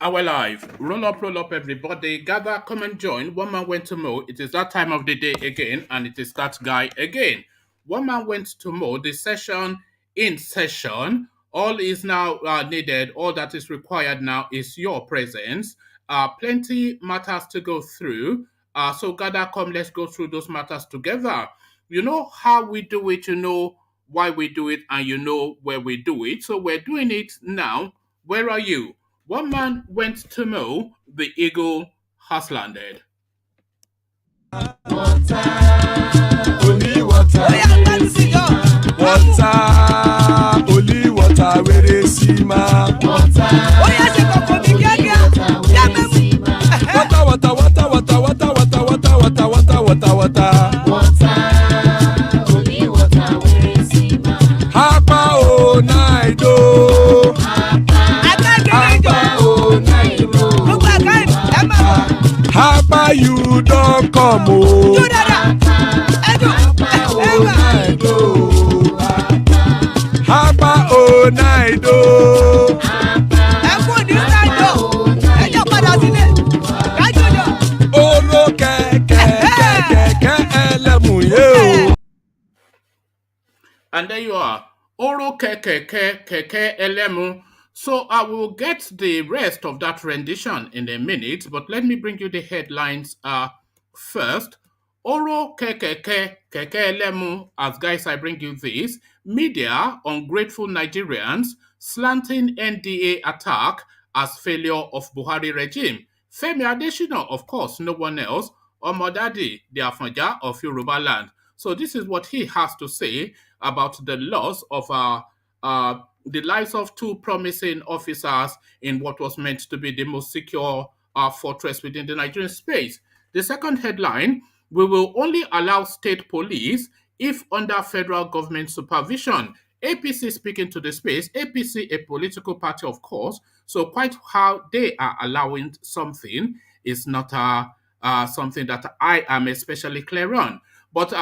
Our live. Roll up, everybody. Gather, come and join. One man went to mow. It is that time of the day again, and it is that guy again. One man went to mow. The session in session. All is now needed. All that is required now is your presence. Plenty matters to go through. So gather, come. Let's go through those matters together. You know how we do it. You know why we do it, and you know where we do it. So we're doing it now. Where are you? One man went to mow, the eagle has landed. Water, only water. Water, only water. Where is Sima? Water, water, water, water, water, water, water, water, water, water, water. Water, only water. Where is Sima? Hapa o naido. Hapa you don't come o. Hapa o naido. Oro kẹ̀kẹ́ ẹlẹ́mu yé o. And there you are. Oro keke elemu. So I will get the rest of that rendition in a minute, but let me bring you the headlines first. Oro keke elemu. As guys, I bring you this. Media, ungrateful Nigerians, slanting NDA attack as failure of Buhari regime. FEMI Adesina, of course, no one else. Omodadi, the Afanja of Yoruba land. So this is what he has to say about the loss of the lives of two promising officers in what was meant to be the most secure fortress within the Nigerian space. The second headline, we will only allow state police if under federal government supervision. APC speaking to the space, APC a political party, of course, so quite how they are allowing something is not something that I am especially clear on. But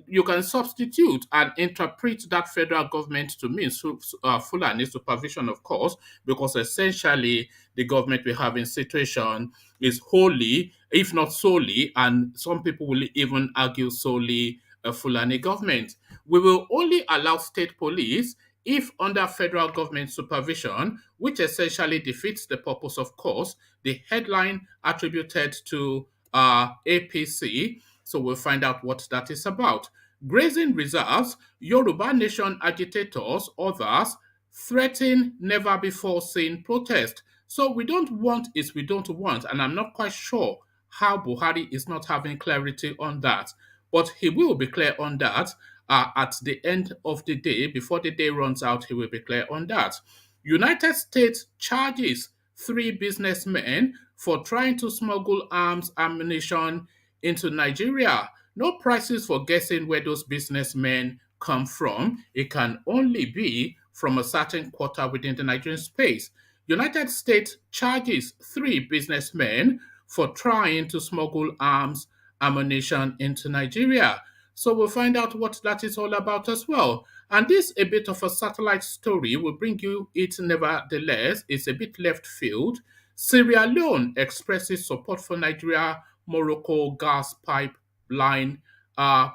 you can substitute and interpret that federal government to mean Fulani supervision, of course, because essentially the government we have in situation is wholly, if not solely, and some people will even argue solely a Fulani government. We will only allow state police if under federal government supervision, which essentially defeats the purpose, of course, the headline attributed to APC. So we'll find out what that is about. Grazing reserves, Yoruba nation agitators, others threaten never before seen protest. So we don't want is we don't want, and I'm not quite sure how Buhari is not having clarity on that. But he will be clear on that at the end of the day. Before the day runs out, he will be clear on that. United States charges three businessmen for trying to smuggle arms ammunition into Nigeria. No prices for guessing where those businessmen come from. It can only be from a certain quarter within the Nigerian space. United States charges three businessmen for trying to smuggle arms ammunition into Nigeria. So we'll find out what that is all about as well. And this a bit of a satellite story will bring you it nevertheless. It's a bit left field. Sierra Leone expresses support for Nigeria Morocco gas pipeline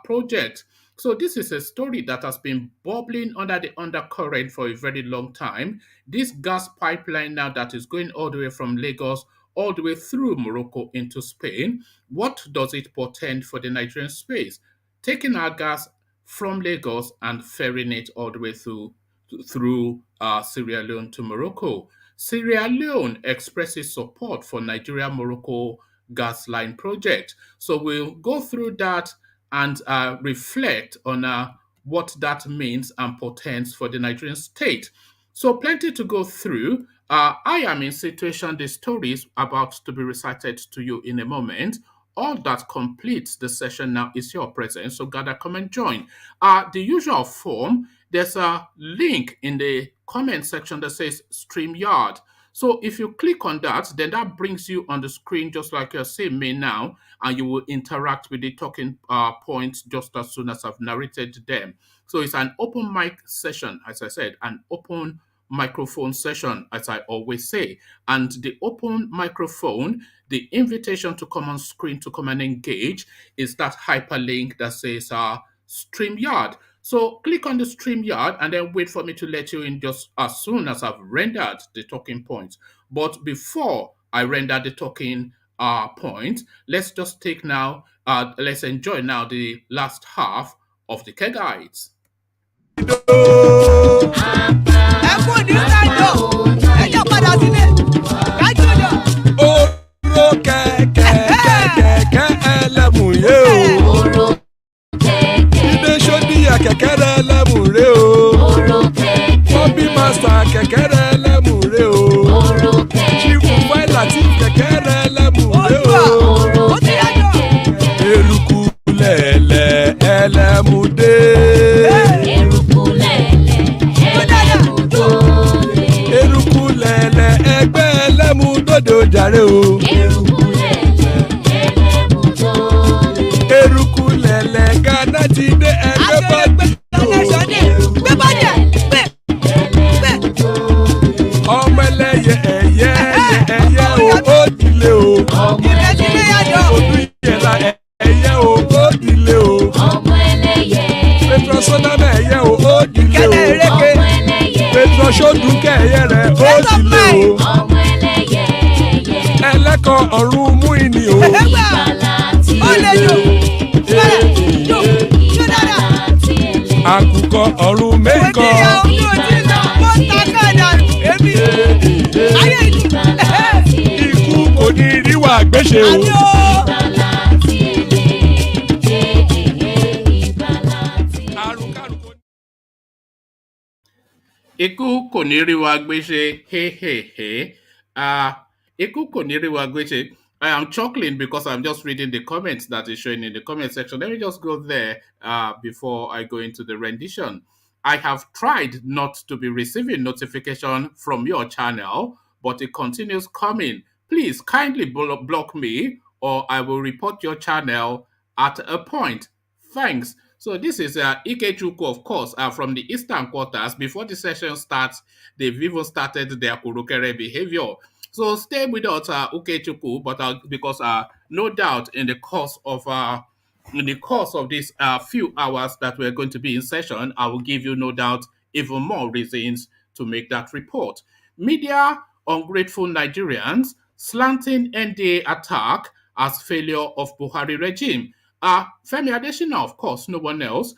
project. So this is a story that has been bubbling under the undercurrent for a very long time. This gas pipeline now that is going all the way from Lagos all the way through Morocco into Spain. What does it portend for the Nigerian space? Taking our gas from Lagos and ferrying it all the way through Sierra Leone to Morocco. Sierra Leone expresses support for Nigeria-Morocco gas line project. So we'll go through that and reflect on what that means and portends for the Nigerian state. So plenty to go through. I am in situation, the stories about to be recited to you in a moment. All that completes the session now is your presence. So gather, come and join. The usual form, there's a link in the comment section that says StreamYard. So if you click on that, then that brings you on the screen just like you're seeing me now, and you will interact with the talking points just as soon as I've narrated them. So it's an open mic session, as I said, an open microphone session, as I always say. And the open microphone, the invitation to come on screen to come and engage is that hyperlink that says StreamYard. So click on the StreamYard and then wait for me to let you in just as soon as I've rendered the talking points. But before I render the talking point, let's just take now, let's enjoy now the last half of the K Guides. Kẹ̀kẹ́rẹ́ lẹ́mùrè o. Bobby Master kẹ̀kẹ́rẹ́ lẹ́mùrè o. Chifu Faila ti kẹ̀kẹ́rẹ́ lẹ́mùrè o. Eruku lẹ̀lẹ̀ ẹlẹ́mùdé. Eruku lẹ̀lẹ̀ ẹgbẹ́ ẹlẹ́mùdódò jàre o. Eruku lẹ̀lẹ̀ Ghana ti dé ẹgbẹ́ bọ́dì. Ọmọ ẹlẹ́yẹ ẹ̀yẹ o ó dilé o. Odú ìyẹ̀lá ẹ̀yẹ o ó dilé o. Petrosoname ẹ̀yẹ o ó dilé o. Petrosodunke ẹ̀yẹ rẹ̀ ó dilé o. Ẹlẹ́kọ̀ ọ̀run mú ìní o. Àkùkọ ọ̀run mẹ́kọ̀. Ikú kò ní rí wa gbéṣe o. Ikú kò ní rí wa gbéṣe, hehehe. Ikú kò ní rí wa gbéṣe. I am chuckling because I'm just reading the comments that is showing in the comment section. Let me just go there before I go into the rendition. I have tried not to be receiving notification from your channel, but it continues coming. Please kindly block me or I will report your channel at a point. Thanks. So this is Ikechukwu, of course, from the Eastern Quarters. Before the session starts, they've even started their Kurukere behavior. So stay with us, Ukechukwu, but because no doubt in the course of these few hours that we're going to be in session, I will give you no doubt even more reasons to make that report. Media ungrateful Nigerians slanting NDA attack as failure of Buhari regime. Femi Adesina, of course, no one else.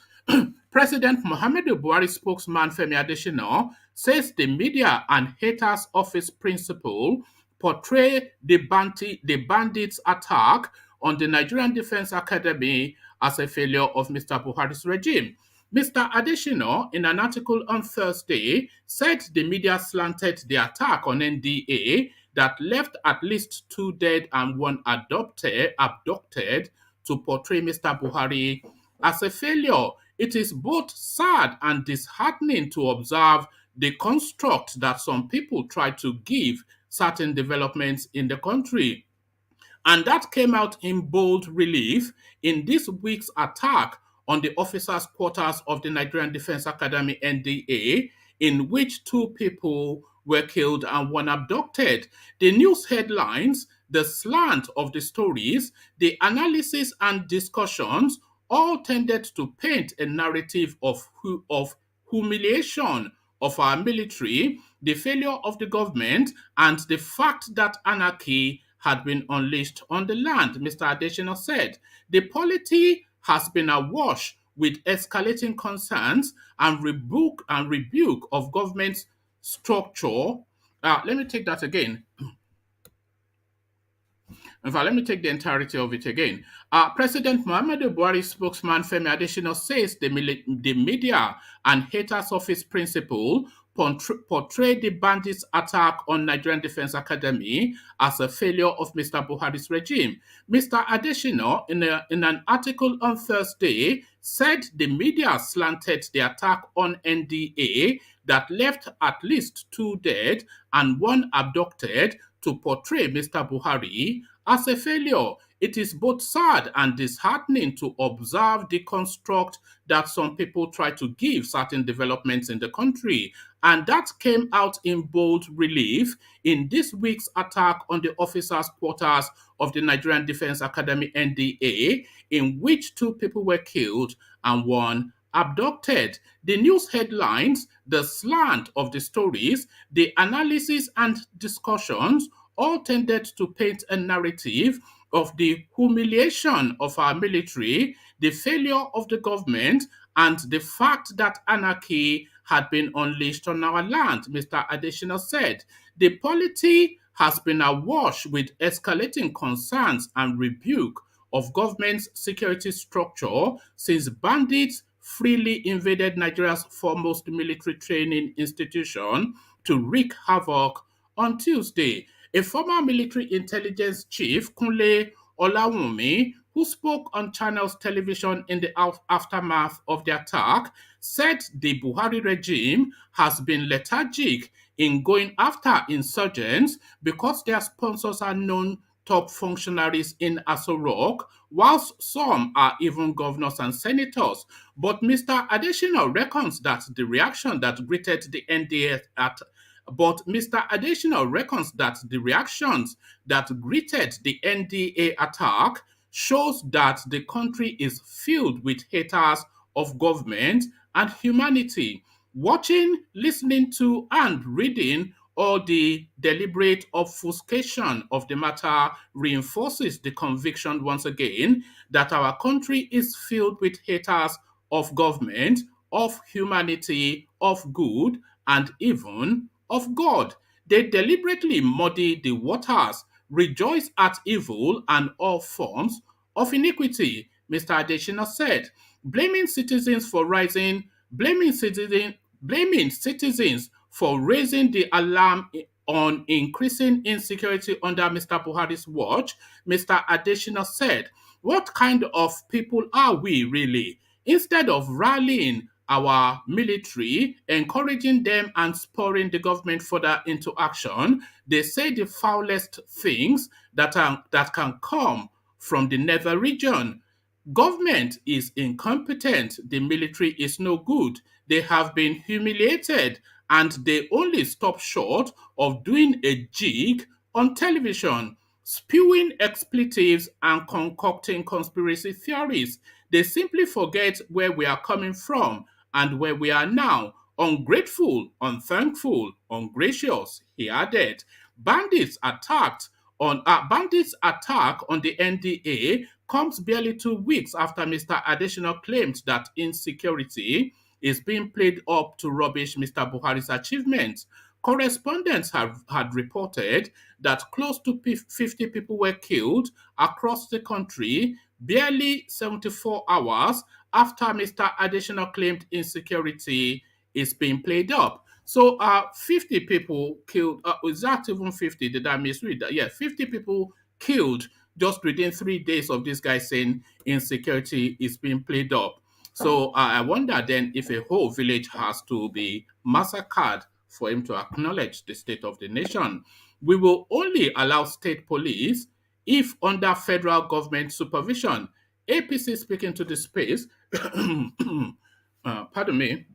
President Muhammadu Buhari spokesman Femi Adesina says the media and haters office principle portray the bandits' attack on the Nigerian Defense Academy as a failure of Mr. Buhari's regime. Mr. Adesina, in an article on Thursday, said the media slanted the attack on NDA that left at least 2 dead and 1 abducted to portray Mr. Buhari as a failure. It is both sad and disheartening to observe the construct that some people try to give certain developments in the country. And that came out in bold relief in this week's attack on the officers' quarters of the Nigerian Defense Academy NDA, in which 2 people were killed and 1 abducted. The news headlines, the slant of the stories, the analysis and discussions all tended to paint a narrative of humiliation of our military, the failure of the government, and the fact that anarchy had been unleashed on the land, Mr. Adesina said. The polity has been awash with escalating concerns and rebuke of government structure. Let me take that again. In fact, let me take the entirety of it again. President Muhammadu Buhari spokesman Femi Adesina says the media and haters office principle portray the bandits' attack on Nigerian Defense Academy as a failure of Mr. Buhari's regime. Mr. Adesina, in an article on Thursday, said the media slanted the attack on NDA that left at least 2 dead and 1 abducted to portray Mr. Buhari As a failure, it is both sad and disheartening to observe the construct that some people try to give certain developments in the country. And that came out in bold relief in this week's attack on the officers' quarters of the Nigerian Defense Academy NDA, in which two people were killed and one abducted. The news headlines, the slant of the stories, the analysis and discussions all tended to paint a narrative of the humiliation of our military, the failure of the government, and the fact that anarchy had been unleashed on our land, Mr. Adesina said. The polity has been awash with escalating concerns and rebuke of government's security structure since bandits freely invaded Nigeria's foremost military training institution to wreak havoc on Tuesday. A former military intelligence chief, Kunle Olawunmi, who spoke on Channels television in the aftermath of the attack, said the Buhari regime has been lethargic in going after insurgents because their sponsors are known top functionaries in Aso Rock, whilst some are even governors and senators. But Mr. Adesina reckons that the reaction that greeted the NDA at but Mr. Adesina reckons that the reactions that greeted the NDA attack shows that the country is filled with haters of government and humanity. Watching, listening to, and reading all the deliberate obfuscation of the matter reinforces the conviction once again that our country is filled with haters of government, of humanity, of good, and even of God. They deliberately muddy the waters, rejoice at evil and all forms of iniquity, Mr. Adesina said, blaming citizens for rising, blaming citizens for raising the alarm on increasing insecurity under Mr. Buhari's watch. Mr. Adesina said, "What kind of people are we really? Instead of rallying our military, encouraging them and spurring the government further into action, they say the foulest things that can come from the nether region. Government is incompetent, the military is no good, they have been humiliated, and they only stop short of doing a jig on television, spewing expletives and concocting conspiracy theories. They simply forget where we are coming from and where we are now. Ungrateful, unthankful, ungracious," he added. Bandits' attack on the NDA comes barely 2 weeks after Mr. Adesina claimed that insecurity is being played up to rubbish Mr. Buhari's achievements. Correspondents had reported that close to 50 people were killed across the country barely 74 hours after Mr. Adesina claimed insecurity is being played up. So 50 people killed. Is that even 50? Did I misread that? Yeah, 50 people killed just within 3 days of this guy saying insecurity is being played up. So I wonder then if a whole village has to be massacred for him to acknowledge the state of the nation. We will only allow state police if under federal government supervision. APC speaking to the space, pardon me.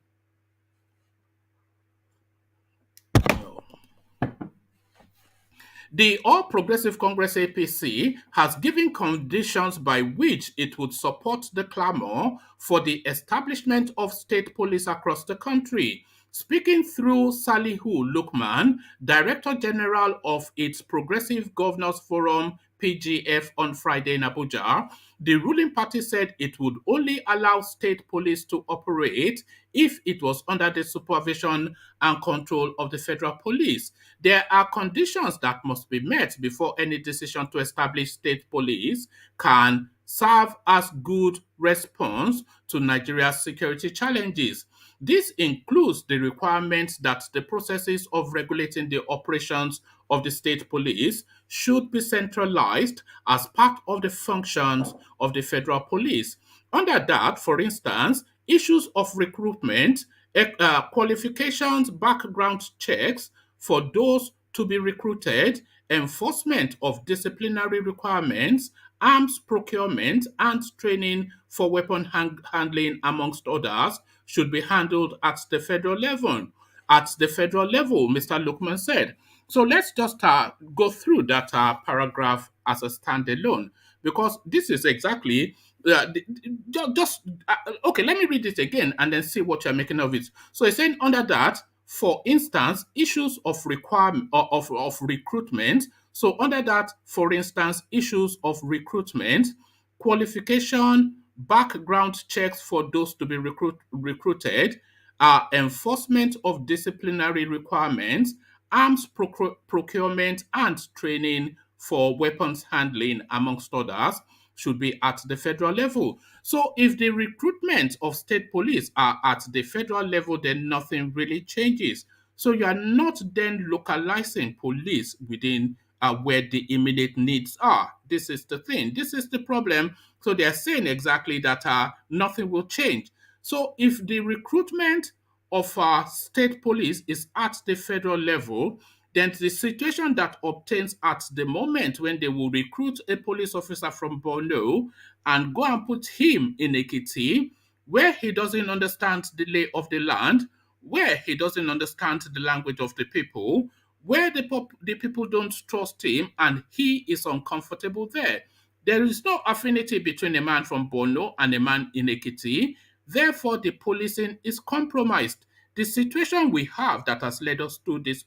The All Progressive Congress APC has given conditions by which it would support the clamor for the establishment of state police across the country. Speaking through Salihu Lukman, Director General of its Progressive Governors Forum PGF on Friday in Abuja, the ruling party said it would only allow state police to operate if it was under the supervision and control of the federal police. There are conditions that must be met before any decision to establish state police can serve as good response to Nigeria's security challenges. This includes the requirement that the processes of regulating the operations of the state police should be centralized as part of the functions of the federal police. Under that, for instance, issues of recruitment, qualifications, background checks for those to be recruited, enforcement of disciplinary requirements, arms procurement, and training for weapon handling, amongst others, should be handled at the federal level. At the federal level, Mr. Lukman said. So let's just go through that paragraph as a standalone, because this is exactly just okay. Let me read it again and then see what you're making of it. So it's saying under that, for instance, issues of requirement of recruitment. So under that, for instance, issues of recruitment, qualification, background checks for those to be recruited, enforcement of disciplinary requirements, arms procurement, and training for weapons handling, amongst others, should be at the federal level. So if the recruitment of state police are at the federal level, then nothing really changes. So you are not then localizing police within where the immediate needs are. This is the thing. This is the problem. So they are saying exactly that nothing will change. So if the recruitment of state police is at the federal level, then the situation that obtains at the moment when they will recruit a police officer from Borno and go and put him in Ekiti, where he doesn't understand the lay of the land, where he doesn't understand the language of the people, where the people don't trust him and he is uncomfortable there. There is no affinity between a man from Borno and a man in Ekiti. Therefore, the policing is compromised. The situation we have that has led us to this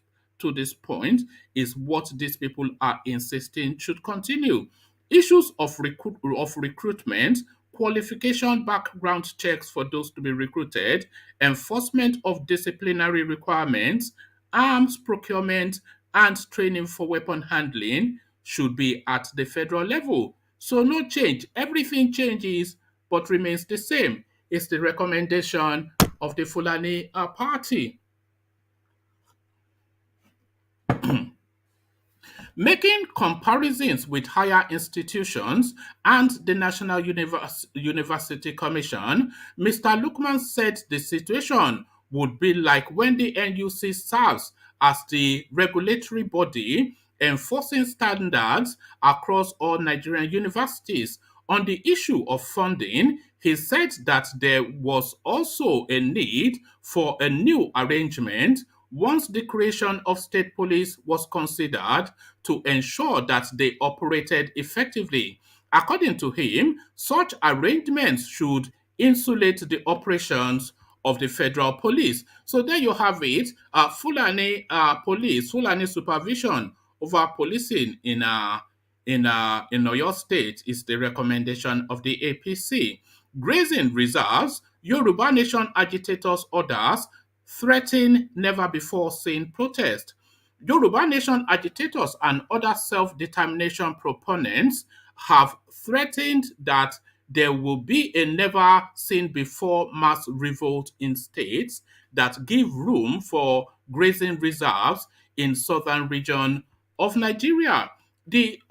point is what these people are insisting should continue. Issues of recruitment, qualification, background checks for those to be recruited, enforcement of disciplinary requirements, arms procurement, and training for weapon handling should be at the federal level. So no change. Everything changes but remains the same. It's the recommendation of the Fulani party. Making comparisons with higher institutions and the National University Commission, Mr. Lukman said the situation would be like when the NUC serves as the regulatory body enforcing standards across all Nigerian universities. On the issue of funding, he said that there was also a need for a new arrangement once the creation of state police was considered to ensure that they operated effectively. According to him, such arrangements should insulate the operations of the federal police. So there you have it. Fulani police, Fulani supervision over policing in Oyo State is the recommendation of the APC. Grazing reserves, Yoruba Nation agitators' orders threaten never before seen protest. Yoruba Nation agitators and other self-determination proponents have threatened that there will be a never seen before mass revolt in states that give room for grazing reserves in southern region of Nigeria. The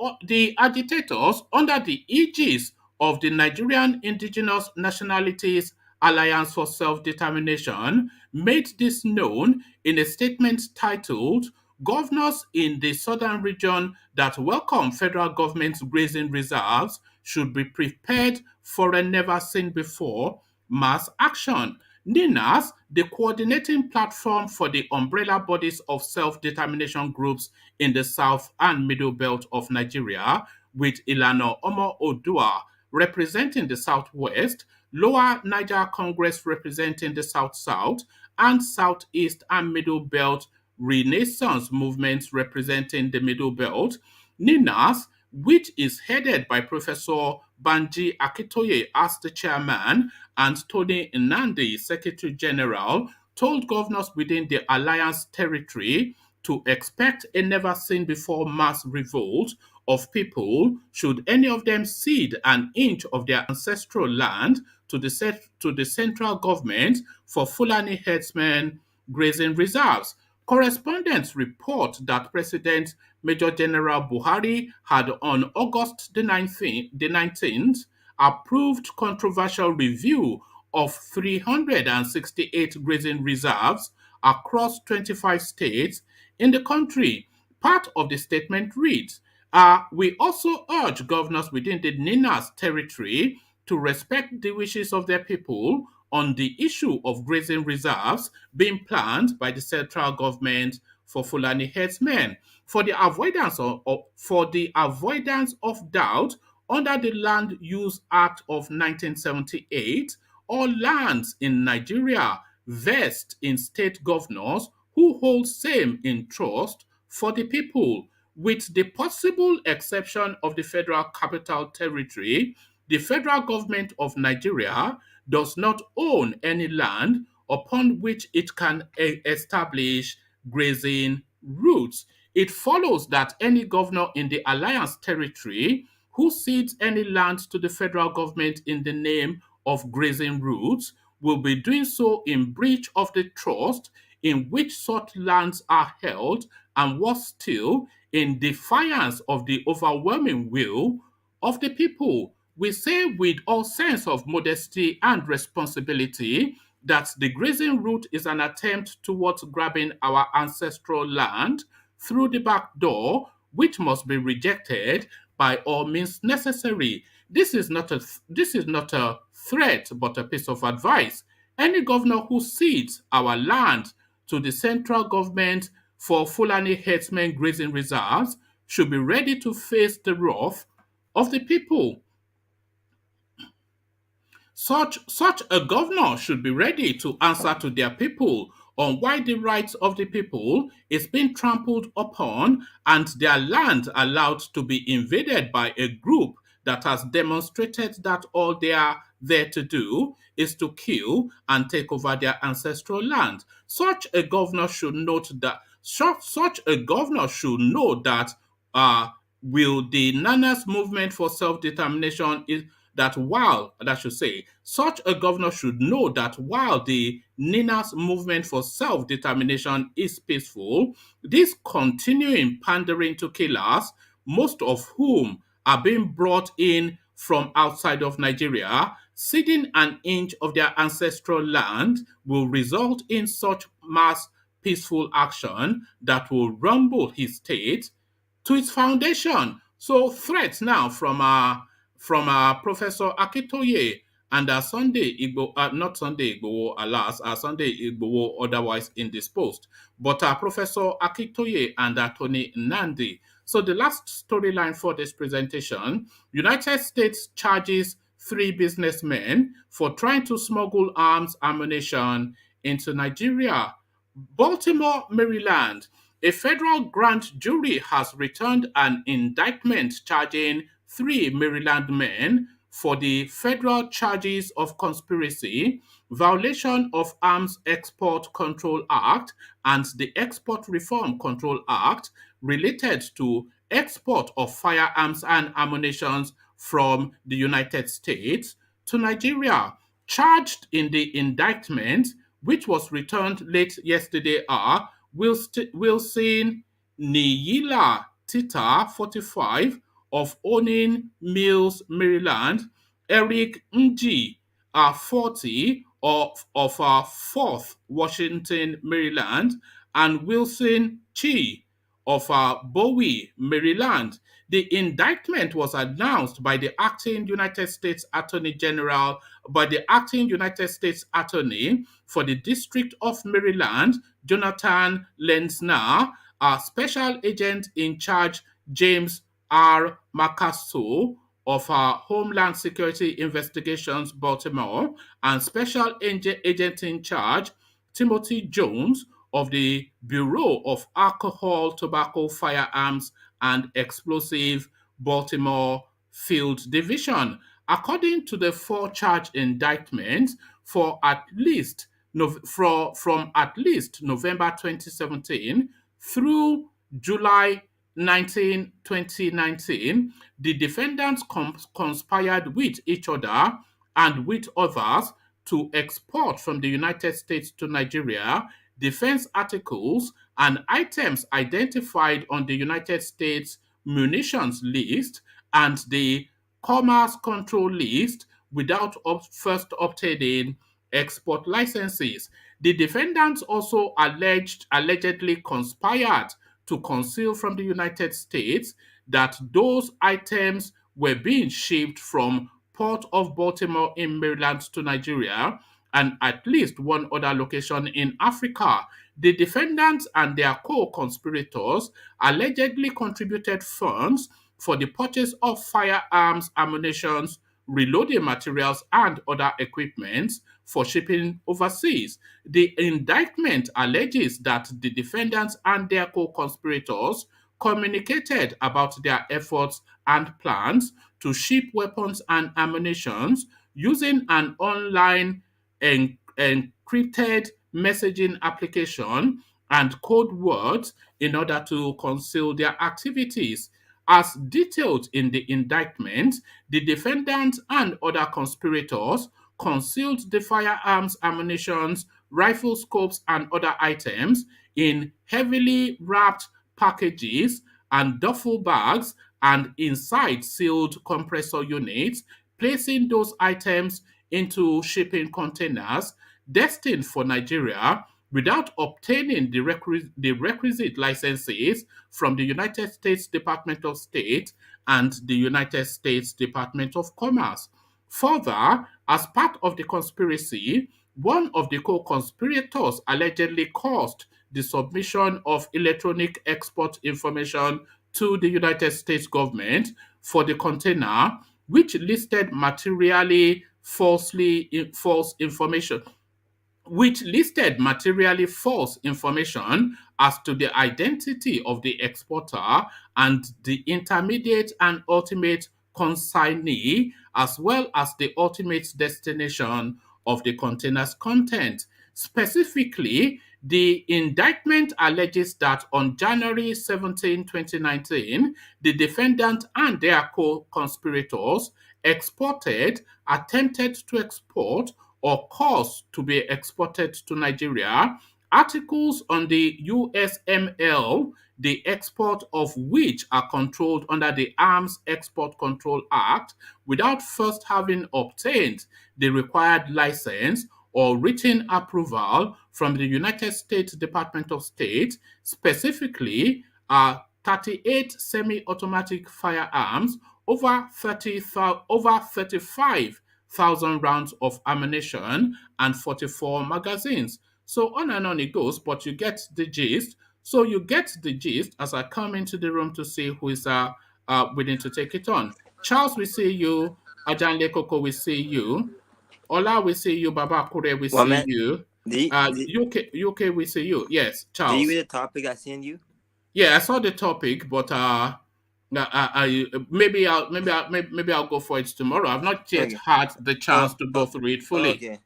agitators, under the aegis of the Nigerian Indigenous Nationalities Alliance for Self-Determination, made this known in a statement titled Governors in the Southern Region that welcome federal government's grazing reserves should be prepared for a never seen before mass action. NINAS, the coordinating platform for the umbrella bodies of self-determination groups in the South and Middle Belt of Nigeria, with Ilana Omo Odua representing the Southwest, Lower Niger Congress representing the South-South, and Southeast and Middle Belt Renaissance movements representing the Middle Belt. NINAS, which is headed by Professor Banji Akitoye as the chairman and Tony Nnamdi, Secretary General, told governors within the alliance territory to expect a never seen before mass revolt of people should any of them cede an inch of their ancestral land to the central government for Fulani herdsmen grazing reserves. Correspondents report that President Major General Buhari had on August the 19th approved controversial review of 368 grazing reserves across 25 states in the country. Part of the statement reads, we also urge governors within the NINA's territory to respect the wishes of their people on the issue of grazing reserves being planned by the central government for Fulani herdsmen. For the avoidance of doubt, under the Land Use Act of 1978, all lands in Nigeria vest in state governors who hold same in trust for the people, with the possible exception of the Federal Capital Territory. The federal government of Nigeria does not own any land upon which it can establish grazing routes. It follows that any governor in the alliance territory who cedes any land to the federal government in the name of grazing routes will be doing so in breach of the trust in which such lands are held, and worse still, in defiance of the overwhelming will of the people. We say with all sense of modesty and responsibility that the grazing route is an attempt towards grabbing our ancestral land through the back door, which must be rejected by all means necessary. This is not a threat, but a piece of advice. Any governor who cedes our land to the central government for Fulani herdsmen grazing reserves should be ready to face the wrath of the people. Such a governor should be ready to answer to their people on why the rights of the people is being trampled upon and their land allowed to be invaded by a group that has demonstrated that all they are there to do is to kill and take over their ancestral land. Such a governor should know that uh, will the Nanas movement for self-determination is that while that should say such a governor should know that while the Nina's movement for self-determination is peaceful, this continuing pandering to killers, most of whom are being brought in from outside of Nigeria, ceding an inch of their ancestral land, will result in such mass peaceful action that will rumble his state to its foundation. So threats now from Professor Akitoye and Sunday Igbo, not Sunday Igbo, alas, Sunday Igbo otherwise indisposed, but Professor Akitoye and Tony Nnamdi. So the last storyline for this presentation, United States charges 3 businessmen for trying to smuggle arms ammunition into Nigeria. Baltimore, Maryland. A federal grand jury has returned an indictment charging 3 Maryland men for the federal charges of conspiracy, violation of Arms Export Control Act, and the Export Reform Control Act related to export of firearms and ammunition from the United States to Nigeria. Charged in the indictment, which was returned late yesterday, are Wilson Niyila Tita, 45, of Owning Mills, Maryland, Eric Nji, 40, of 4th Washington, Maryland, and Wilson Chi of Bowie, Maryland. The indictment was announced by the acting United States Attorney General, by the acting United States Attorney for the District of Maryland, Jonathan Lenzner, a special agent in charge, James R. Macasso of Homeland Security Investigations, Baltimore, and special agent in charge, Timothy Jones of the Bureau of Alcohol, Tobacco, Firearms, and Explosive, Baltimore Field Division. According to the 4 charge indictments, from at least November 2017 through July 2019, the defendants conspired with each other and with others to export from the United States to Nigeria defense articles and items identified on the United States munitions list and the commerce control list without first obtaining export licenses. The defendants also allegedly conspired to conceal from the United States that those items were being shipped from Port of Baltimore in Maryland to Nigeria and at least one other location in Africa. The defendants and their co-conspirators allegedly contributed funds for the purchase of firearms, ammunition, reloading materials, and other equipment for shipping overseas. The indictment alleges that the defendants and their co-conspirators communicated about their efforts and plans to ship weapons and ammunition using an online encrypted messaging application and code words in order to conceal their activities. As detailed in the indictment, the defendants and other conspirators concealed the firearms, ammunition, rifle scopes, and other items in heavily wrapped packages and duffel bags and inside sealed compressor units, placing those items into shipping containers destined for Nigeria without obtaining the requisite licenses from the United States Department of State and the United States Department of Commerce. Further, as part of the conspiracy, one of the co-conspirators allegedly caused the submission of electronic export information to the United States government for the container, which listed materially false information which listed materially false information as to the identity of the exporter and the intermediate and ultimate consignee, as well as the ultimate destination of the container's content. Specifically, the indictment alleges that on January 17, 2019, the defendant and their co-conspirators exported, attempted to export, or caused to be exported to Nigeria articles on the USML, the export of which are controlled under the Arms Export Control Act, without first having obtained the required license or written approval from the United States Department of State, specifically 38 semi-automatic firearms, over 35,000 rounds of ammunition, and 44 magazines. So on and on it goes, but you get the gist. So you get the gist as I come into the room to see who is willing to take it on. Charles, we see you. Ajanle Koko, we see you. Ola, we see you. Baba Kure, we Well, see man, you. UK, we see you. Yes, did Charles. you read the topic I sent you? Yeah, I saw the topic, but maybe I'll go for it tomorrow. I've not yet Okay. had the chance to go through it fully. Okay.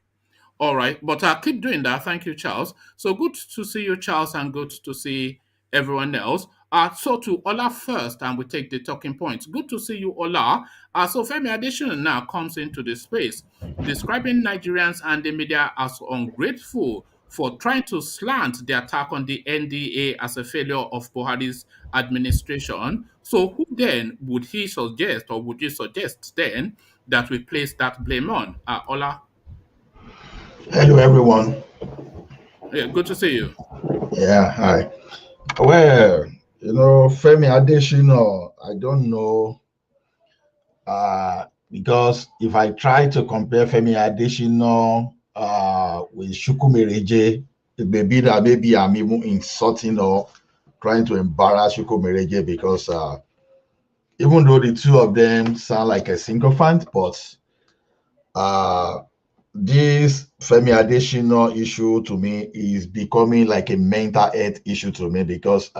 All right, but I'll keep doing that. Thank you, Charles. So good to see you, Charles, and good to see everyone else. So to Ola first, and we take the talking points. Good to see you, Ola. So Femi Adesina now comes into the space, describing Nigerians and the media as ungrateful for trying to slant the attack on the NDA as a failure of Buhari's administration. So who then would he suggest, or would you suggest then, that we place that blame on? Ola? Hello, everyone. Yeah, good to see you. Yeah, hi. Well, Femi Adesina, I don't know, because if I try to compare Femi Adesina with Chukwumereje, it may be that maybe I'm even insulting or trying to embarrass Chukwumereje because even though the two of them sound like a sycophant, but this Femi Adesina issue to me is becoming like a mental health issue to me because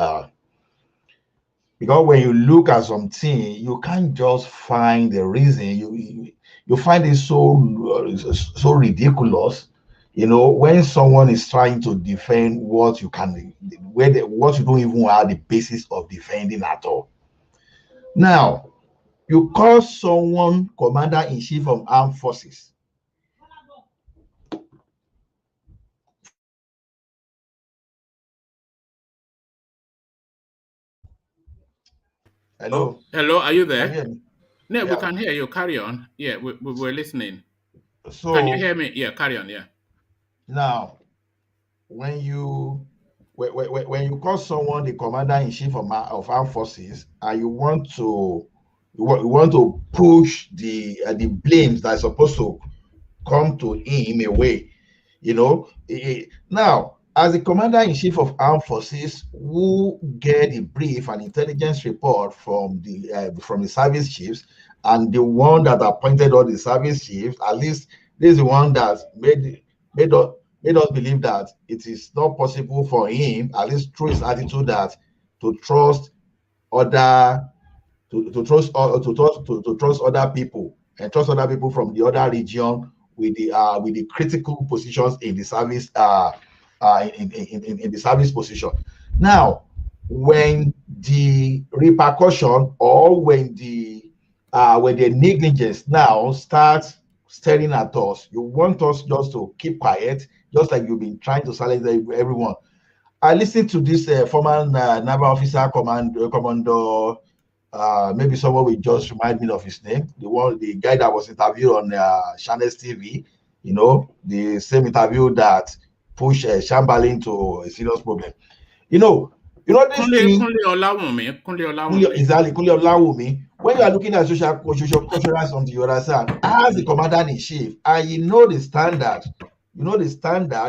when you look at something, you can't just find the reason. You find it so ridiculous. When someone is trying to defend what you can, what you don't even have the basis of defending at all. Now, you call someone commander-in-chief of armed forces. Hello. Hello, are you there? Can you No, we Yeah. can hear you. Carry on. Yeah, we're listening. So Can you hear me? Yeah, carry on. Yeah. now, when you when you call someone the commander-in-chief of armed forces, and you want to push the blames that are supposed to come to him away, now, as the commander-in-chief of armed forces, who get a brief and intelligence report from the service chiefs, and the one that appointed all the service chiefs, at least this is the one that made us believe that it is not possible for him, at least through his attitude, that to trust other to trust other people, and trust other people from the other region with the critical positions in the service in the service position. Now, when the repercussion, or when the negligence now starts staring at us, you want us just to keep quiet, just like you've been trying to silence everyone. I listened to this former naval officer, Commander. Maybe someone will just remind me of his name. The guy that was interviewed on Channels TV. The same interview that pushed Chamberlain to a serious problem. This thing. Exactly, Kunle Olawumi. When you are looking at social cultures on the Eurasia as the commander-in-chief, and the standard,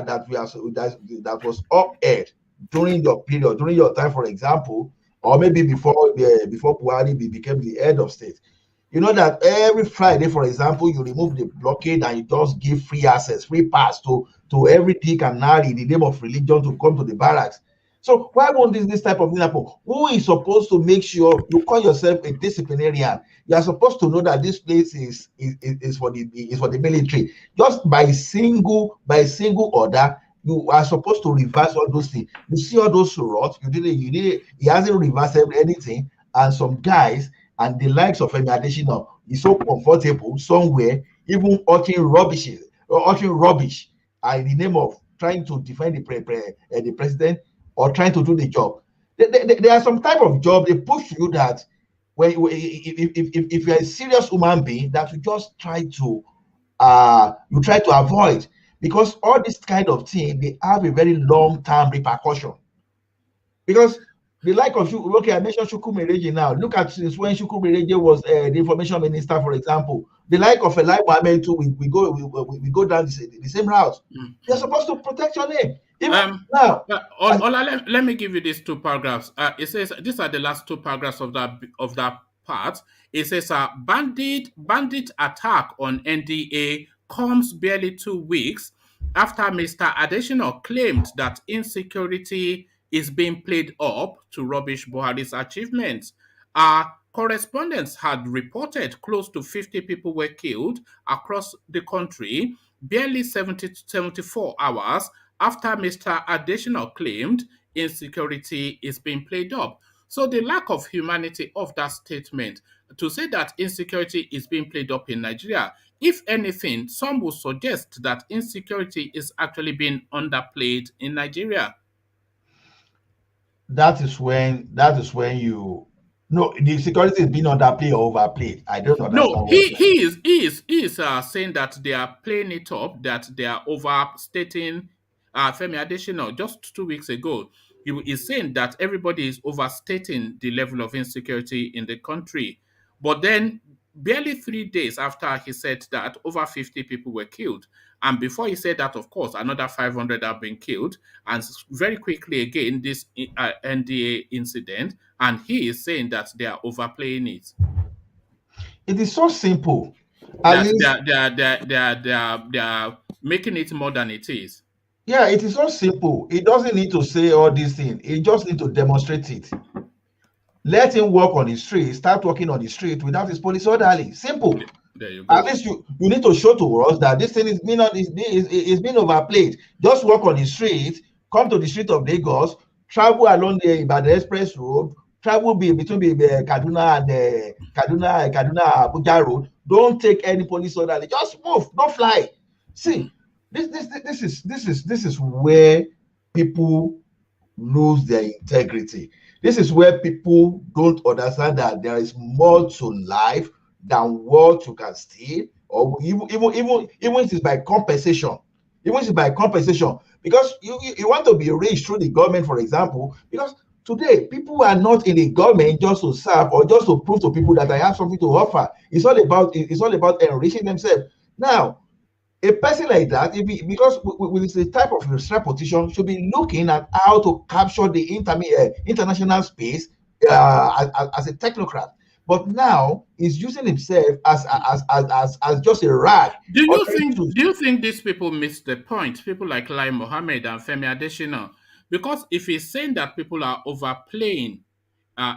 that was upheld during your period, during your time, for example, or maybe before BUHARI became the head of state. That every Friday, for example, you remove the blockade and you just give free access, free pass to every dick and Nari in the name of religion to come to the barracks. So why won't this type of thing happen? Who is supposed to make sure you call yourself a disciplinarian? You are supposed to know that this place is for the military. Just by single order, you are supposed to reverse all those things. You see all those rods, he hasn't reversed anything, and some guys and the likes of FEMI Adesina is so comfortable somewhere, even uttering rubbish in the name of trying to defend the president, or trying to do the job. There are some type of job they push you that if you're a serious human being, that you just try to avoid, because all this kind of thing, they have a very long-term repercussion. Because the like of I mentioned Chukwumereje now. Look at since when Chukwumereje was the information minister, for example. The like of Eli Mohammed too, we go down the same route. You're supposed to protect your name. Now, Ola, let me give you these two paragraphs. It says these are the last two paragraphs of that part. It says bandit attack on NDA comes barely 2 weeks after Mr. Adesina claimed that insecurity is being played up to rubbish Buhari's achievements. Our correspondents had reported close to 50 people were killed across the country, barely 74 hours after Mr. Adesina claimed insecurity is being played up. So the lack of humanity of that statement to say that insecurity is being played up in Nigeria, if anything, some would suggest that insecurity is actually being underplayed in Nigeria. That is when the security is being underplayed or overplayed. I don't understand. No, he is saying that they are playing it up, that they are overstating. Femi Adesina just 2 weeks ago, he is saying that everybody is overstating the level of insecurity in the country. But then, barely 3 days after he said that, over 50 people were killed. And before he said that, of course, another 500 have been killed. And very quickly again, this NDA incident. And he is saying that they are overplaying it. It is so simple. They are making it more than it is. Yeah, it is so simple. It doesn't need to say all these things. It just need to demonstrate it. Let him walk on the street, start walking on the street without his police orderly. Simple. There you go. At least you need to show to us that this thing is being overplayed. Just walk on the street, come to the street of Lagos, travel along the Ibadan Express Road, travel between Kaduna and Kaduna Abuja Road. Don't take any police orderly. Just move. Don't fly. See, this is where people lose their integrity. This is where people don't understand that there is more to life than what you can steal, or even if it's by compensation. even if it's by compensation, because you want to be rich through the government, for example, because today people are not in the government just to serve or just to prove to people that I have something to offer. It's all about enriching themselves. Now, a person like that, because with the type of repetition, should be looking at how to capture the international space as a technocrat. But now he's using himself as just a rag. Do you think To, do you think these people miss the point? People like Lai Mohammed and Femi Adesina, because if he's saying that people are overplaying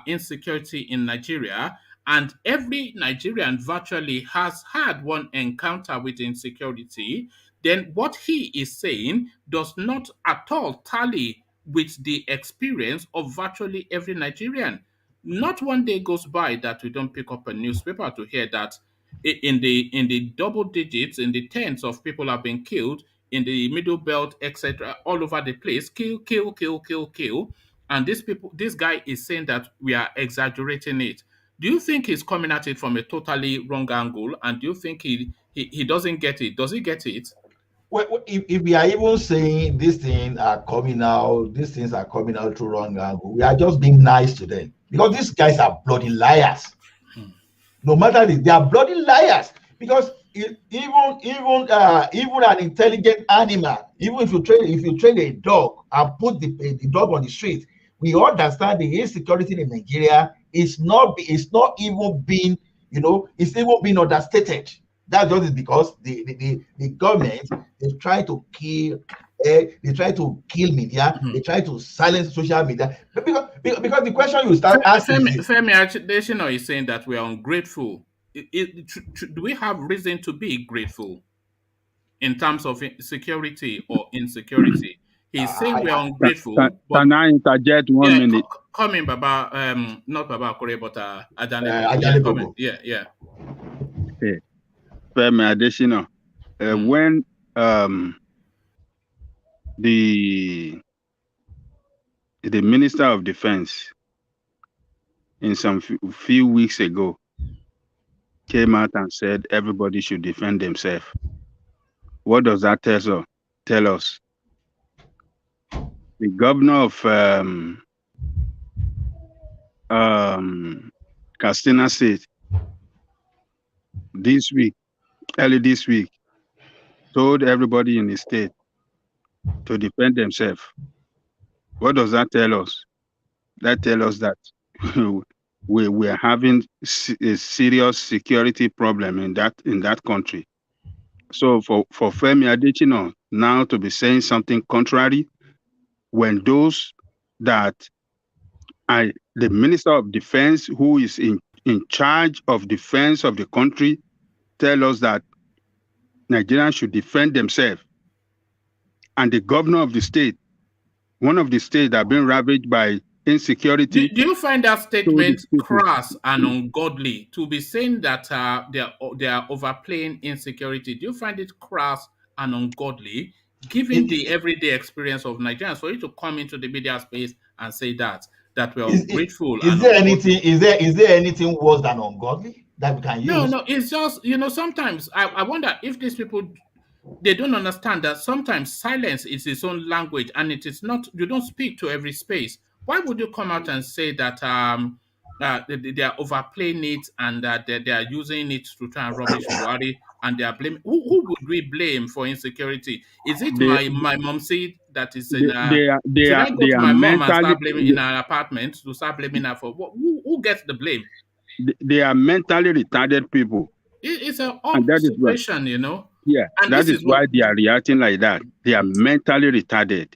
insecurity in Nigeria, and every Nigerian virtually has had one encounter with insecurity, then what he is saying does not at all tally with the experience of virtually every Nigerian. Not one day goes by that we don't pick up a newspaper to hear that in the double digits, in the tens of people have been killed in the middle belt, etc., all over the place. Kill, kill, kill, kill, kill. And this guy is saying that we are exaggerating it. Do you think he's coming at it from a totally wrong angle? And do you think he doesn't get it? Does he get it? well, if we are even saying these things are coming out through wrong angle, we are just being nice to them, because these guys are bloody liars. No matter they are bloody liars, because even an intelligent animal, even if you train a dog and put the dog on the street, we understand the insecurity in Nigeria is not even being, it's even being understated. That's just because the government is trying to kill. They try to kill media. They try to silence social media. Because the question you start asking is, Femi Adesina is saying that we are ungrateful. Do we have reason to be grateful in terms of security or insecurity? He's saying we are ungrateful, but Can I interject 1 yeah, minute? coming Baba, not Baba Kore, but Ajane. Ajane comment. Bobo. Yeah. Okay. Femi Adesina, when the Minister of Defense in some few weeks ago came out and said everybody should defend themselves, what does that tell us? The governor of Katsina State early this week, told everybody in the state to defend themselves. What does that tell us? That tells us that we are having a serious security problem in that country. So for Femi Adesina now to be saying something contrary, when those that are the Minister of Defense, who is in charge of defense of the country, tell us that Nigerians should defend themselves, and the governor of the state, one of the states that have been ravaged by insecurity. Do you find that statement crass and ungodly to be saying that they are overplaying insecurity? Do you find it crass and ungodly, given the everyday experience of Nigerians, for you to come into the media space and say that we're ungrateful? Is there anything worse than ungodly that we can use? No, it's just, sometimes I wonder if these people, they don't understand that sometimes silence is its own language, and it is not, you don't speak to every space. Why would you come out and say that they are overplaying it, and that they are using it to try and rubbish Buhari, and they are blaming? Who would we blame for insecurity? Is it my mom said that is in should I go to my mom and start blaming in her apartment, to start blaming her for what? Who gets the blame? They are mentally retarded people. It's an odd situation, Yeah, and that is why they are reacting like that. They are mentally retarded.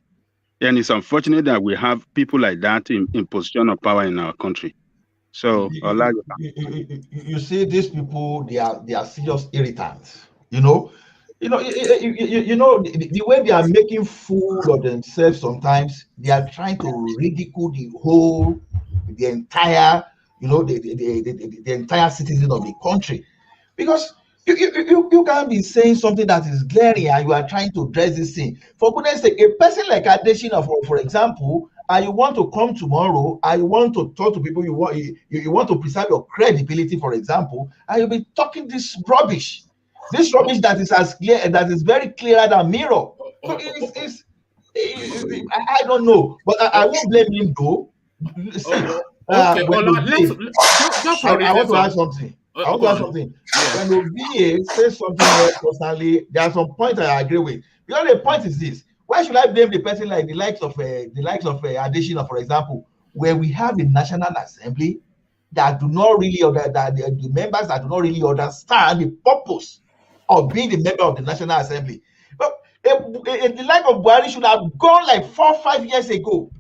And it's unfortunate that we have people like that in position of power in our country. So, you see, these people, they are serious irritants. The way they are making fool of themselves. Sometimes they are trying to ridicule the entire, the entire citizen of the country, because you can't be saying something that is glaring and you are trying to dress this thing. For goodness sake, a person like Adesina, for example, and you want to come tomorrow, and you want to talk to people, you want to preserve your credibility, for example, and you'll be talking this rubbish that is very clearer than mirror. So I don't know, but I won't blame him though. See, Okay, when let's Obi, just I for want reasons to of ask something. I want go to ask on. something. Yeah. When Obi says something else personally, there are some points I agree with. The only point is this: why should I blame the person like the likes of Adesina, for example, where we have the National Assembly that do not really that the members that do not really understand the purpose of being the member of the National Assembly. But the like of Buhari should have gone like 4-5 years ago,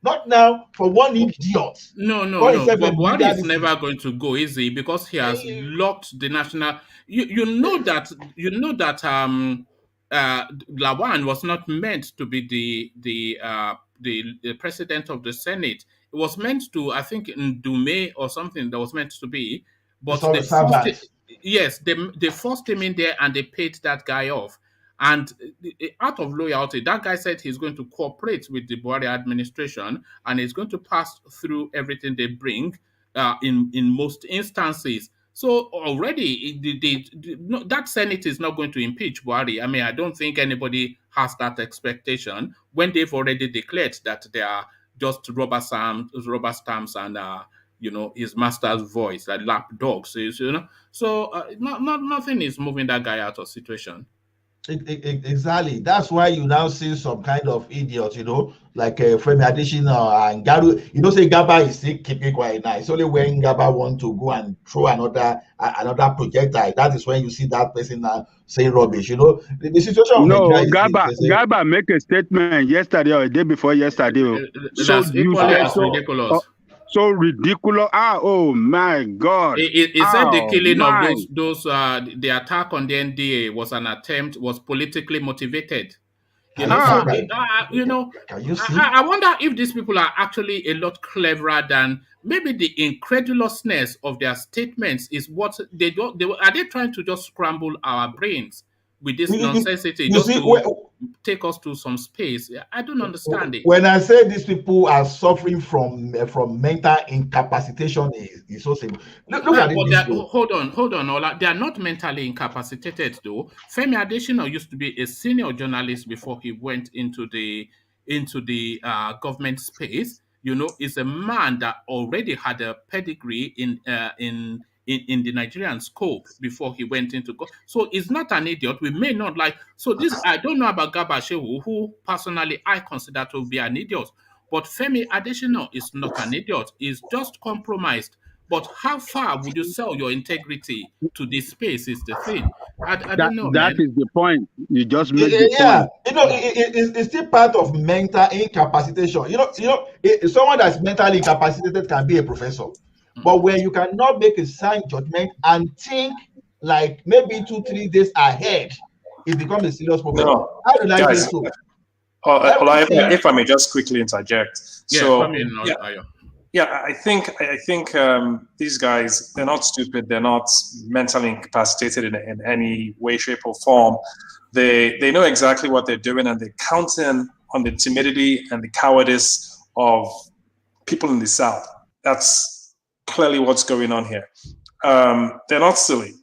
not now for one idiot. No, no, Call no. himself a But Buhari leader is this thing. never going to go easy because he has locked the national. You know that Lawan was not meant to be the president of the Senate. It was meant to, I think, in Dume or something that was meant to be, but It's all they the forced it. servants. Yes, they forced him in there and they paid that guy off. And out of loyalty, that guy said he's going to cooperate with the Buhari administration and is going to pass through everything they bring in most instances. So already, no, that Senate is not going to impeach Buhari. I mean, I don't think anybody has that expectation when they've already declared that they are just rubber stamps, and his master's voice, like lap dogs. So nothing is moving that guy out of situation. Exactly. That's why you now see some kind of idiots, like Femi Adesina and Garu. You know, say Gaba is still keeping quiet now. It's only when Gaba want to go and throw another projectile. That is when you see that person now saying rubbish. The situation of No, Nigeria is this. They say, Gaba make a statement yesterday or a day before yesterday. So That's equally useless, as ridiculous. so ridiculous. Oh my God. He said the Oh killing of my. the attack on the NDA was politically motivated. You can you know, can, so Ah, can you see? I wonder if these people are actually a lot cleverer than maybe the incredulousness of their statements is what they do. Are they trying to just scramble our brains with this nonsensity You just see, to take us to some space? I don't understand it. when I say these people are suffering from mental incapacitation, is so simple. Look at it But this way. hold on, Ola. They are not mentally incapacitated, though. Femi Adesina used to be a senior journalist before he went into the government space. Is a man that already had a pedigree in the Nigerian scope before he went into so he's not an idiot. We may not like so this. I don't know about Gabashewu, who personally I consider to be an idiot. But Femi Adesina is not an idiot. He's just compromised. But how far would you sell your integrity to this space is the thing. I don't know, that man. is the point. You just make the Yeah, point. it's still part of mental incapacitation. Someone that's mentally incapacitated can be a professor, but when you cannot make a sound judgment and think like maybe 2-3 days ahead, it becomes a serious problem. No, How did I say guys. so? Ola, Everything. if I may just quickly interject. Yeah, So come in, yeah, Ayo. yeah, I think these guys, they're not stupid. They're not mentally incapacitated in any way, shape, or form. They know exactly what they're doing, and they're counting on the timidity and the cowardice of people in the South. That's clearly what's going on here. They're not silly.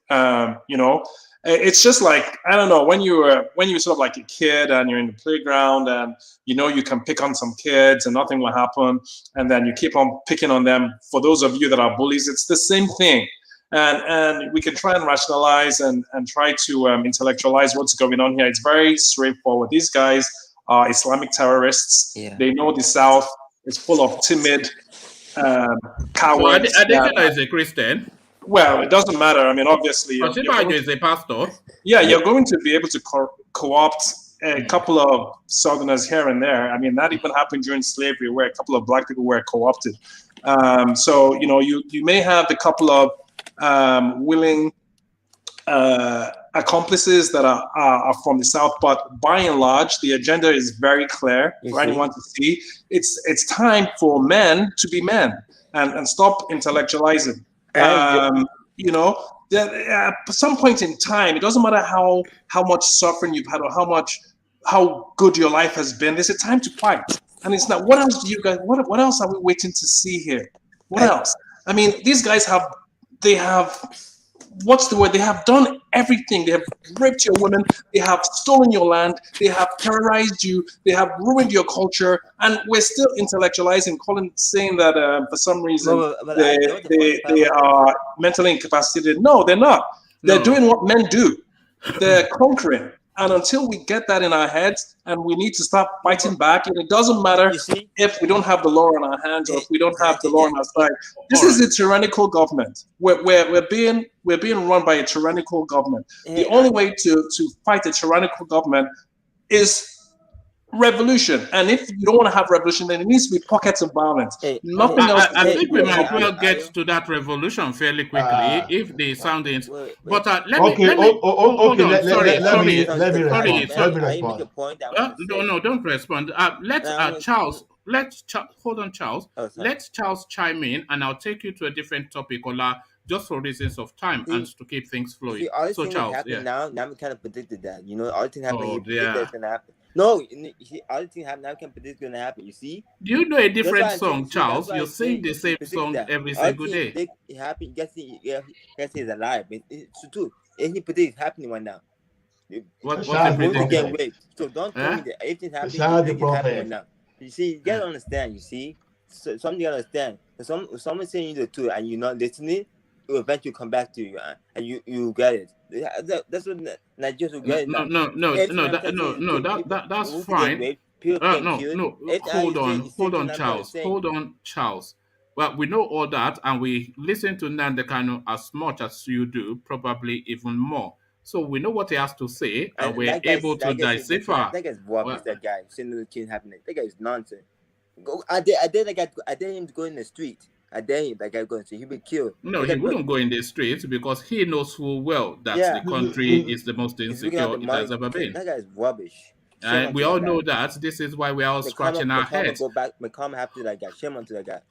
It's just like, I don't know, when you're sort of like a kid and you're in the playground and you can pick on some kids and nothing will happen, and then you keep on picking on them. For those of you that are bullies, it's the same thing. And we can try and rationalize and try to intellectualize what's going on here. It's very straightforward. These guys are Islamic terrorists. Yeah. They know the South is full of timid So cowards. Adesina is a Christian. Well, it doesn't matter. I mean, obviously, Oshibajo is a pastor. you're going to be able to co-opt a couple of Southerners here and there. I mean, that even happened during slavery, where a couple of black people were co-opted. So you may have a couple of willing accomplices that are from the South, but by and large, the agenda is very clear for anyone to see. It's time for men to be men and stop intellectualizing. At some point in time, it doesn't matter how much suffering you've had or how good your life has been. There's a time to fight, and it's not. What else do you guys? What else are we waiting to see here? What else? I mean, these guys have what's the word? They have done everything. They have raped your women. They have stolen your land. They have terrorized you. They have ruined your culture. And we're still intellectualizing, saying that for some reason they are mentally incapacitated. No, they're not. They're doing what men do. They're conquering. And until we get that in our heads, and we need to start fighting back, and it doesn't matter if we don't have the law on our hands or if we don't have the law on our side. This is a tyrannical government. We're being run by a tyrannical government. The only way to fight a tyrannical government is revolution. And if you don't want to have revolution, then it needs to be pockets of violence. Nothing else. I think we might well get to that revolution fairly quickly if the soundings. But let me hold on. Let me respond. No, don't respond. Charles. Hold on, Charles. Let Charles chime in, and I'll take you to a different topic, Ola, just for reasons of time and to keep things flowing. So, Charles, now we kind of predicted that. All the things happening. He predicted that's gonna happen. No, all the things happen now can predict gonna happen. You see? Do you know a different song, Charles? You sing the same song every single day. It happened. Guess he's alive. It's true. Anything predict happening right now. What's the predict? So don't tell me that everything happening right now. You see, you gotta understand. You see, something you gotta understand. Someone's saying you the truth and you're not listening, it will eventually come back to you and you get it. That's what Nigerians will get. That's fine. Hold on, Charles. Well, we know all that, and we listen to Nnamdi Kanu as much as you do, probably even more. So we know what he has to say, and we're able to decipher. That guy's rubbish. That guy saying the things happening. That guy is nonsense. I dare him to go in the street. I dare him. That guy going to. He'll be killed. No, he wouldn't go in the streets because he knows full well that the country is the most insecure it has ever been. That guy is rubbish. And we all know that. This is why we are all scratching our heads. McCollum have to that guy. Shame on to that guy.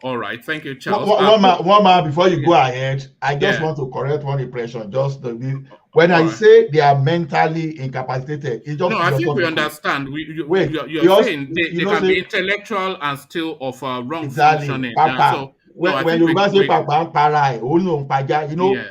All right. Thank you, Charles. One man, before you go ahead, I just want to correct one impression. When I say they are mentally incapacitated, it's just... No, I think we understand. You're saying they can be intellectual and still of wrong functioning. When you say Papa,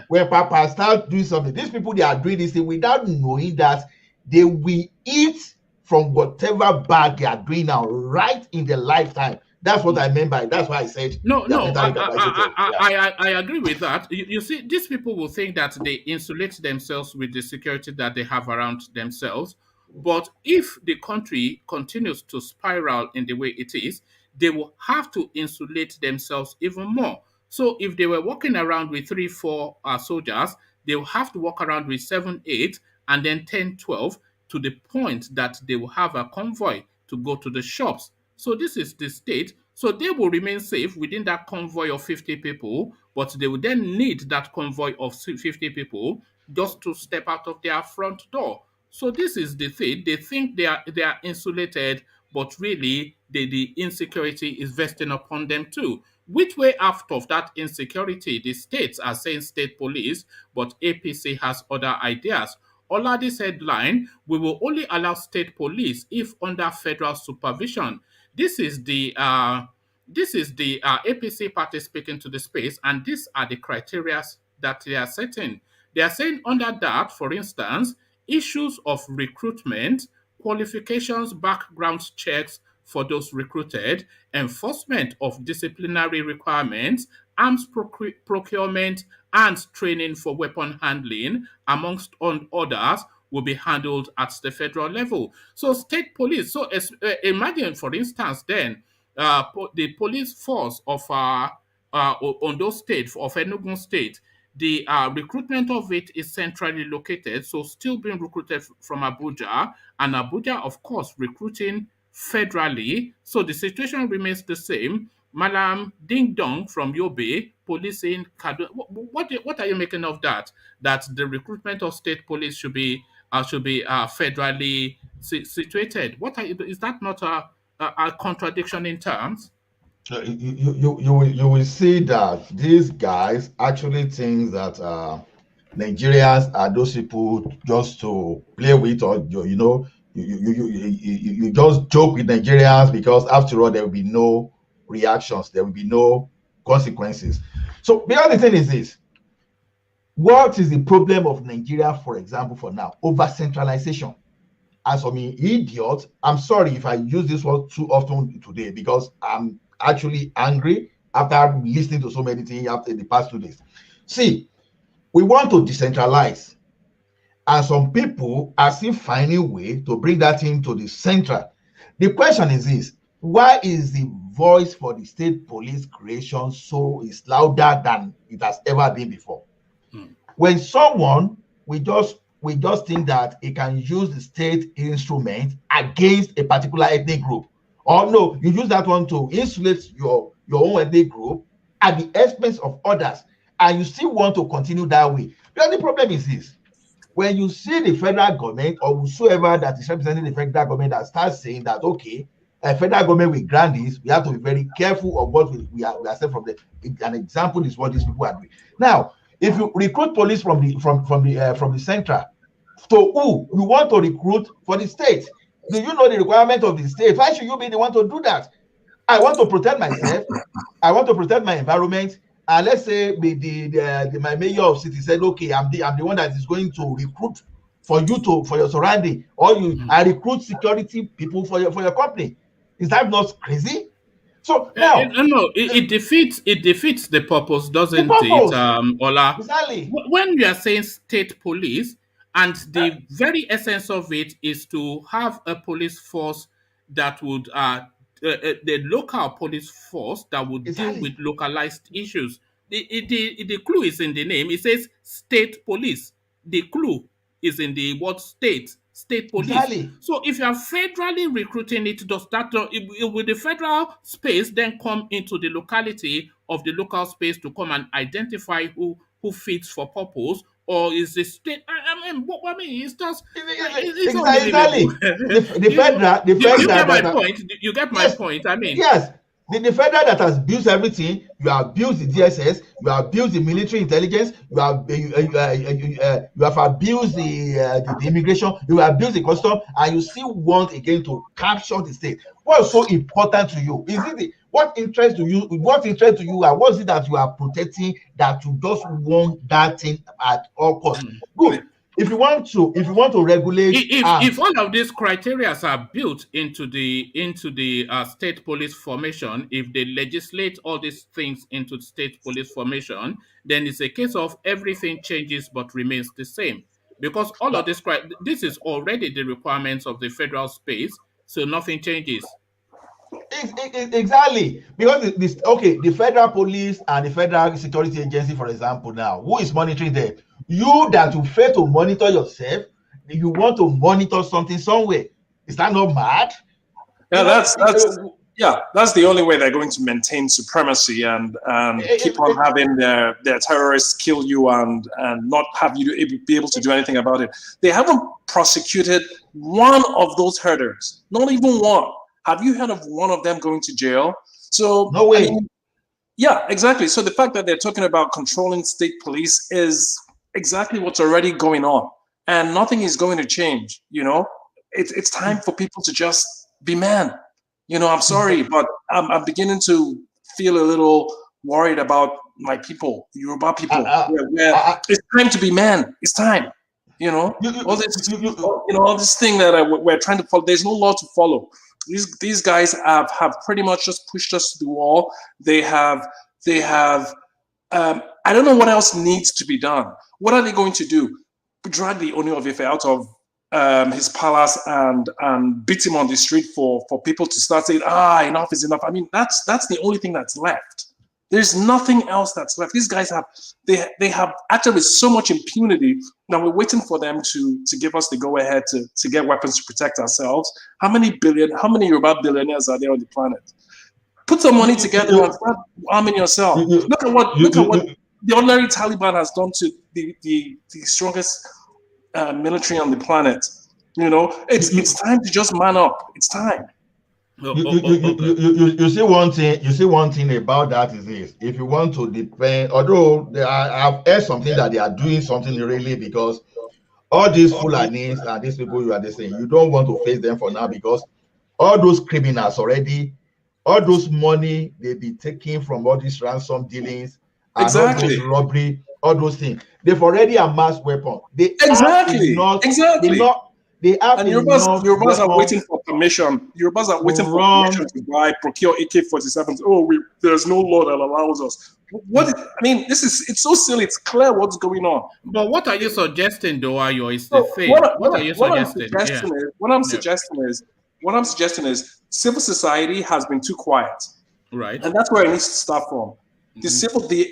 when Papa starts doing something, these people, they are doing this thing without knowing that they will eat from whatever bag they are doing now, right in their lifetime. That's what I meant by. That's why I said. I agree with that. You see, these people will think that they insulate themselves with the security that they have around themselves. But if the country continues to spiral in the way it is, they will have to insulate themselves even more. So if they were walking around with 3-4 soldiers, they will have to walk around with 7-8 and then 10-12 to the point that they will have a convoy to go to the shops. So this is the state. So they will remain safe within that convoy of 50 people, but they will then need that convoy of 50 people just to step out of their front door. So this is the thing. They think they are insulated, but really the insecurity is vesting upon them too. Which way out of that insecurity? The states are saying state police, but APC has other ideas. Oladi's headline: we will only allow state police if under federal supervision. This is the APC party speaking to the space, and these are the criteria that they are setting. They are saying under that, for instance, issues of recruitment, qualifications, background checks for those recruited, enforcement of disciplinary requirements, arms procurement, and training for weapon handling, amongst others, will be handled at the federal level. So state police, imagine, for instance, then the police force of Ondo State, of Enugu State, the recruitment of it is centrally located, so still being recruited from Abuja, and Abuja, of course, recruiting federally. So the situation remains the same. Malam Ding Dong from Yobe, policing Kaduna. What are you making of that? That the recruitment of state police should be federally situated. Is that not a contradiction in terms? You will see that these guys actually think that Nigerians are those people just to play with, or you just joke with Nigerians because after all there will be no reactions, there will be no consequences. So the other thing is this: What is the problem of Nigeria, for example, for now? Over centralization. As for me, idiot, I'm sorry if I use this word too often today because I'm actually angry after listening to so many things after the past 2 days. See, we want to decentralize, and some people are still finding a way to bring that into the center. The question is this: why is the voice for the state police creation is louder than it has ever been before? When someone we just think that it can use the state instrument against a particular ethnic group, or no, you use that one to insulate your own ethnic group at the expense of others, and you still want to continue that way. Because the problem is this: when you see the federal government or whosoever that is representing the federal government that starts saying that, okay, a federal government will grant this, we have to be very careful of what we accept from them. An example is what these people are doing. Now, if you recruit police from the central, to who you want to recruit for the state? Do you know the requirement of the state? Why should you be the one to do that? I want to protect myself. I want to protect my environment. And let's say my mayor of city said, okay, I'm the one that is going to recruit for your surrounding, or I recruit security people for your company. Is that not crazy? So now, no, it defeats the purpose, the doesn't it, purpose, Ola? exactly. When you are saying state police, and the very essence of it is to have a police force that would the local police force that would deal Exactly. with localized issues. The clue is in the name. It says state police. The clue is in the word state police. Exactly. So if you are federally recruiting it, does that will the federal space then come into the locality of the local space to come and identify who fits for purpose, or is the state? I mean, it's just it's unbelievable. Exactly. The federal You get my that point. You get my yes, point. I mean, yes. The federal that has built everything, you have built the DSS, you have built the military intelligence, you have abused the immigration, you have built the custom, and you still want again to capture the state. What's so important to you? Is it what interest to you? What interest to you, and what is it that you are protecting that you just want that thing at all costs? Good. If you want to regulate, if all of these criteria are built into the state police formation, if they legislate all these things into state police formation, then it's a case of everything changes but remains the same, because all of this is already the requirements of the federal space, so nothing changes. Exactly, because the federal police and the federal security agency, for example, now who is monitoring them? You that you fail to monitor yourself, you want to monitor something somewhere. Is that not mad? Yeah, that's the only way they're going to maintain supremacy and keep on having their terrorists kill you and not have you be able to do anything about it. They haven't prosecuted one of those herders, not even one. Have you heard of one of them going to jail? So no way. I mean, yeah, exactly. So the fact that they're talking about controlling state police is exactly what's already going on, and nothing is going to change. It's time for people to just be men. I'm sorry, but I'm beginning to feel a little worried about my people, Yoruba people. It's time to be men. It's time. All this thing that we're trying to follow. There's no law to follow. These guys have pretty much just pushed us to the wall. They have. I don't know what else needs to be done. What are they going to do? Drag the Oni of Ife out of his palace and beat him on the street for people to start saying, enough is enough. I mean, that's the only thing that's left. There's nothing else that's left. These guys have acted with so much impunity. Now we're waiting for them to give us the go ahead to get weapons to protect ourselves. How many Yoruba billionaires are there on the planet? Put some money together and start arming yourself. Look at what the ordinary Taliban has done to the strongest military on the planet. It's time to just man up. It's time. You see one thing. You see one thing about that is this: if you want to depend, although I've heard something that they are doing something really, because all these Fulanis and these people you are saying, you don't want to face them for now, because all those criminals already, all those money they be taking from all these ransom dealings and all those robbery, all those things. They've already amassed weapons. They have enough. They have and enough Yorubas are waiting for permission. Yorubas are waiting for permission to buy, procure AK-47s. Oh, there's no law that allows us. I mean, it's so silly. It's clear what's going on. But what are you suggesting, though, Ayo, is the thing? What are you suggesting? What I'm suggesting is civil society has been too quiet. Right. And that's where it needs to start from. The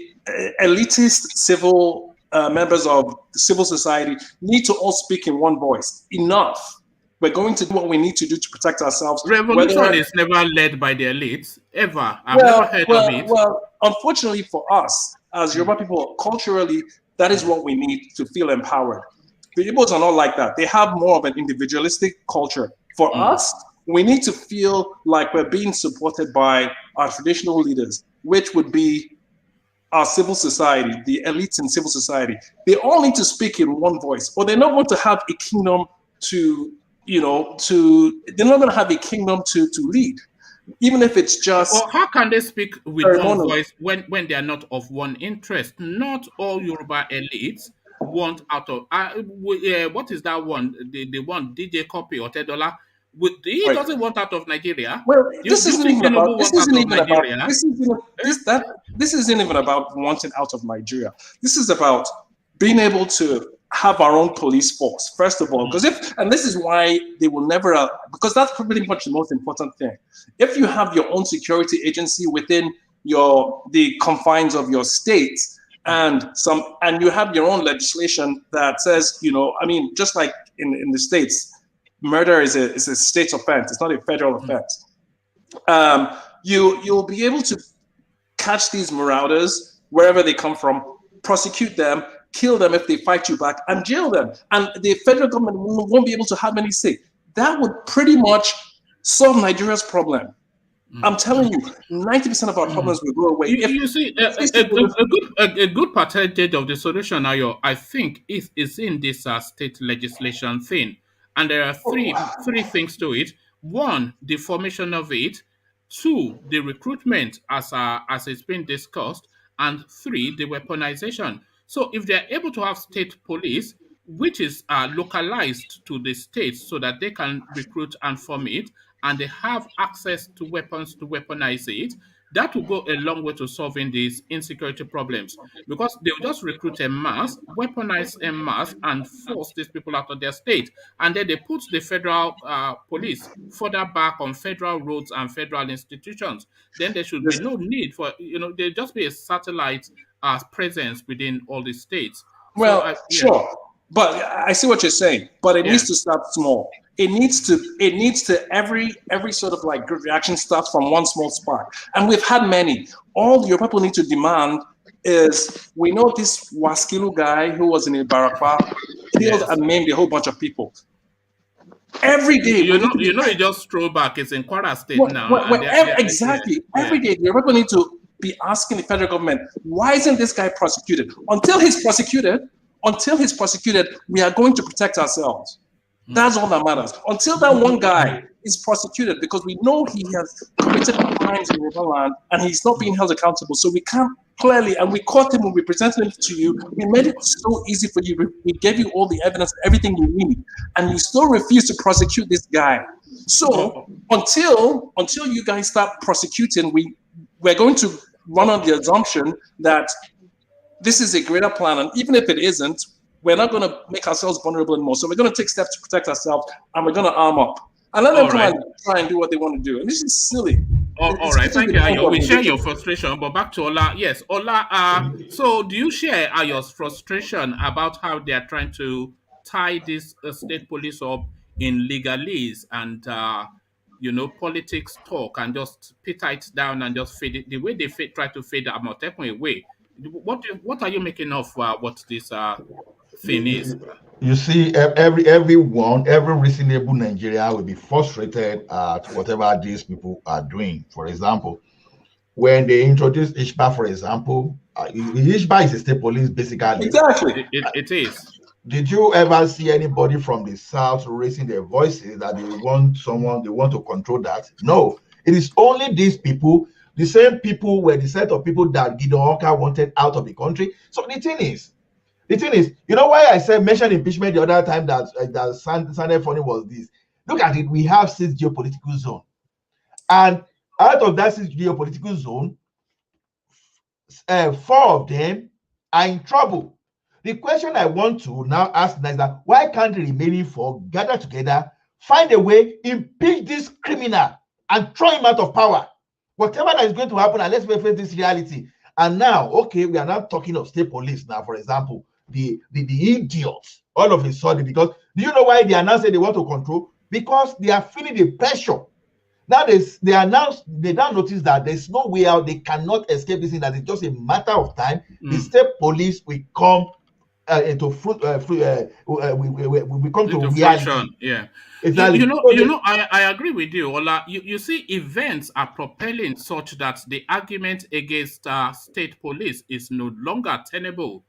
elitist civil members of the civil society need to all speak in one voice. Enough. We're going to do what we need to do to protect ourselves. Revolution is never led by the elites, ever. I've never heard of it. Well, unfortunately for us, as Yoruba people, culturally, that is what we need to feel empowered. The Igbos are not like that. They have more of an individualistic culture. For us, we need to feel like we're being supported by our traditional leaders, which would be our civil society, the elites in civil society. They all need to speak in one voice, or they're not going to have a kingdom they're not going to have a kingdom to lead, even if it's just. Or how can they speak with one voice when they are not of one interest? Not all Yoruba elites want out of what is that one? They want DJ Copy or Tedola. He doesn't want out of Nigeria. Well, this isn't even about wanting out of Nigeria. This is about being able to have our own police force, first of all, and this is why they will never, because that's pretty much the most important thing. If you have your own security agency within the confines of your state, and you have your own legislation that says, just like in the States, murder is a state offense. It's not a federal offense. You'll be able to catch these marauders wherever they come from, prosecute them, kill them if they fight you back, and jail them. And the federal government won't be able to have any say. That would pretty much solve Nigeria's problem. I'm telling you, 90% of our problems will go away. You see, a good percentage of the solution, Ayo, I think, is in this state legislation thing. And there are three things to it. One, the formation of it. Two, the recruitment as it's been discussed. And three, the weaponization. So if they're able to have state police, which is localized to the states so that they can recruit and form it, and they have access to weapons to weaponize it, that will go a long way to solving these insecurity problems, because they'll just recruit en masse, weaponize en masse, and force these people out of their state. And then they put the federal police further back on federal roads and federal institutions. Then there should be no need for, there'll just be a satellite presence within all the states. Well, sure. But I see what you're saying, but it needs to start small. It needs to every sort of like good reaction starts from one small spot. And we've had many. All your people need to demand is, we know this Waskilu guy who was in Ibarakwa killed and maimed a whole bunch of people. Every day. He just stroll back. It's in Kwara State now. Exactly. Every day, your people need to be asking the federal government, why isn't this guy prosecuted? Until he's prosecuted, we are going to protect ourselves. That's all that matters. Until that one guy is prosecuted, because we know he has committed crimes in Yoruba land and he's not being held accountable. So we can't clearly, and we caught him when we presented him to you. We made it so easy for you. We gave you all the evidence, everything you need, and you still refuse to prosecute this guy. So until you guys start prosecuting, we're going to run on the assumption that this is a greater plan, and even if it isn't, we're not going to make ourselves vulnerable anymore. So we're going to take steps to protect ourselves, and we're going to arm up. And let them come and try and do what they want to do. And this is silly. All right, thank you, Ayo. We share your frustration, but back to Ola. Yes, Ola, so do you share Ayo's frustration about how they are trying to tie this state police up in legalese and, politics talk, and just pit it down and just fade it, the way they try to fade Amotekun away? What are you making of what this thing is? You see, every reasonable Nigerian will be frustrated at whatever these people are doing. For example, when they introduced Ishba, for example, Ishba is a state police, basically. Exactly. It is. Did you ever see anybody from the South raising their voices that they want to control that? No. It is only these people The same people were the set of people that Gideon Oka wanted out of the country. So the thing is, you know why I said mention impeachment the other time that sounded funny was this. Look at it. We have 6 geopolitical zones, and out of that 6 geopolitical zone, 4 of them are in trouble. The question I want to now ask is that why can't the remaining 4 gather together, find a way, impeach this criminal, and throw him out of power? Whatever that is going to happen, and let's face this reality. And now, okay, we are now talking of state police now, for example, the idiots, all of a sudden, because do you know why they are now saying they want to control? Because they are feeling the pressure. Now they now notice that there's no way out, they cannot escape this thing, that it's just a matter of time. The state police will come into we come to reality. Fruition. Yeah. Exactly. I agree with you, Ola. You see, events are propelling such that the argument against state police is no longer tenable.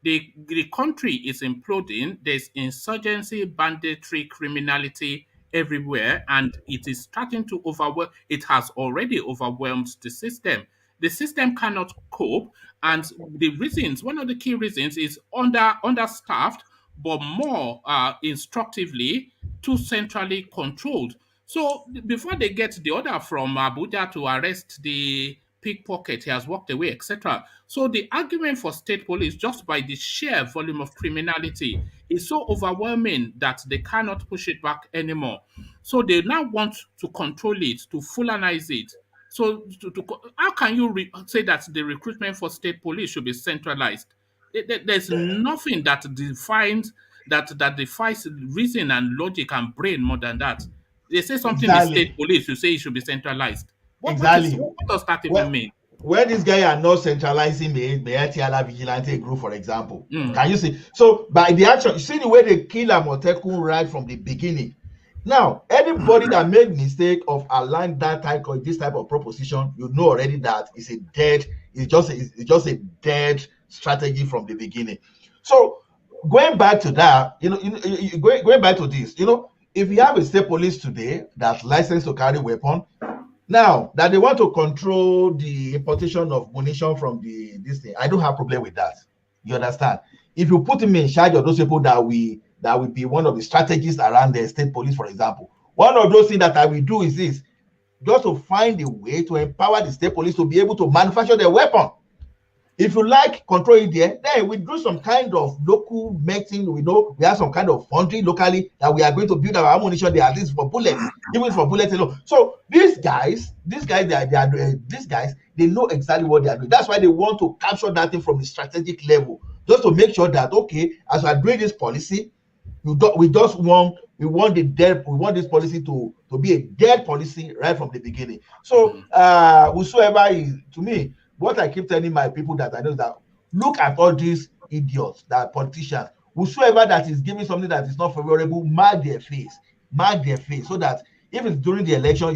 The country is imploding. There's insurgency, banditry, criminality everywhere, and it is starting to overwhelm. It has already overwhelmed the system. The system cannot cope, and one of the key reasons is understaffed, but more instructively, too centrally controlled. So before they get the order from Abuja to arrest the pickpocket, he has walked away, etc. So the argument for state police, just by the sheer volume of criminality, is so overwhelming that they cannot push it back anymore. So they now want to control it, to Fulanize it. So how can you say that the recruitment for state police should be centralized? There's nothing that defies reason and logic and brain more than that. They say something is state police, you say it should be centralized. What does that even mean? When this guy are not centralizing the Etiala vigilante group, for example, can you see? So by the action, you see the way they kill Amotekun right from the beginning. Now, anybody that made mistake of aligning that type of this type of proposition, you know already that it's just a dead strategy from the beginning. So going back to that, going back to this, if you have a state police today that's licensed to carry weapon, now that they want to control the importation of munition from this thing, I don't have problem with that. You understand? If you put him in charge of those people that will be one of the strategists around the state police, for example, one of those things that I will do is this: just to find a way to empower the state police to be able to manufacture their weapon. If you like control it there, then we do some kind of local making. We know we have some kind of foundry locally that we are going to build our ammunition there, at least for bullets, even for bullets alone. So these guys, they know exactly what they are doing. That's why they want to capture that thing from the strategic level, just to make sure that, okay, as we are doing this policy, we want this policy to be a dead policy right from the beginning. So whosoever is, to me, what I keep telling my people that I know is that look at all these idiots, that politicians, whosoever that is giving something that is not favorable, mark their face, so that if it's during the election,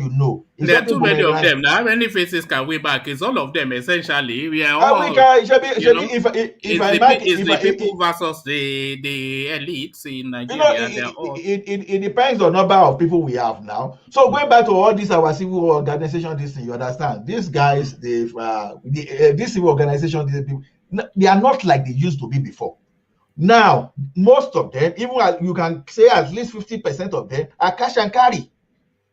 there are too many of them. Now, how many faces can we back? It's all of them essentially. We are all. People versus the elites in Nigeria. It depends on the number of people we have now. So going back to all these our civil organization, this thing, you understand? These guys, this civil organization, these people, they are not like they used to be before. Now, most of them, even you can say at least 50% of them are cash and carry.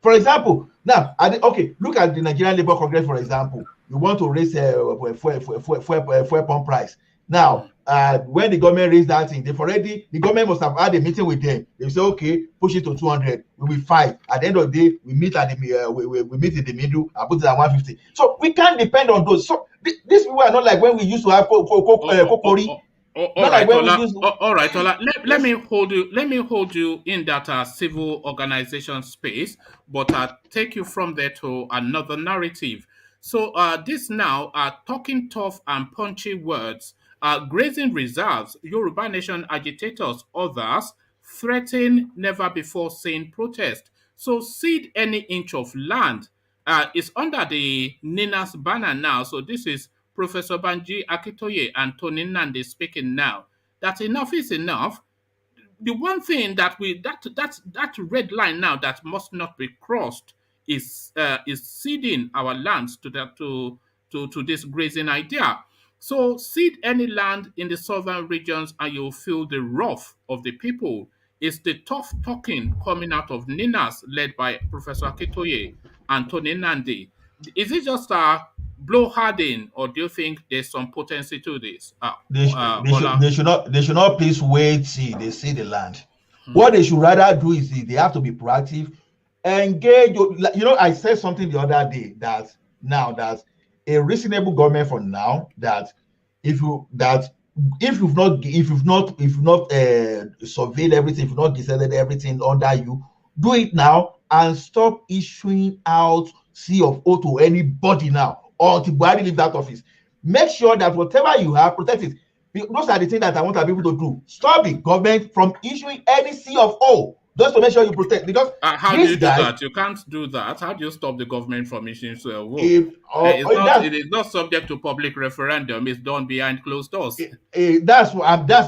For example, now, look at the Nigerian Labour Congress, for example. You want to raise fuel pump price. Now, when the government raised that thing, the government must have had a meeting with them. They say, okay, push it to 200. We will fight. At the end of the day, we meet we meet in the middle and put it at 150. So we can't depend on those. So these people are not like when we used to have Kokori. All right, Ola. Let me hold you in that civil organization space, but take you from there to another narrative. So this now are talking tough and punchy words. Grazing reserves, Yoruba nation agitators, others threaten never before seen protest. So cede any inch of land is under the NINA's banner now. So this is Professor Banji Akitoye and Tony Nnamdi speaking now, that enough is enough. The one thing that red line now that must not be crossed is ceding our lands to this grazing idea. So cede any land in the southern regions and you'll feel the wrath of the people. It's the tough talking coming out of Ninas led by Professor Akitoye and Tony Nandi. Is it just a blowharding, or do you think there's some potency to this? Bola? They should not please wait till they see the land. What they should rather do is they have to be proactive, engage. I said something the other day that now that a reasonable government for now, that if you've not surveyed everything, if you've not decided everything under you, do it now and stop issuing out C of O to anybody now until Buhari leave that office. Make sure that whatever you have, protect it. Those are the things that I want our people to do. Stop the government from issuing any C of O, just to make sure you protect. Because how do you do that? You can't do that. How do you stop the government from issuing C of O? It is not subject to public referendum. It's done behind closed doors. That's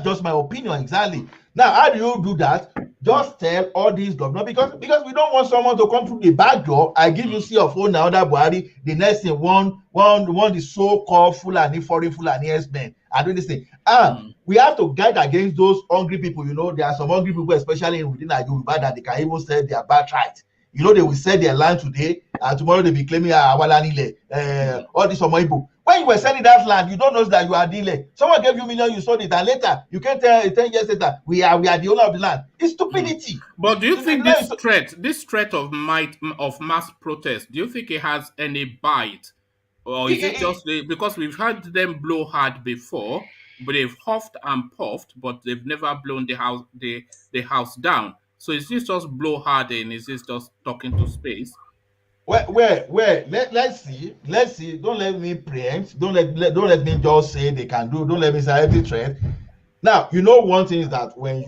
just my opinion, exactly. Now, how do you do that? Just tell all these governors, because we don't want someone to come through the back door. I give you C of O now, that Buhari, the next thing, one the so-called Fulani, foreign Fulani S-men are doing this thing. We have to guide against those hungry people. There are some hungry people, especially within Yoruba, that they can even sell their birthright. They will sell their land today, and tomorrow they'll be claiming Awalanile, all these Omoibo. When you were selling that land, you don't know that you are dealer. Someone gave you million, you sold it, and later you can't tell 10 years later we are the owner of the land. It's stupidity. But do you think this threat of mass protest, do you think it has any bite, or is it just because we've had them blow hard before, but they've huffed and puffed, but they've never blown the house down? So is this just blow harding? Is this just talking to space? Let's see. Don't let me preempt. Don't let me just say they can do. Don't let me say every threat. Now, one thing is that when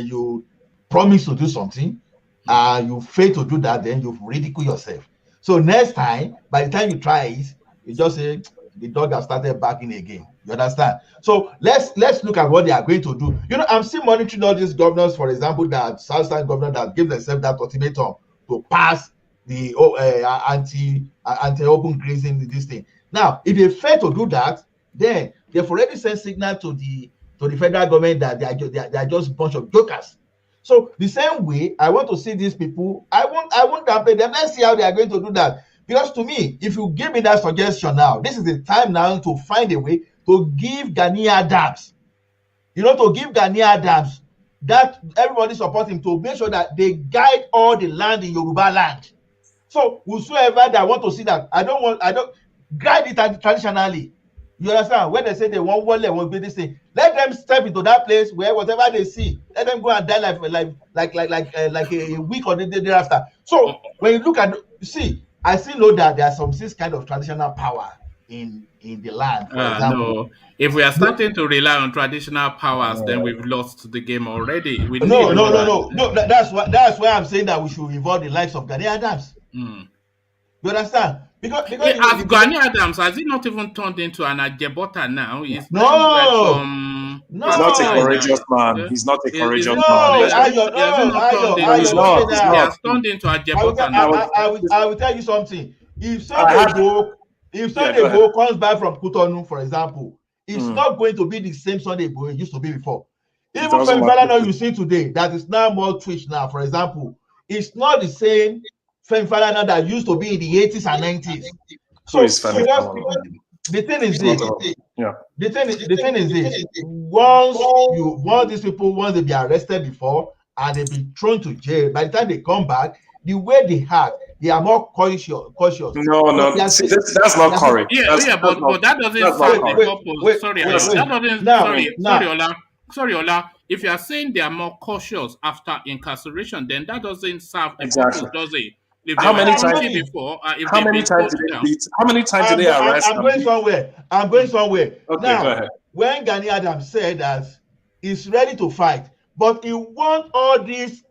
you promise to do something, you fail to do that, then you ridicule yourself. So next time, by the time you try it, you just say the dog has started barking again. You understand? So let's look at what they are going to do. I'm still monitoring all these governors, for example, that Southside governor that gave themselves that ultimatum to pass the anti-open grazing this thing. Now, if they fail to do that, then they've already sent signal to the federal government that they are just a bunch of jokers. So the same way, I want to see these people. I won't dampen them. Let's see how they are going to do that. Because to me, if you give me that suggestion now, this is the time now to find a way to give Gani Adams, that everybody support him, to make sure that they guide all the land in Yoruba land. So whosoever that want to see that, I don't guide it traditionally. You understand? When they say they want one level, this thing, let them step into that place where whatever they see, let them go and die like a week or the day thereafter. So when you look at, I still know that there are this kind of traditional power in the land. For example, no. If we are starting to rely on traditional powers, then we've lost the game already. No. That's why I'm saying that we should involve the likes of Gani Adams. You understand? Because Gani Adams, has he not even turned into an Ajebota now? He's not a courageous man. He's not a courageous man. He has turned into Ajebota now. I will tell you something. If Sunday Igboho comes back from Cotonou, for example, it's not going to be the same Sunday Igboho it used to be before. Even Femi Falana you see today, that is now more Twitch now, for example, it's not the same Femi Falana that used to be in the 80s and 90s. So the thing is this. The thing is this. Once these people, once they be arrested before and they be thrown to jail, by the time they come back, the way they act, they are more cautious. No. That's not correct. But that doesn't serve the purpose. Sorry, Ola. If you are saying they are more cautious after incarceration, then that doesn't serve the purpose, does it? How many times did they arrest? I'm going somewhere. Okay, now, go ahead. When Gani Adams said that he's ready to fight, but he wants all these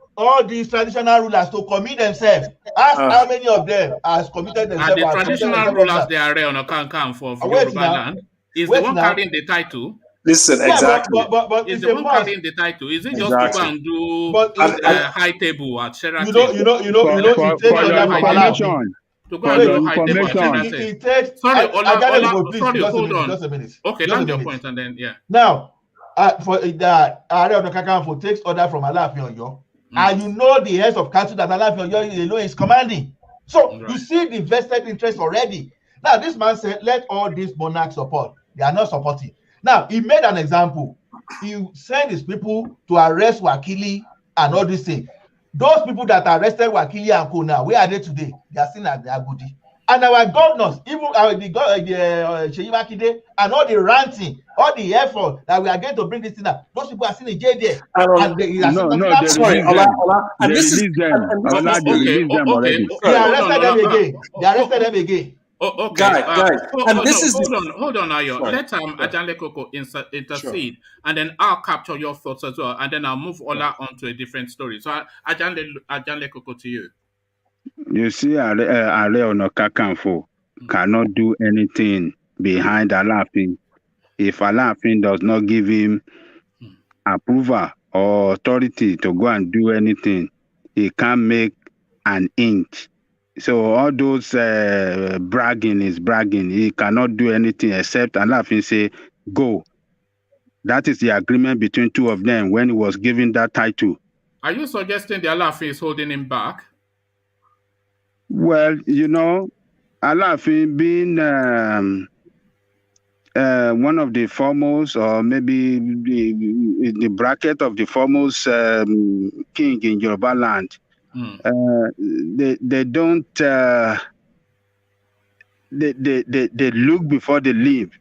traditional rulers to commit themselves. Ask how many of them has committed themselves. And the traditional rulers, they are on a can for Yoruba land. Is the one carrying the title? Listen, Yeah, exactly. but Is it's the a one must. carrying the title? Is it just to go Exactly. and do But high table at you Sheraton? know, it takes For your order from Alaafin. information, To go for and your do Wait, high table at information, Sheraton. it takes. Sorry, Ajale, please, sorry, just a hold minute, on. just a minute. Okay, Just land a your minute. point and then, yeah. Now, for the Ààrẹ Ọ̀nà Kakanfò takes order from Alaafin Ọ̀yọ́, and you know the heads of council that Alaafin Ọ̀yọ́ is commanding. So you see the vested interest already. Now this man said, let all these monarchs support. They are not supporting. Now he made an example. He sent his people to arrest Wakili and all these things. Those people that arrested Wakili and Co now, where are they today? They are still at the Agodi. And our governors, even Seyi Makinde, and all the ranting, all the effort that we are going to bring this thing up, those people are still in jail there. And they are still talking about Sorry, Ola, and they this is release them. and this is Ola, they release them already. They arrested them again. They arrested them again. Oh, okay. Guy, and this is hold on, Ayo. Sorry. Let Ajanle Koko intercede, and then I'll capture your thoughts as well, and then I'll move Ola on to a different story. So, Ajanle Koko, to you. You see, Ààrẹ Ọ̀nà Kakanfò cannot do anything behind Alaafin if Alaafin does not give him approval or authority to go and do anything. He can't make an inch. So all those bragging is bragging. He cannot do anything except Alaafin say, go. That is the agreement between two of them when he was given that title. Are you suggesting the Alaafin is holding him back? Well, you know, Alaafin being one of the foremost, or maybe the bracket of the foremost king in Yoruba land, they don't they look before they leave.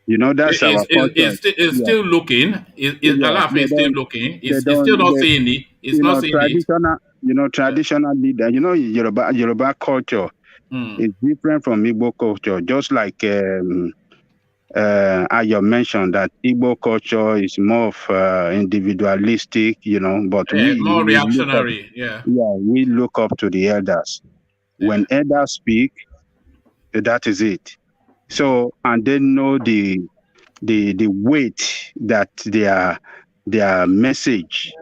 You know, that's our culture. It's still looking. Alaafin is still looking. It's still not saying it. It's not saying traditional, it. Traditional leader. Yoruba culture is different from Igbo culture. Just like Ayo mentioned that Igbo culture is more of individualistic, but more reactionary. We look up to the elders. Yeah. When elders speak, that is it. So, and they know the weight that their messages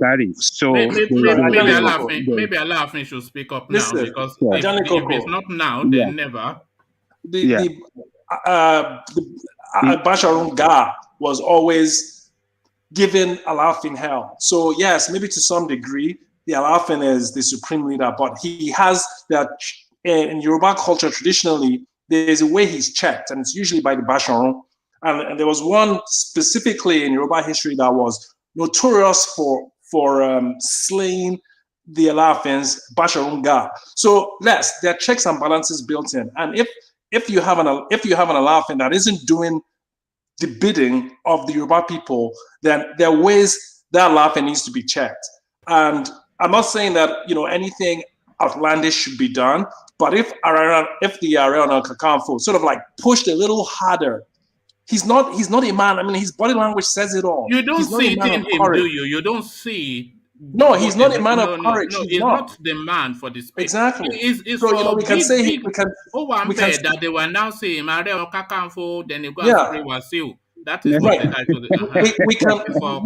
carry. So maybe Alaafin should speak up now, because if it's not now, then never. Basharun Ga was always giving Alaafin hell. So yes, maybe to some degree, the Alaafin is the supreme leader, but he has that in Yoruba culture traditionally. There's a way he's checked, and it's usually by the Basharun. And there was one specifically in Yoruba history that was notorious for slaying the Alaafins, Basharun Ga. So yes, there are checks and balances built in, and if you have an Alaafin that isn't doing the bidding of the Yoruba people, then there are ways that Alaafin needs to be checked. And I'm not saying that anything outlandish should be done, but if the Ààrẹ Ọ̀nà Kakanfò sort of like pushed a little harder, he's not a man. I mean, his body language says it all. You don't see it in him, do you? You don't see. No, he's not a man of courage. No, he's not the man for this space. Exactly. So we can say that they were now saying Ààrẹ Ọ̀nà Kakanfò, then they go and spray Wasiu. That is what the title for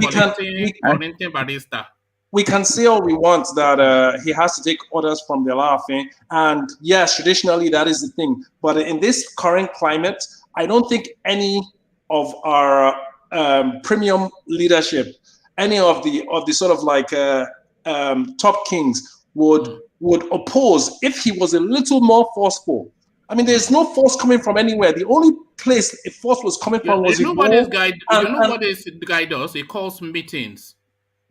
barista. We can say all we want that he has to take orders from the Alaafin, and yes, traditionally that is the thing. But in this current climate, I don't think any of our premium leadership, any of the sort of like top kings would oppose if he was a little more forceful. I mean, there's no force coming from anywhere. The only place a force was coming from was what this guy does? He calls meetings.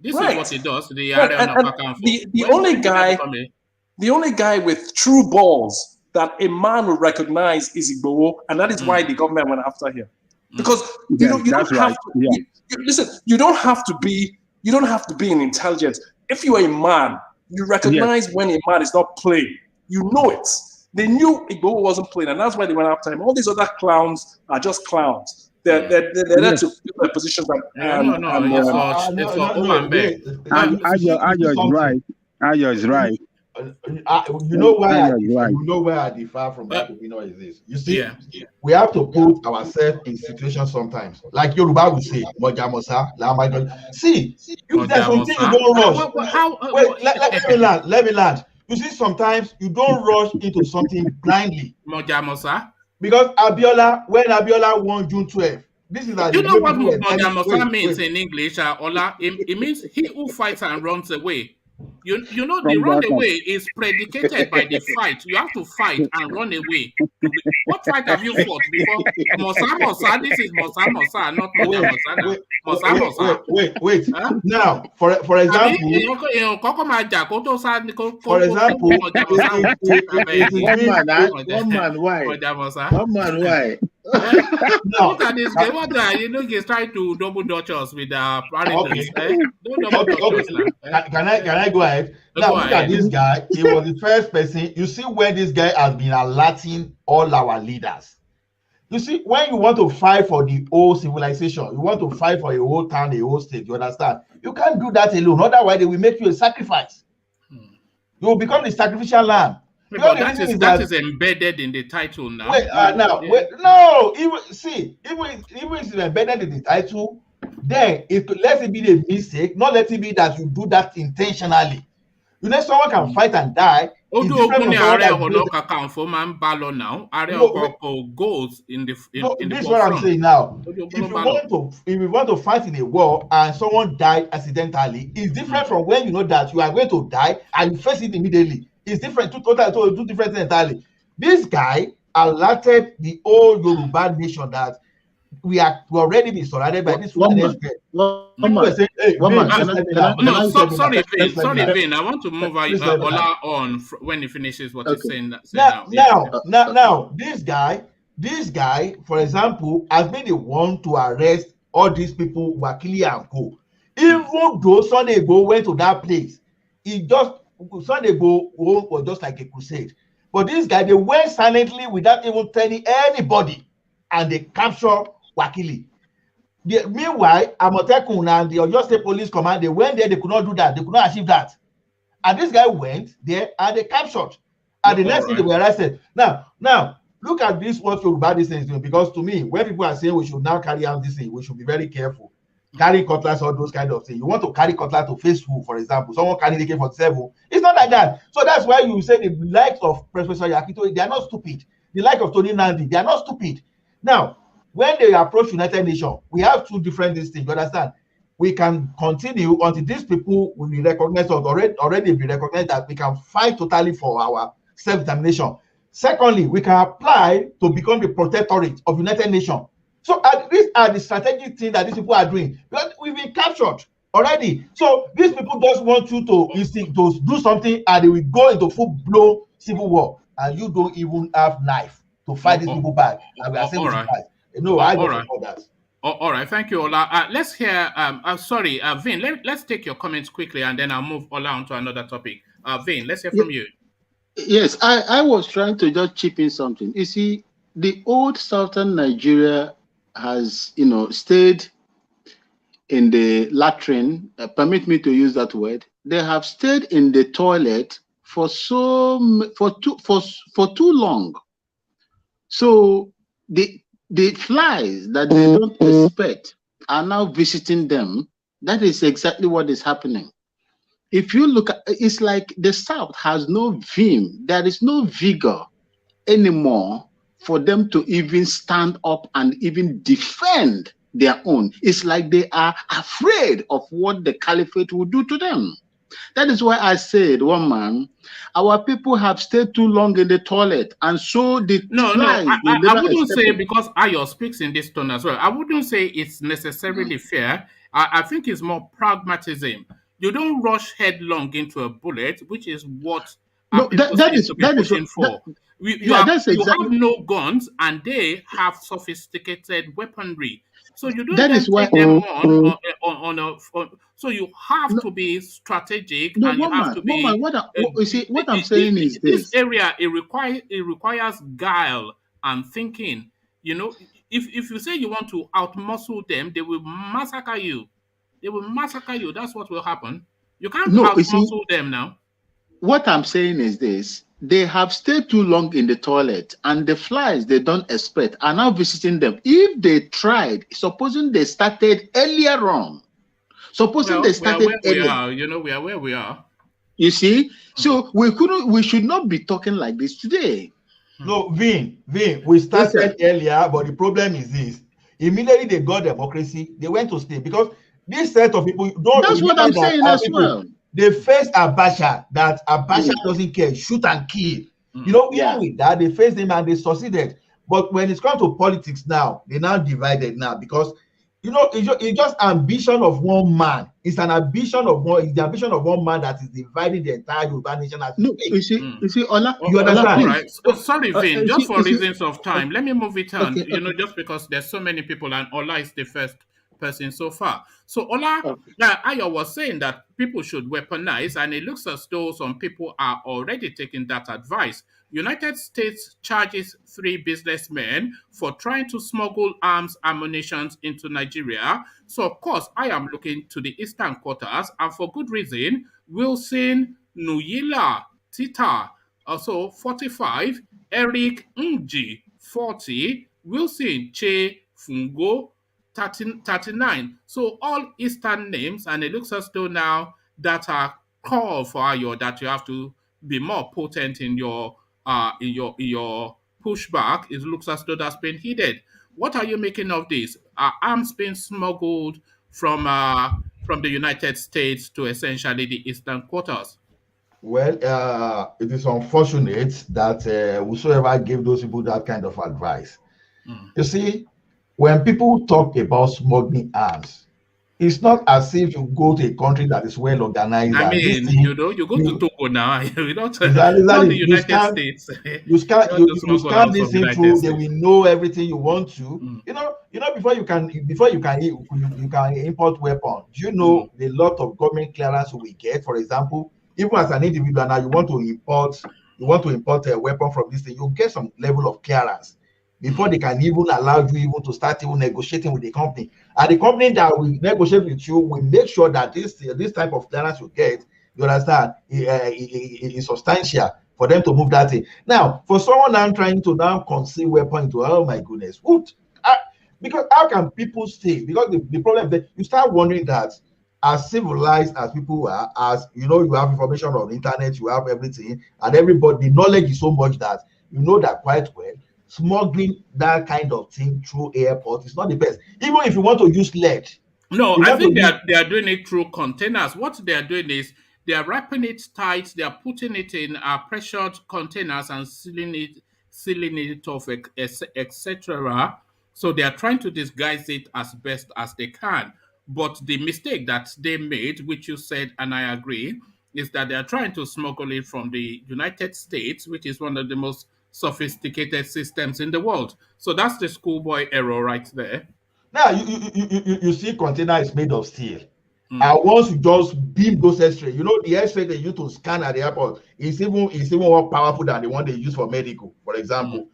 This is what he does. The only guy with true balls that a man would recognize is Igboho, and that is why the government went after him. Because you don't have to. Listen, you don't have to be an intelligence. If you are a man, you recognize when a man is not playing. You know it. They knew Igboho wasn't playing, and that's why they went after him. All these other clowns are just clowns. They're there to fill their positions. Ayo is right. You know why I differ from that opinion is this. You see, we have to put ourselves in situations sometimes. Like Yoruba will say, Moja Mosa, see, if there's something you don't rush. Wait, let me land. You see, sometimes you don't rush into something blindly. Moja Mosa. Because when Abiola won June 12th, this is you know what Moja Mosa means in English, Ola? It means he who fights and runs away. You know the runaway is predicated by the fight. You have to fight and run away. What fight have you fought before? Mosa, this is Mosa, not Moja Mosa. Wait. Huh? Now, for example, one man, why? No. Look at this guy. What he's trying to double dutch us with parameters. Okay. Don't double dutch us. Can I go ahead? Now look at this guy. He was the first person. You see when this guy has been alerting all our leaders. You see, when you want to fight for the whole civilization, you want to fight for a whole town, a whole state, you understand? You can't do that alone. Otherwise, they will make you a sacrifice. You will become the sacrificial lamb. But that is embedded in the title now. No. Even if it's embedded in the title, then let it be a mistake. Not let it be that you do that intentionally. You know, someone can fight and die. Goes in the this is what I'm saying now. If you want to fight in a war and someone died accidentally, it's different from when you know that you are going to die and you face it immediately. It's different, two different things entirely. This guy alerted the whole Yoruba nation that we already been surrounded by this Fulani. Sorry, Vin. I want to move Ola on when he finishes what he's saying. Now, this guy, for example, has been the one to arrest all these people, Wakili and Co. Even though Sunday Igboho went to that place, Sunday Igboho was just like a crusade. But this guy, they went silently without even telling anybody, and they captured Wakili. Meanwhile, Amotekun and the Oyo State Police Command, they went there, they could not do that, they could not achieve that. And this guy went there and they captured. And the next thing they were arrested. Now, look at this, what Yoruba this is doing, because to me, when people are saying we should now carry out this thing, we should be very careful. Carry cutlass, all those kind of things. You want to carry cutlass to face who, for example? Someone carrying the AK-47. It's not like that. So that's why you say the likes of Professor Yakito, they are not stupid. The like of Tony Nnamdi, they are not stupid. Now, when they approach United Nations, we have two different things. You understand? We can continue until these people will be recognized or already be recognized that we can fight totally for our self-determination. Secondly, we can apply to become the protectorate of United Nations. So these are the strategic things that these people are doing. Because we've been captured already. So these people just want you to do something and they will go into full-blown civil war. And you don't even have knife to fight these people back. And we are saying fight. No, I don't support that. All right, thank you, Ola. Let's hear. Vin. Let's take your comments quickly, and then I'll move Ola on to another topic. Vin, let's hear from you. Yes, I was trying to just chip in something. You see, the old southern Nigeria has, stayed in the latrine. Permit me to use that word. They have stayed in the toilet for too long. So the flies that they don't expect are now visiting them. That is exactly what is happening. If you look at it's like the South has no vim. There is no vigor anymore for them to even stand up and even defend their own. It's like they are afraid of what the caliphate will do to them. That is why I said, one man, our people have stayed too long in the toilet, and so the I wouldn't say, because Ayo speaks in this tone as well, I wouldn't say it's necessarily fair. I think it's more pragmatism. You don't rush headlong into a bullet, which is what people pushing for. You have no guns, and they have sophisticated weaponry. So you don't take them on. So you have to be strategic, and you have to be. What I'm saying is this area it requires guile and thinking. If you say you want to outmuscle them, they will massacre you. They will massacre you. That's what will happen. You can't outmuscle them now. what I'm saying is this: they have stayed too long in the toilet, and the flies they don't expect are now visiting them. If they tried, supposing they started earlier on, supposing they we are started where we earlier, are. You know, we are where we are. you see. So we should not be talking like this today. No, Vin, we started earlier, but the problem is this. Immediately they got democracy, they went to stay because this set of people don't That's what I'm saying as well. They faced Abacha, that Abacha doesn't care, shoot and kill. You know, even with that, they faced him and they succeeded. But when it's come to politics now, they're now divided now because you know it's just ambition of one man. It's an ambition of one. It's the ambition of one man that is dividing the entire Yoruba nation. You see, Ola, you understand? All right. Sorry, Vin. Just for reasons of time, let me move it on. You know, just because there's so many people, and Ola is the first person so far. So Ola, Ayo was saying that people should weaponize, and it looks as though some people are already taking that advice. United States charges 3 businessmen for trying to smuggle arms ammunition into Nigeria. So of course, I am looking to the eastern quarters, and for good reason. Wilson Nuyila Tita, also 45, Eric Nji, 40, Wilson Che Fungo, 39. So all Eastern names, and it looks as though now that are called for Ayo that you have to be more potent in your pushback. It looks as though that's been heeded. What are you making of this? Are arms being smuggled from the United States to essentially the eastern quarters? Well, it is unfortunate that whosoever gave those people that kind of advice. You see, when people talk about smuggling arms, it's not as if you go to a country that is well organized. I mean, you go to Togo now. You don't not the United States. You scan this thing through. They will know everything you want to. You know. Before you can import weapons. You know the lot of government clearance we get. For example, even as an individual now, you want to import a weapon from this thing. You get some level of clearance before they can even allow you even to start even negotiating with the company. And the company that will negotiate with you will make sure that this type of clearance you get, you understand, is substantial for them to move that thing. Now, for someone now trying to now conceal weapon into, oh my goodness, because how can people stay? Because the problem is that you start wondering that as civilized as people are, as you know, you have information on the internet, you have everything, and everybody, the knowledge is so much that you know that quite well. Smuggling that kind of thing through airport is not the best. Even if you want to use lead. No, I think they are doing it through containers. What they are doing is they are wrapping it tight. They are putting it in pressured containers and sealing it off, etc. So they are trying to disguise it as best as they can. But the mistake that they made, which you said, and I agree, is that they are trying to smuggle it from the United States, which is one of the most sophisticated systems in the world. So that's the schoolboy error right there. Now you see container is made of steel. And once you just beam those X-ray, you know the X-ray they use to scan at the airport is even more powerful than the one they use for medical, for example.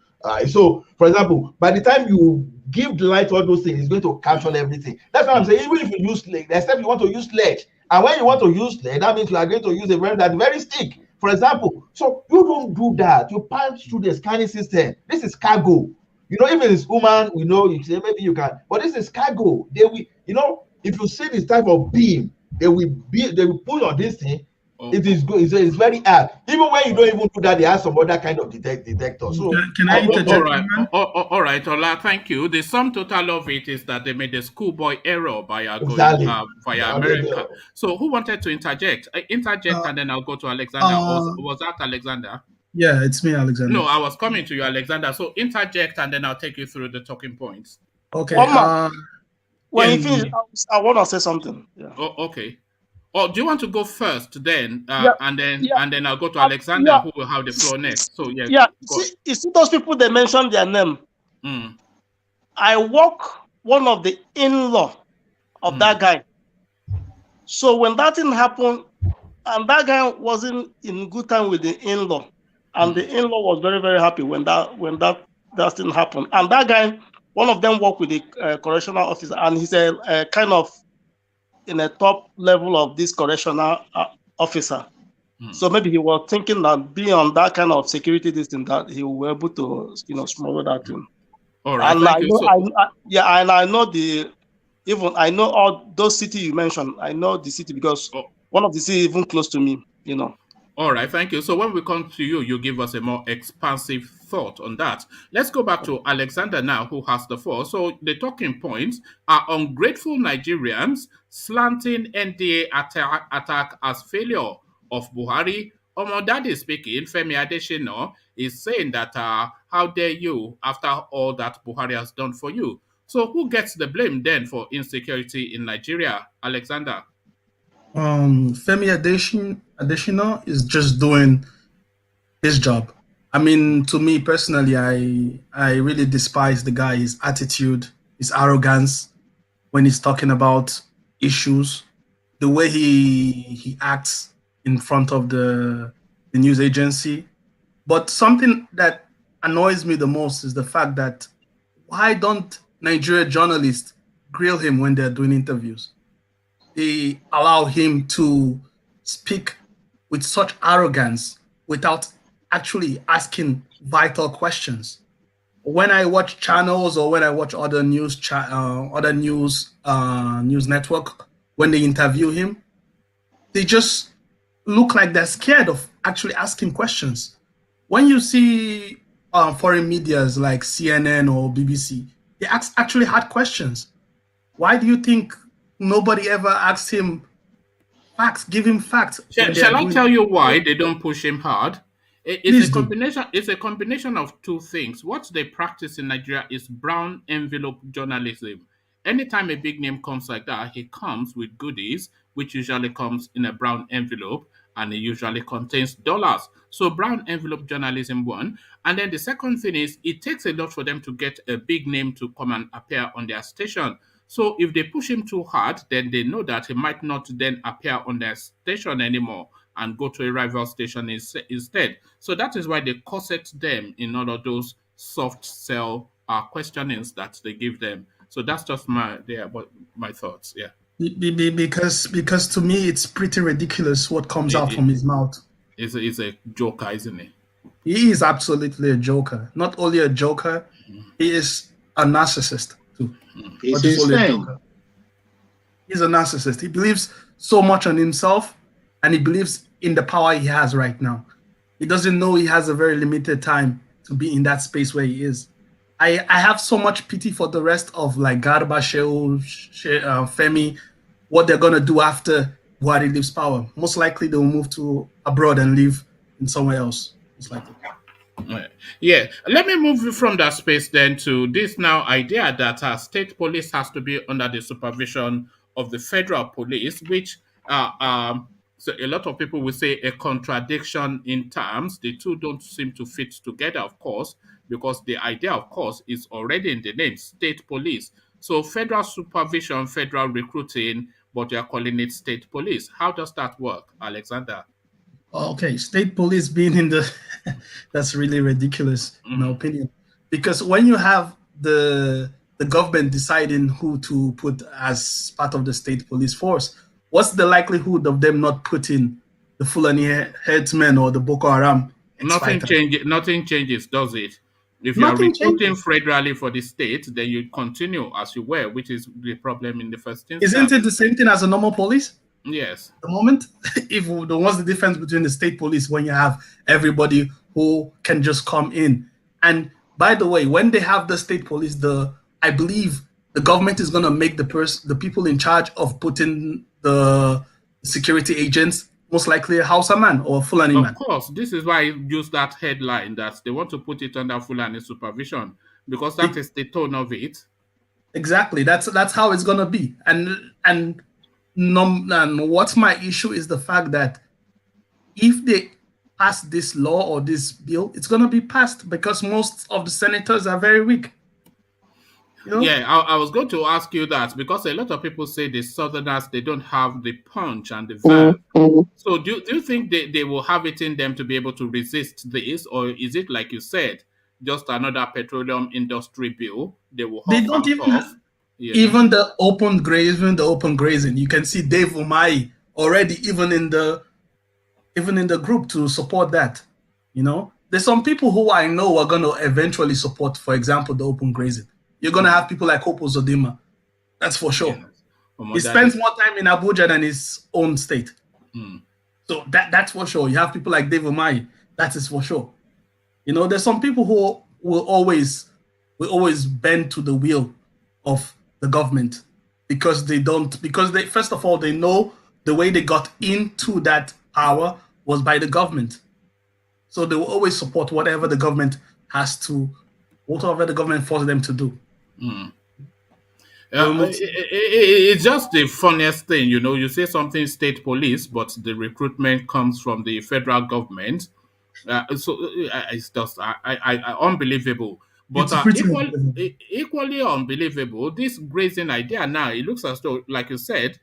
So for example, by the time you give the light to all those things, it's going to capture everything. That's what I'm saying. Even if you use lead, except you want to use lead, and when you want to use lead, that means you are going to use a very stick. For example, so you don't do that. You punch through the scanning system. This is cargo. You know, even it's human, we know you say maybe you can, but this is cargo. They will, you know, if you see this type of beam, they will pull on this thing. It is good. It's very hard. Even when you don't even do that, they have some other kind of detector. So can I interject? All right, Ola, thank you. The sum total of it is that they made a schoolboy error by going via America. So who wanted to interject? And then I'll go to Alexander. Was that Alexander? Yeah, it's me, Alexander. No, I was coming to you, Alexander. So interject, and then I'll take you through the talking points. Okay. When you finish, I want to say something. Yeah. Oh, okay. Or do you want to go first, then, and then I'll go to Alexander, who will have the floor next. So you see those people they mentioned their name. I work one of the in-law of that guy. So when that thing happened, and that guy wasn't in good time with the in-law, and the in-law was very, very happy when that thing happened. And that guy, one of them worked with the correctional officer, and he's a kind of in a top level of this correctional officer. So maybe he was thinking that being on that kind of security distance, that he will be able to, smuggle that in. All right, And thank you. and I know I know all those cities you mentioned. I know the city because one of the cities even close to me, All right, thank you. So when we come to you, you give us a more expansive thought on that. Let's go back to Alexander now, who has the floor. So the talking points are ungrateful Nigerians, slanting NDA attack as failure of Buhari. Omodadi speaking, Femi Adesina is saying that how dare you after all that Buhari has done for you. So who gets the blame then for insecurity in Nigeria, Alexander? Femi Adesina is just doing his job. I mean, to me personally, I really despise the guy, his attitude, his arrogance when he's talking about issues, the way he acts in front of the news agency. But something that annoys me the most is the fact that why don't Nigeria journalists grill him when they're doing interviews? They allow him to speak with such arrogance without actually asking vital questions. When I watch channels or when I watch other news news network, when they interview him, they just look like they're scared of actually asking questions. When you see foreign medias like CNN or BBC, they actually had questions. Why do you think nobody ever asked him facts, give him facts? Shall I tell you why they don't push him hard? It's a combination. It's a combination of two things. What they practice in Nigeria is brown envelope journalism. Anytime a big name comes like that, he comes with goodies, which usually comes in a brown envelope, and it usually contains dollars. So brown envelope journalism one, and then the second thing is it takes a lot for them to get a big name to come and appear on their station. So if they push him too hard, then they know that he might not then appear on their station anymore and go to a rival station instead. So that is why they corset them in all of those soft sell questionings that they give them. So that's just my thoughts. Yeah. Because to me it's pretty ridiculous what comes out from his mouth. He's a joker, isn't he? He is absolutely a joker. Not only a joker, he is a narcissist too. He's insane. He's a narcissist. He believes so much on himself, and he believes in the power he has right now. He doesn't know he has a very limited time to be in that space where he is. I have so much pity for the rest of like Garba, Femi, what they're gonna do after Buhari leaves power. Most likely they will move to abroad and live in somewhere else. Most likely. Yeah, let me move from that space then to this now idea that state police has to be under the supervision of the federal police, which so a lot of people will say a contradiction in terms. The two don't seem to fit together, of course, because the idea, of course, is already in the name, state police. So federal supervision, federal recruiting, but you're calling it state police. How does that work, Alexander? Okay, state police being in the that's really ridiculous in my opinion, because when you have the government deciding who to put as part of the state police force, what's the likelihood of them not putting the Fulani headsmen or the Boko Haram? Nothing changes, does it? If you are recruiting federally for the state, then you continue as you were, which is the problem in the first instance. Isn't it the same thing as a normal police? Yes. At the moment, what's the difference between the state police when you have everybody who can just come in? And by the way, when they have the state police, I believe the government is going to make the people in charge of putting the security agents most likely a Hausa man or a Fulani man. Of course, this is why I use that headline that they want to put it under Fulani supervision, because that is the tone of it. Exactly. That's how it's going to be. And what's my issue is the fact that if they pass this law or this bill, it's going to be passed because most of the senators are very weak. You know? Yeah, I was going to ask you that because a lot of people say the Southerners, they don't have the punch and the verve. So do you think they will have it in them to be able to resist this, or is it like you said, just another petroleum industry bill? They will. They don't even the open grazing. You can see Dave Umai already, even in the even in the group, to support that. You know, there's some people who I know are going to eventually support, for example, the open grazing. You're going to have people like Hopo Zodima. That's for sure. He spends more time in Abuja than his own state. So that's for sure. You have people like Dave Umahi. That is for sure. You know, there's some people who will always bend to the will of the government because they first of all, they know the way they got into that power was by the government. So they will always support whatever the government forces them to do. It's just the funniest thing, you know. You say something state police, but the recruitment comes from the federal government. It's just unbelievable. But It's pretty unbelievable. equally unbelievable, this grazing idea now, it looks as though, like you said,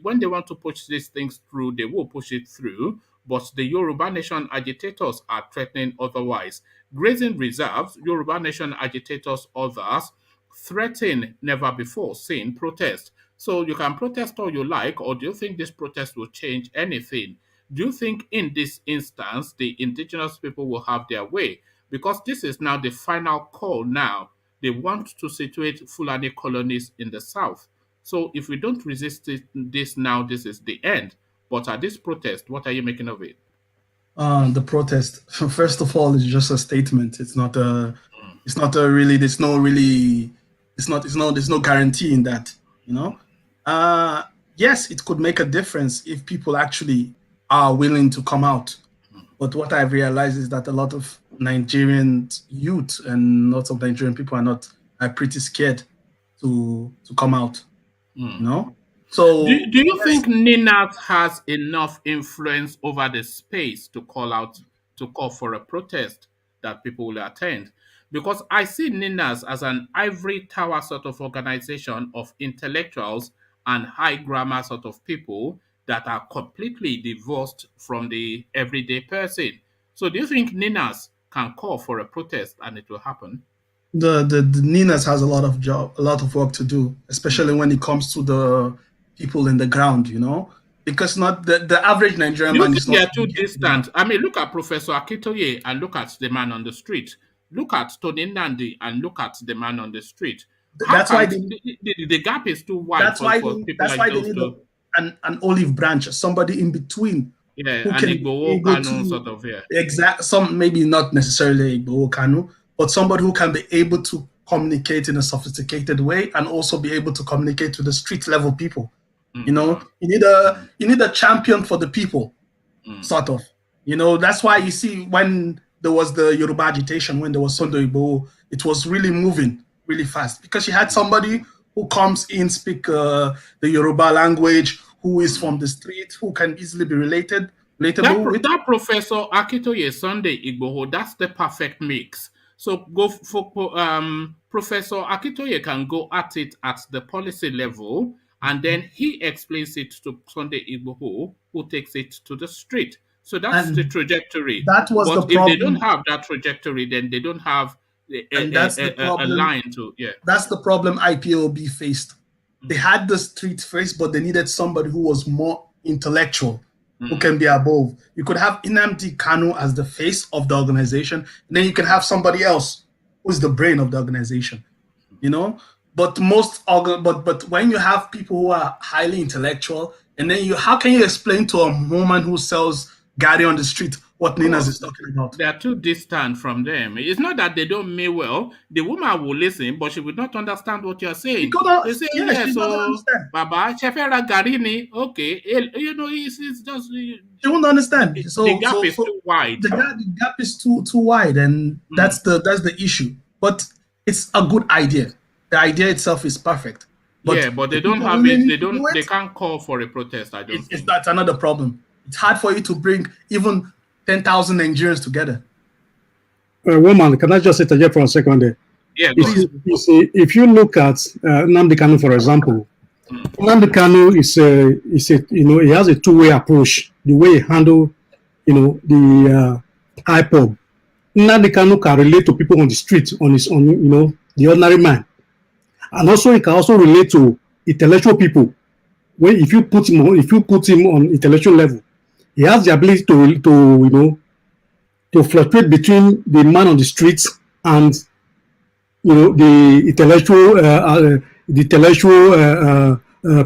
when they want to push these things through, they will push it through. But the Yoruba Nation agitators are threatening otherwise. Grazing reserves, Yoruba Nation agitators, others threaten never before seen protest. So you can protest all you like, or do you think this protest will change anything? Do you think in this instance the indigenous people will have their way? Because this is now the final call now. They want to situate Fulani colonies in the south. So if we don't resist this now, this is the end. But at this protest, what are you making of it? The protest, first of all, is just a statement. It's not a really, there's no guarantee in that, you know. Yes, it could make a difference if people actually are willing to come out. But what I've realized is that a lot of Nigerian youth and lots of Nigerian people are pretty scared to come out. You know? So do you think Ninas has enough influence over the space to call for a protest that people will attend? Because I see Ninas as an ivory tower sort of organization of intellectuals and high grammar sort of people that are completely divorced from the everyday person. So do you think Ninas can call for a protest and it will happen? The Ninas has a lot of work to do, especially when it comes to the people in the ground, you know, because not the average Nigerian man is not. They are too distant. I mean, look at Professor Akitoye and look at the man on the street. Look at Tony Nnamdi and look at the man on the street. That's why the gap is too wide. That's why they need an olive branch, somebody in between. Yeah, and Igboho Kanu sort of, yeah. Some maybe not necessarily Igboho Kanu, but somebody who can be able to communicate in a sophisticated way and also be able to communicate to the street level people. You know, you need a champion for the people, sort of. You know, that's why you see when there was the Yoruba agitation, when there was Sunday Igboho, it was really moving really fast because you had somebody who comes in, speak the Yoruba language, who is from the street, who can easily be relatable. That Professor Akitoye Sunday Igboho, that's the perfect mix. So go for Professor Akitoye can go at it at the policy level, and then he explains it to Sunday Igboho, who takes it to the street. So that's the trajectory. That was but the problem. If they don't have that trajectory, then they don't have a line to, yeah. That's the problem IPOB faced. They had the street face, but they needed somebody who was more intellectual, who can be above. You could have Nnamdi Kanu as the face of the organization, and then you can have somebody else who's the brain of the organization, you know? But but when you have people who are highly intellectual, and then how can you explain to a woman who sells Gary on the street what Ninas is talking about? They are too distant from them. It's not that they don't mean well. The woman will listen, but she will not understand what you're saying. They say, Baba, Chefera Garini, okay. You know, it's just... She won't understand. So the gap is too wide. The gap is too wide, and that's the issue. But it's a good idea. The idea itself is perfect. But but they don't have it. They can't call for a protest, I don't think. That's another problem. It's hard for you to bring even 10,000 Nigerians together. Woman, can I just interject for a second there? Yeah, you see, if you look at Nnamdi Kanu, for example, Nnamdi Kanu he has a two-way approach. The way he handle, the IPOB. Nnamdi Kanu can relate to people on the street, the ordinary man, and also he can also relate to intellectual people. If you put him on intellectual level, He has the ability to fluctuate between the man on the streets and the intellectual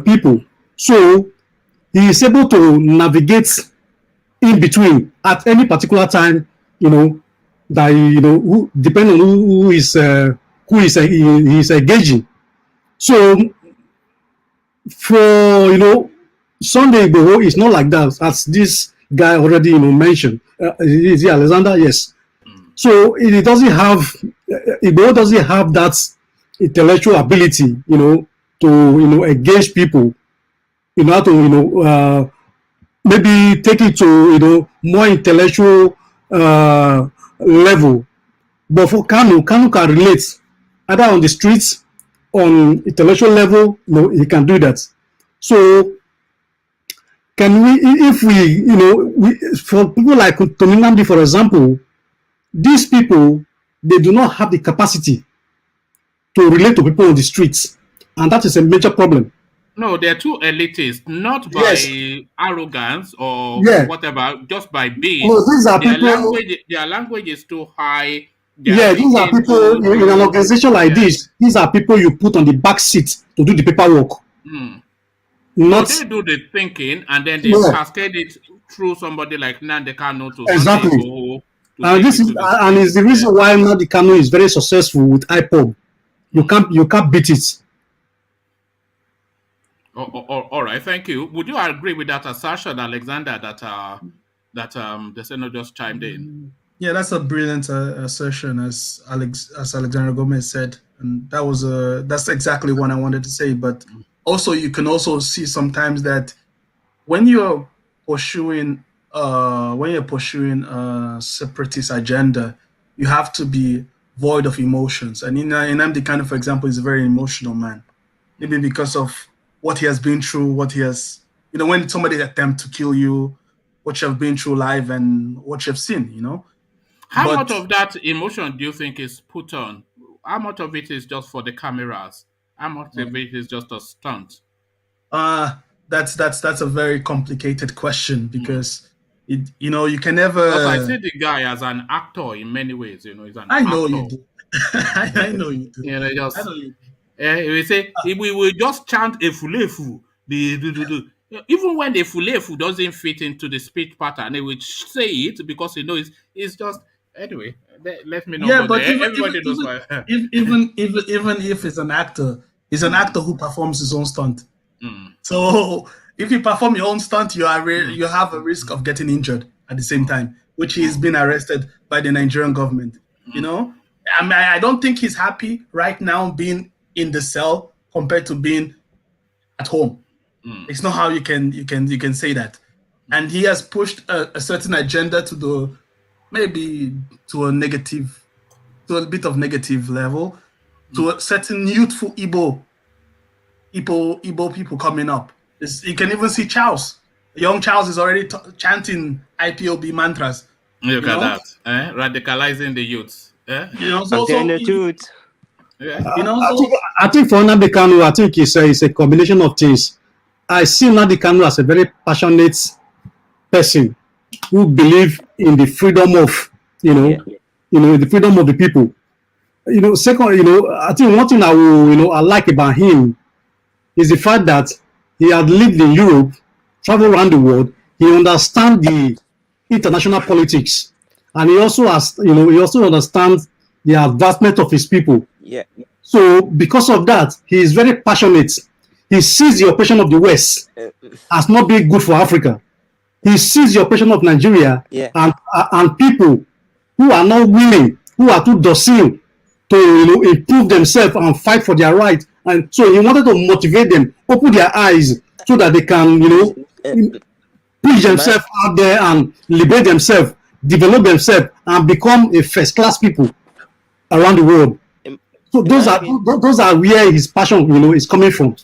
people. So he is able to navigate in between at any particular time. That depending on he is engaging. So for Sunday Igboho is not like that, as this guy already mentioned. Is it Alexander? Yes. So it doesn't have Igboho doesn't have that intellectual ability, to engage people, how to maybe take it to more intellectual level. But for Kanu can relate either on the streets, on intellectual level. He can do that. So can we, if for people like Nnamdi, for example, these people, they do not have the capacity to relate to people on the streets, and that is a major problem. No, they're too elitist, not by arrogance or whatever, just by being. These are people, their language is too high. These are people in an organization like this. These are people you put on the back seat to do the paperwork. Not so they do the thinking, and then they cascade it through somebody like Nnamdi Kanu to exactly. And this is the reason why Nnamdi Kanu is very successful with IPOB. You can't beat it. All right, thank you. Would you agree with that assertion, Alexander, that the Senate just chimed in? Yeah, that's a brilliant assertion, as Alexander Gomez said, and that's exactly what I wanted to say. But also, you can also see sometimes that when you're pursuing a separatist agenda, you have to be void of emotions. And Nnamdi Kanu, for example, is a very emotional man, maybe because of what he has been through, what he has, when somebody attempts to kill you, what you have been through life and what you have seen, How much of that emotion do you think is put on? How much of it is just for the cameras? How much of it is just a stunt? That's a very complicated question, because you can never. Because I see the guy as an actor in many ways. He's an I know actor. you do. I know you do. I know you do. We say we will just chant efulefu. Even when the efulefu doesn't fit into the speech pattern, they will say it because it's just anyway. Let me know. Yeah, but everybody knows why. Even if it's an actor, he's an actor who performs his own stunt. So if you perform your own stunt, you have a risk of getting injured at the same time, which he's been arrested by the Nigerian government. I don't think he's happy right now being in the cell compared to being at home. It's not how you can say that. And he has pushed a certain agenda to a bit of negative level, to a certain youthful Igbo people coming up. You can even see Charles. Young Charles is already chanting IPOB mantras. Look at that, radicalizing the youths. The truth. I think for Nnamdi Kanu, I think it's a combination of things. I see Nnamdi Kanu as a very passionate person who believe in the freedom of the freedom of the people. Second, I think one thing I like about him is the fact that he had lived in Europe, traveled around the world. He understands the international politics, and he also understands the advancement of his people. Yeah. So because of that, he is very passionate. He sees the oppression of the West as not being good for Africa. He sees the oppression of Nigeria and people who are not willing, who are too docile to improve themselves and fight for their right. And so he wanted to motivate them, open their eyes so that they can, push themselves out there and liberate themselves, develop themselves, and become a first-class people around the world. So those are where his passion, is coming from.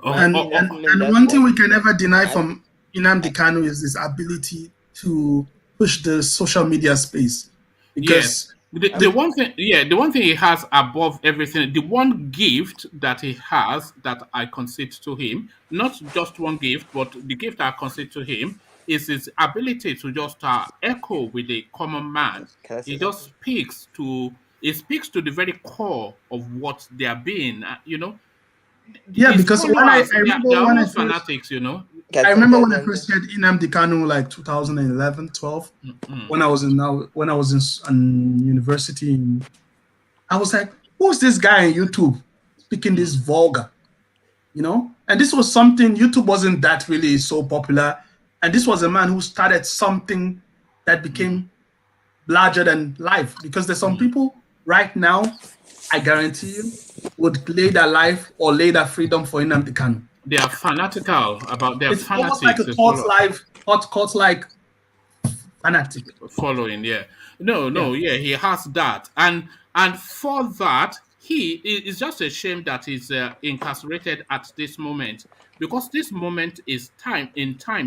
And one thing we can never deny from Nnamdi Kanu is his ability to push the social media space. Because the one thing he has above everything, the one gift that he has that I concede to him, not just one gift, but the gift I concede to him, is his ability to just echo with the common man. Can I say He just something? speaks to the very core of what they are being. Yeah, His because when followers, I remember they're when I almost first fanatics. Can I I remember when I something? first heard Nnamdi Kanu like 2011, 12, when I was in university. I was like, who's this guy on YouTube speaking this vulgar? And this was something, YouTube wasn't that really so popular. And this was a man who started something that became larger than life. Because there's some people right now, I guarantee you, would lay their life or lay their freedom for Nnamdi Kanu. They are fanatical about their It's almost like fanatics. a cult life, cult like fanatic. Following, yeah. No, Yeah. no, yeah, he has that. And for that, he is just a shame that he's incarcerated at this moment, because this moment is time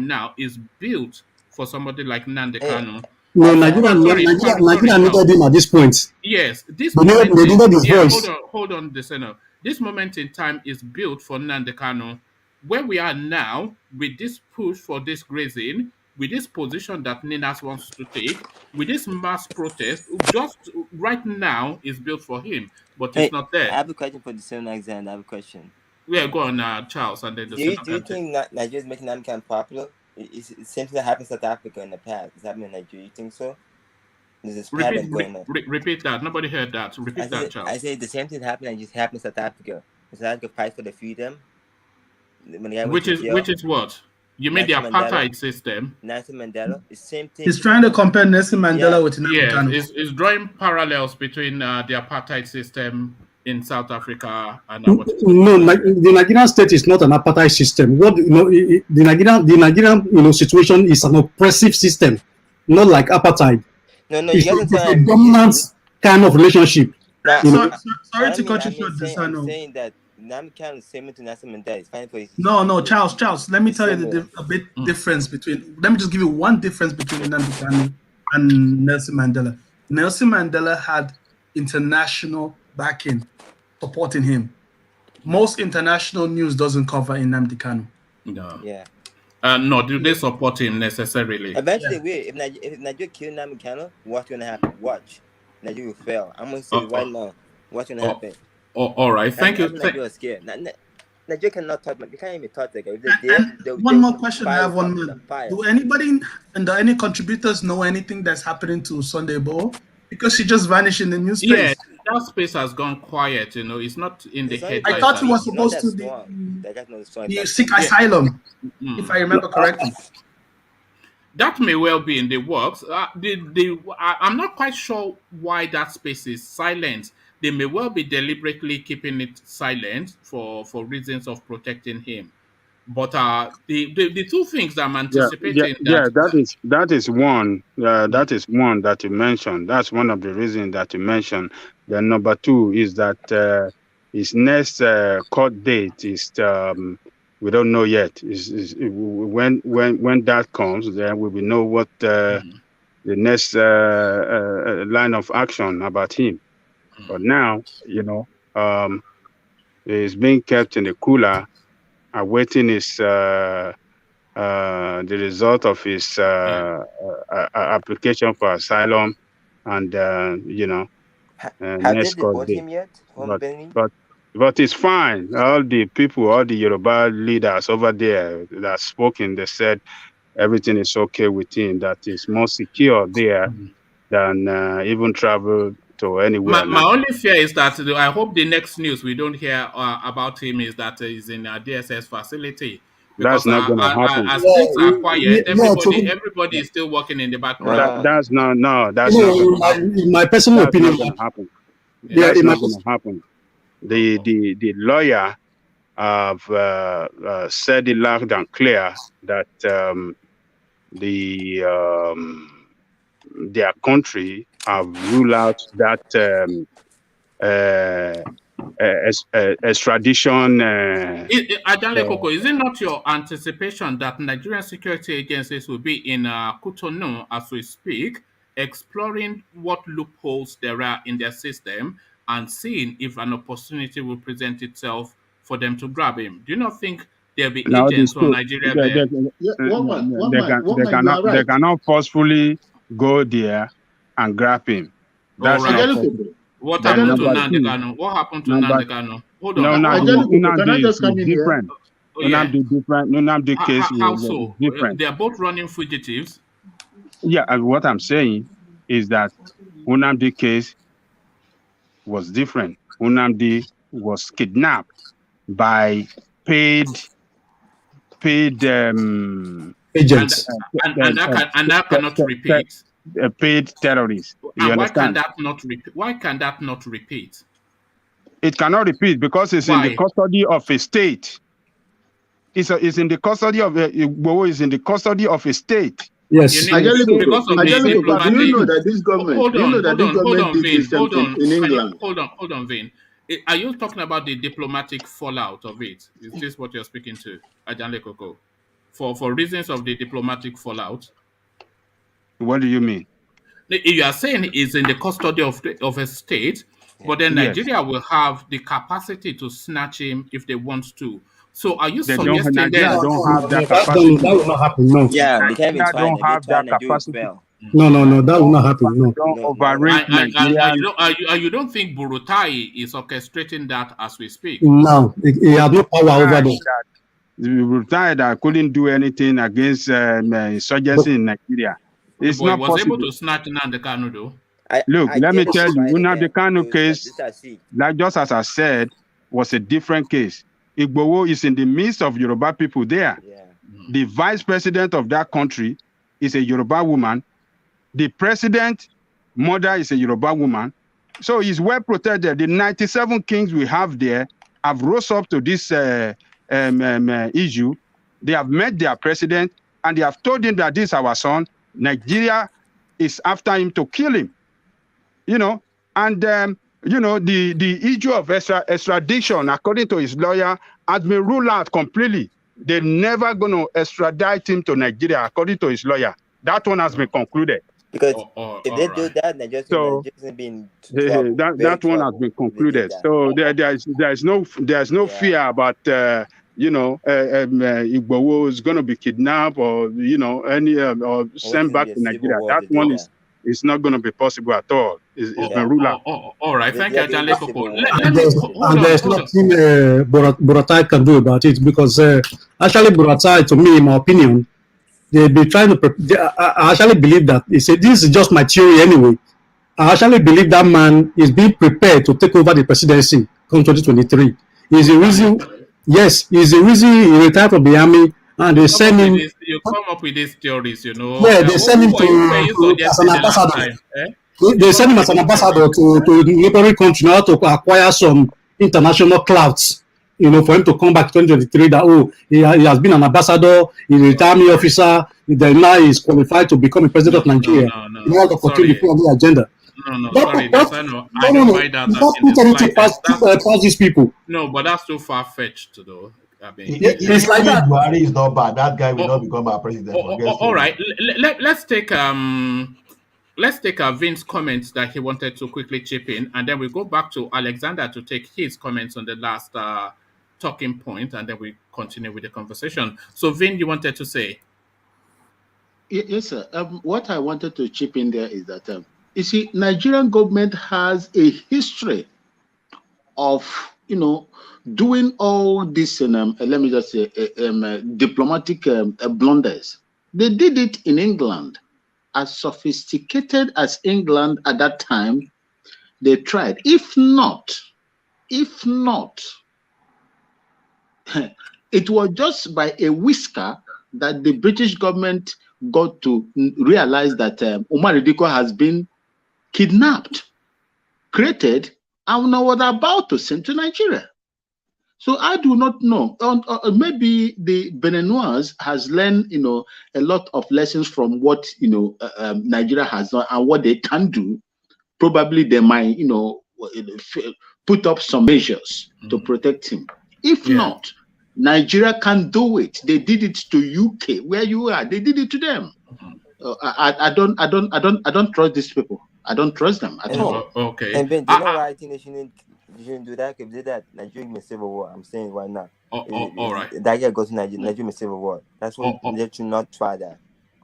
now is built for somebody like Nnamdi Hey, Kanu. No, Sorry, Nigeria Charles. needed him at this point. Yes, this They needed, moment they is, needed his yeah, voice. hold on, Deseno. This moment in time is built for Nnamdi Kanu. Where we are now, with this push for this grazing, with this position that Ninas wants to take, with this mass protest, just right now is built for him, but it's hey, not I there. have a question for the same Alexander. I have a question. Yeah, go on, Charles, and then the Senate Do you can take. think Nigeria is making Nnamdi popular? It's the same thing that happened in South Africa in the past. It's happening in Nigeria. You think so? There's this pattern going on. Repeat that. Nobody heard that. Repeat that, Charles. I say the same thing happened and just happened in South Africa. South Africa fight for the freedom. When the guy went to jail, Which is what? You mean the Nelson Mandela. apartheid system? Nelson Mandela, the same thing. He's trying to compare Nelson Mandela Yeah. with Nnamdi Yes, Kanu. is drawing parallels between the apartheid system in South Africa and what is No, going on. the Nigerian state is not an apartheid system. The Nigerian situation is an oppressive system, not like apartheid. No, It's you guys a dominant kind of relationship. Now, Sorry to cut you short, I'm Desano. saying that Nnamdi Kanu is similar to Nelson Mandela. It's fine for his. No, Charles. Let me tell you similar. a bit difference between. Let me just give you one difference between Nnamdi Kanu and Nelson Mandela. Nelson Mandela had international backing supporting him. Most international news doesn't cover Nnamdi Kanu. No. Yeah. No, do they support him necessarily? Eventually, if Nigeria kill Nnamdi Kanu, what's gonna happen? Watch, Nigeria will fail. I'm gonna say it right now. What's gonna happen? All right. Thank you. Nigeria is scared. Nigeria cannot touch. They can't even touch the guy. One more question. I have one minute. Do anybody and any contributors know anything that's happening to Sunday Bo? Because she just vanished in the news space. Yeah, that space has gone quiet. It's not in the headlines. I thought he was supposed to be seek asylum, if I remember correctly. That may well be in the works. I'm not quite sure why that space is silent. They may well be deliberately keeping it silent for reasons of protecting him. But the two things I'm anticipating that is one that is one that you mentioned. That's one of the reasons that you mentioned. Then number two is that his next court date is we don't know yet. Is when that comes, then we will know what the next line of action about him. But now, he's being kept in the cooler, awaiting his the result of his application for asylum, and have next they court deported date. him yet? But it's fine. All the people, all the Yoruba leaders over there that spoken, they said everything is okay with him. That is more secure there than even travel to anywhere. My only fear is that I hope the next news we don't hear about him is that he's in a DSS facility. Because That's not going to happen. as things are quiet, everybody yeah. is still working in the background. That's not going to happen. In my personal opinion, That's not going to happen. Yeah, That's not going to happen. The lawyer have said it loud and clear that their country have ruled out that extradition. Adale Koko, is it not your anticipation that Nigerian security agencies will be in Cotonou as we speak, exploring what loopholes there are in their system and seeing if an opportunity will present itself for them to grab him? Do you not think There'll be Now agents from Nigeria there. They cannot forcefully go there and grab him. That's not possible. What happened to Nnamdi Kanu? What happened to Nnamdi Kanu? Hold on. Nnamdi is different. Nnamdi different. Nnamdi case is different. They are both running fugitives. Yeah, and what I'm saying is that Nnamdi case was different. Nnamdi was kidnapped by paid agents, and that cannot repeat. Paid terrorists. And why can that not repeat? Why can that not repeat? It cannot repeat because it's in the custody of a state. It's in the custody of Igbo is in the custody of a state. Yes. Do you know that this government? In England. Hold on, Vin. Are you talking about the diplomatic fallout of it? Is this what you're speaking to, Ajanle Koko? For reasons of the diplomatic fallout? What do you mean? You are saying it's in the custody of a state, but then Nigeria will have the capacity to snatch him if they want to. So are you suggesting that Nigeria don't have that capacity? That will not happen. No. Yeah, they can't even don't have that capacity. No, that will not happen. No. Don't overrate Nigeria. You don't think Burutai is orchestrating that as we speak? No, he has no power over them. Burutai that couldn't do anything against insurgency in Nigeria. It's not was possible. Able to snatch Nnamdi Kanu though. Look, let me tell you, Nnamdi Kanu case, like just as I said, was a different case. Igboho is in the midst of Yoruba people there. Yeah. The vice president of that country is a Yoruba woman. The president mother is a Yoruba woman. So he's well protected. The 97 kings we have there have rose up to this issue. They have met their president and they have told him that this is our son. Nigeria is after him to kill him. And the issue of extradition, according to his lawyer, has been ruled out completely. They're never going to extradite him to Nigeria, according to his lawyer. That one has been concluded. Because if they do that, Nigeria been that one has been concluded. So there's no fear about Igboho is going to be kidnapped or or sent back to Nigeria. That one is not going to be possible at all. It's been ruled out. All right, thank you, Ajanle Koko. And there's nothing Buratai can do about it because actually Buratai, to me, in my opinion, they've been trying to. I actually believe that this is just my theory anyway. I actually believe that man is being prepared to take over the presidency come 2023. Is the reason. Yes, is the reason he retired from the army and they send him. You come up with these theories, Yeah, they send him to as an ambassador. They send him as an ambassador to the neighboring country in order to acquire some international clouds. For him to come back 2023 that he has been an ambassador, he's a retired army officer, then now he's qualified to become a president of Nigeria. In order to continue on the agenda. Sorry. I don't buy that. Pass these people. No, but that's too far-fetched, though. I mean, it's like that. BUHARI is not bad. That guy will not become our president. All right. Let's take Vince's comments that he wanted to quickly chip in, and then we go back to Alexander to take his comments on the last talking point, and then we continue with the conversation. So, Vin, you wanted to say? Yes, sir. What I wanted to chip in there is that you see, Nigerian government has a history of, doing all this, let me just say, diplomatic blunders. They did it in England. As sophisticated as England at that time, they tried. If not, it was just by a whisker that the British government got to realize that Umar Diko has been kidnapped, created, and was about to send to Nigeria. So I do not know. Maybe the Beninois has learned, a lot of lessons from what Nigeria has done and what they can do. Probably they might, put up some measures to protect him. If not, Nigeria can do it. They did it to UK, where you are. They did it to them. I don't trust these people. I don't trust them at all. Okay. And Ben, do you know why I think they shouldn't you shouldn't do that. If you did that, Nigeria in civil war. I'm saying right now. All right. That guy goes to Nigeria in civil war. That's when they should not try that.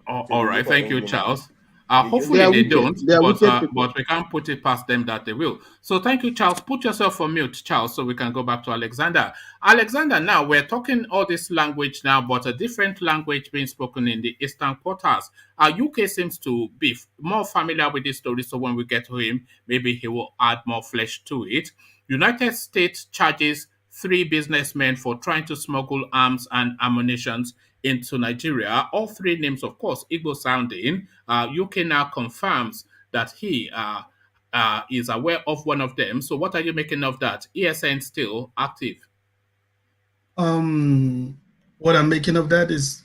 All right. Thank you, Charles. They Hopefully are they wicked. don't, They are wicked people. but we can't put it past them that they will. So thank you, Charles. Put yourself on mute, Charles, so we can go back to Alexander. Alexander, now we're talking all this language now, but a different language being spoken in the Eastern quarters. UK seems to be more familiar with this story, so when we get to him, maybe he will add more flesh to it. United States charges 3 businessmen for trying to smuggle arms and ammunition into Nigeria. All 3 names, of course, Igbo sounding. UK now confirms that he is aware of one of them. So what are you making of that? ESN still active? What I'm making of that is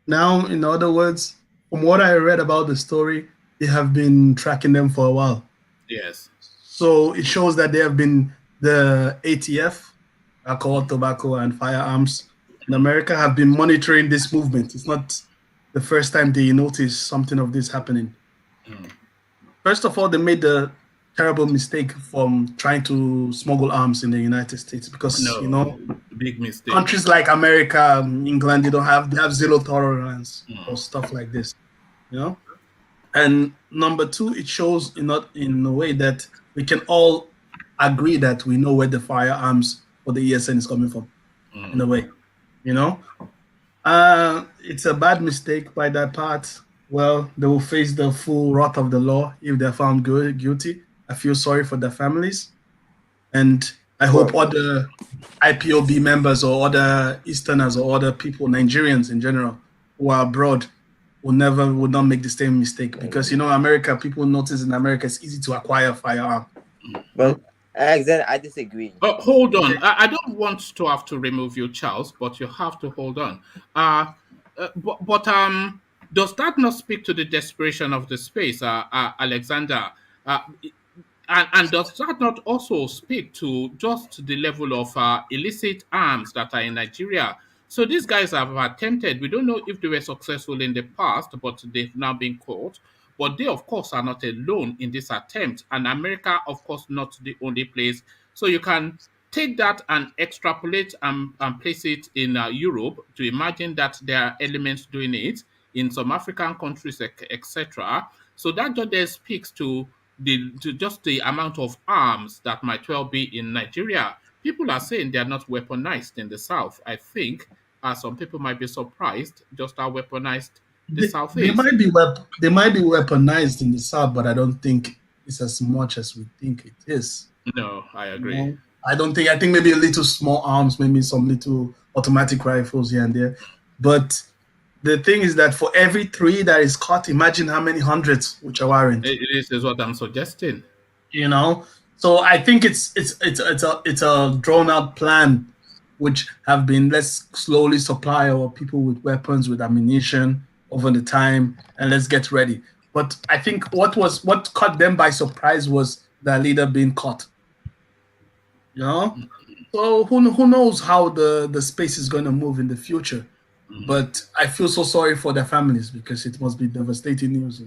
now, in other words, from what I read about the story, they have been tracking them for a while. Yes. So it shows that they have been the ATF, alcohol, tobacco, and firearms in America have been monitoring this movement. It's not the first time they notice something of this happening. First of all, they made the terrible mistake from trying to smuggle arms in the United States because, big mistake. Countries like America, England, they have zero tolerance for stuff like this, And number 2, it shows in a way that we can all agree that we know where the firearms for the ESN is coming from, in a way, It's a bad mistake by that part. Well, they will face the full wrath of the law if they're found guilty. I feel sorry for their families. And I hope other IPOB members or other Easterners or other people, Nigerians in general, who are abroad, would not make the same mistake. Because, America, people notice in America it's easy to acquire firearm. Well, Alexander, I disagree. Hold on. I don't want to have to remove you, Charles, but you have to hold on. But does that not speak to the desperation of the space, Alexander? And does that not also speak to just the level of illicit arms that are in Nigeria? So these guys have attempted. We don't know if they were successful in the past, but they've now been caught. But they, of course, are not alone in this attempt. And America, of course, not the only place. So you can take that and extrapolate and place it in Europe to imagine that there are elements doing it in some African countries, etc. So that just speaks to just the amount of arms that might well be in Nigeria. People are saying they are not weaponized in the South. I think some people might be surprised just how weaponized the South is. They might be weaponized in the South, but I don't think it's as much as we think it is. No, I agree. I think maybe a little small arms, maybe some little automatic rifles here and there. But the thing is that for every 3 that is caught, imagine how many hundreds which are warrant. It is what I'm suggesting. So I think it's a drawn out plan, which have been let's slowly supply our people with weapons, with ammunition over the time, and let's get ready. But I think what caught them by surprise was their leader being caught. So who knows how the space is going to move in the future. But I feel so sorry for their families because it must be devastating news,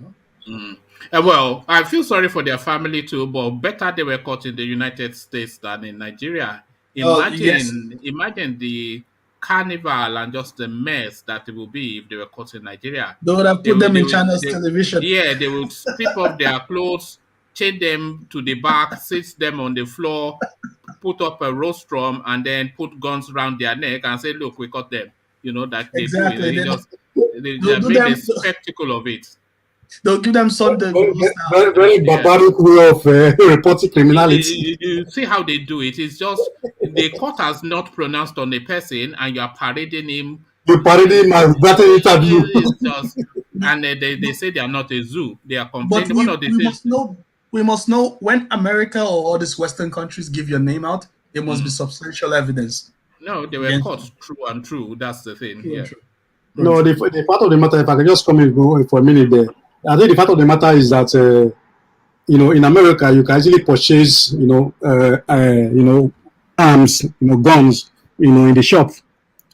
Well, I feel sorry for their family too, but better they were caught in the United States than in Nigeria. Imagine the carnival and just the mess that it will be if they were caught in Nigeria. They would have put them in China's television. Yeah, they would strip off their clothes, chain them to the back, sit them on the floor, put up a rostrum, and then put guns around their neck and say, "Look, we caught them." That exactly. They made a spectacle of it. They'll give them Sunday. Very barbaric way of reporting criminality. You see how they do it. It's just the court has not pronounced on a person, and you are parading him. You parading him as that interview. And they say they are not a zoo. They are complaining. But we must know when America or all these Western countries give your name out, there must be substantial evidence. No, they were caught true and true. That's the thing. True. No, the part of the matter, if I can just come in for a minute there, I think the fact of the matter is that in America you can easily purchase arms, guns, in the shop.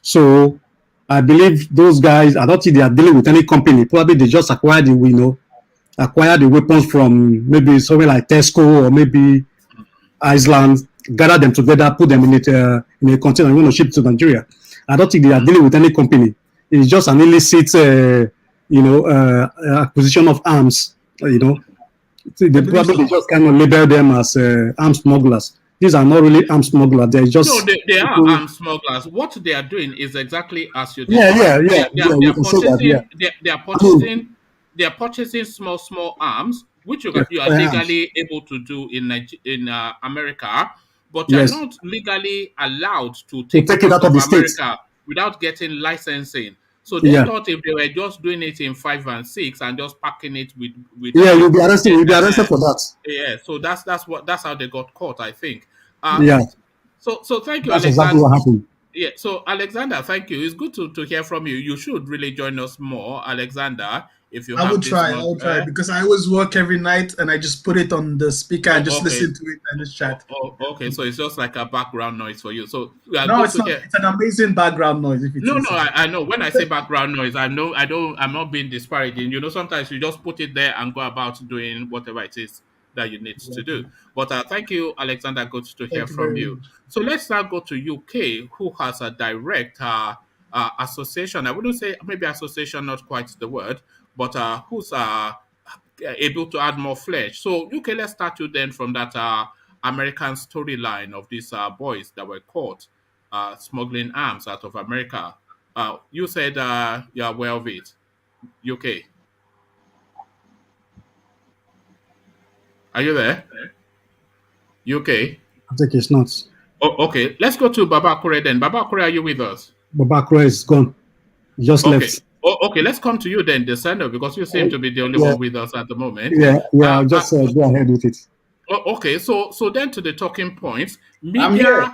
So I believe those guys, I don't think they are dealing with any company. Probably they just acquire the weapons from maybe somewhere like Tesco or maybe Iceland, gather them together, put them in a container, and want to ship to Nigeria. I don't think they are dealing with any company. It's just an illicit, acquisition of arms. They probably just kind of label them as arms smugglers. These are not really arms smugglers. They're just No, they are people. arms smugglers. What they are doing is exactly as you Yeah, described. you can say that. Yeah, They are purchasing small arms, which you are firearms. legally able to do in America, but you are Yes, not legally allowed to to take it take it out out of of the states. America without getting licensing. So they Yeah, thought if they were just doing it in 5 and 6 and just packing it with yeah, you'll be arrested. You'll be arrested for that. yeah, so that's how they got caught, I think. Yeah, So thank you, that's exactly Alexander. what happened. Yeah, so Alexander, thank you. It's good to hear from you. You should really join us more, Alexander, if you I will have this try. I month. will try because I always work every night and I just put it on the speaker and just Okay. listen to it and just chat. Okay. So it's just like a background noise for you. So yeah, No, good it's to not. hear. It's an amazing background noise if it's No, inside. I know. When I say background noise, I know I'm not being disparaging. Sometimes you just put it there and go about doing whatever it is that you need to do. But thank you, Alexander. Good to hear Thank you from very you. much. So let's now go to UK, who has a direct association. I wouldn't say maybe association, not quite the word, but who's able to add more flesh. So UK, let's start you then from that American storyline of these boys that were caught smuggling arms out of America. You said you are aware of it. UK, are you there? UK. I think it's not. Oh, okay. Let's go to Baba Kure then. Baba Kure, are you with us? Babakura is gone. He just Okay. left. Okay. Let's come to you then, Descendo, because you seem to be the only Yeah, one with us at the moment. yeah. Just go ahead with it. Okay, so then to the talking points, I'm here. media.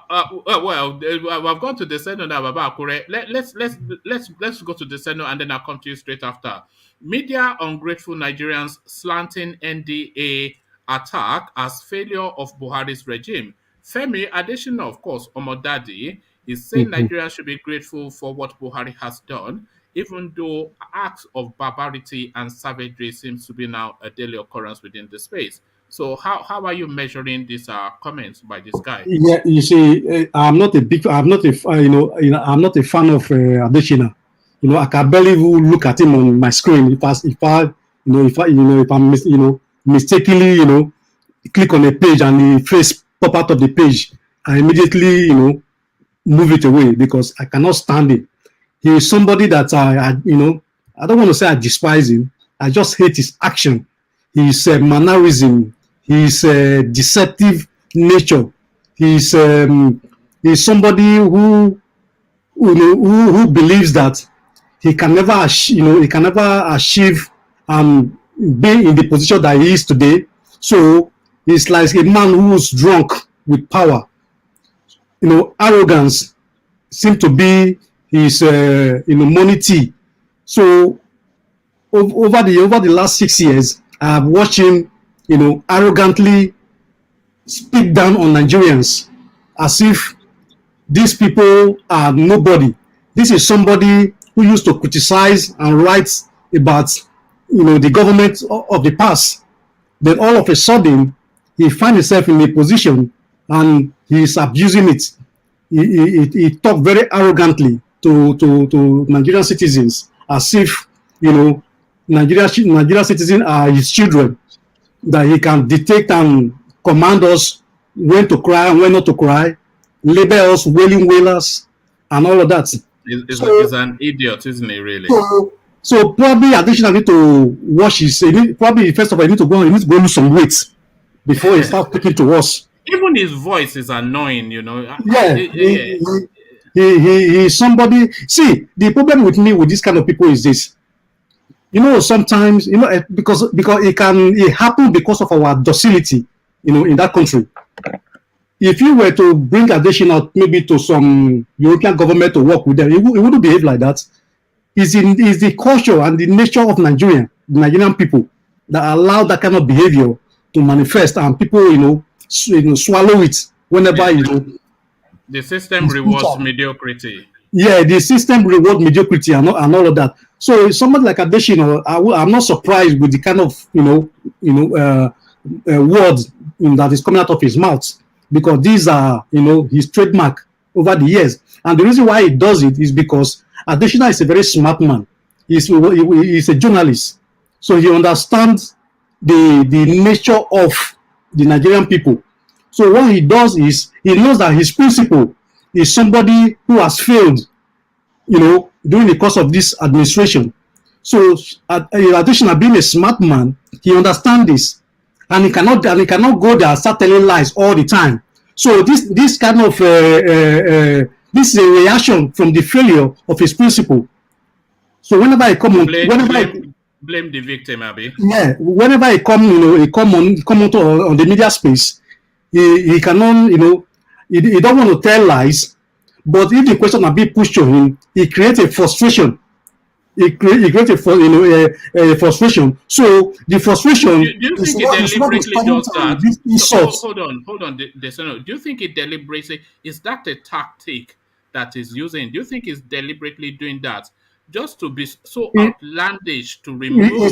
I've gone to the Senate now, Baba Akure. Let's go to the Senate and then I'll come to you straight after. Media ungrateful Nigerians slanting NDA attack as failure of Buhari's regime. Femi Adesina, of course, Omodadi, is saying Mhm. Nigeria should be grateful for what Buhari has done, even though acts of barbarity and savagery seems to be now a daily occurrence within the space. So how are you measuring these comments by this guy? Yeah, you see, I'm not a, I'm not a fan of Adesina. I can barely even look at him on my screen. If I'm mistakenly, click on a page and the face pop out of the page, I immediately, move it away because I cannot stand it. He is somebody that I don't want to say I despise him. I just hate his action, his mannerism, his deceptive nature. He's somebody who believes that he can never achieve be in the position that he is today. So he's like a man who's drunk with power. Arrogance seem to be his money. So over the last 6 years, I have watched him, arrogantly speak down on Nigerians as if these people are nobody. This is somebody who used to criticize and write about, the government of the past. Then all of a sudden, he finds himself in a position and he is abusing it. He talked very arrogantly to Nigerian citizens as if, Nigerian citizens are his children, that he can dictate and command us when to cry and when not to cry, label us wailing wailers and all of that. He's an idiot, isn't he, really? So probably additionally to wash his, probably first of all, he needs to go lose some weight before he starts speaking to us. Even his voice is annoying, Yeah, he's somebody. See, the problem with me with this kind of people is this. Sometimes, because it happen because of our docility, in that country. If you were to bring Adesina maybe to some European government to work with them, it wouldn't behave like that. It's the culture and the nature of Nigerian people that allow that kind of behavior to manifest, and people, swallow it whenever the system rewards mediocrity. Yeah, the system reward mediocrity and all of that. So somebody like Adesina, I'm not surprised with the kind of word that is coming out of his mouth, because these are, his trademark over the years. And the reason why he does it is because Adesina is a very smart man. He's a journalist, so he understands the nature of the Nigerian people. So what he does is he knows that his principal is somebody who has failed, during the course of this administration. So Adesina, being a smart man, he understands this, and he cannot go there and start telling lies all the time. So this kind of this is a reaction from the failure of his principal. So whenever I come on, blame the victim, Abi. Yeah, whenever I come, on the media space, he cannot, he don't want to tell lies. But if the question are being pushed to him, he creates a frustration. He creates a frustration. So the frustration. Do you think he deliberately does that? Hold on, do you think he deliberately, is that a tactic that is using? Do you think he's deliberately doing that just to be so outlandish to remove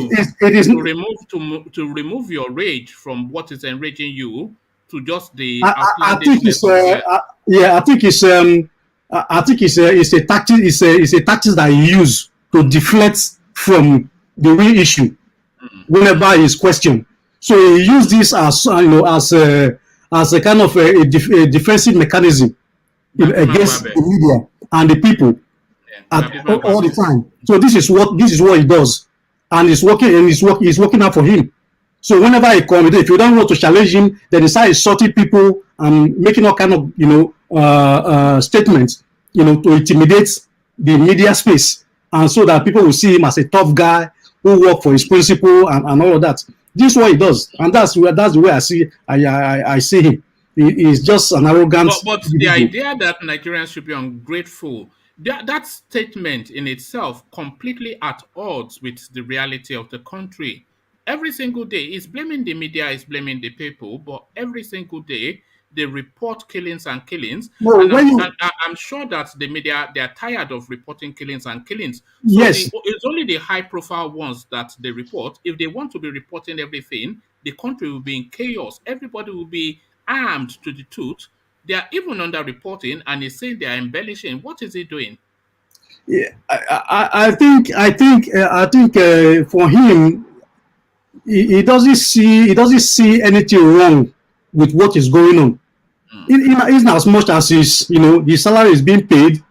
your rage from what is enraging you to just the outlandishness of it? I think it's a tactic. It's a tactic that he use to deflect from the real issue whenever he's questioned. So he used this as as a kind of a defensive mechanism against the media and the people all the time. So this is what he does, and it's working out for him. So whenever he comes, if you don't want to challenge him, then he starts insulting people and making all kind of statements, to intimidate the media space, and so that people will see him as a tough guy who work for his principle and all of that. This is what he does, and that's the way I see him. He's just an arrogant. But the idea that Nigerians should be ungrateful, that statement in itself completely at odds with the reality of the country. Every single day, he's blaming the media, he's blaming the people, but every single day they report killings and killings. No, and I'm sure that the media, they are tired of reporting killings and killings. So yes, it's only the high-profile ones that they report. If they want to be reporting everything, the country will be in chaos. Everybody will be armed to the tooth. They are even under-reporting, and he's saying they are embellishing. What is he doing? Yeah, I think for him, he doesn't see anything wrong with what is going on. In as much as his salary is being paid,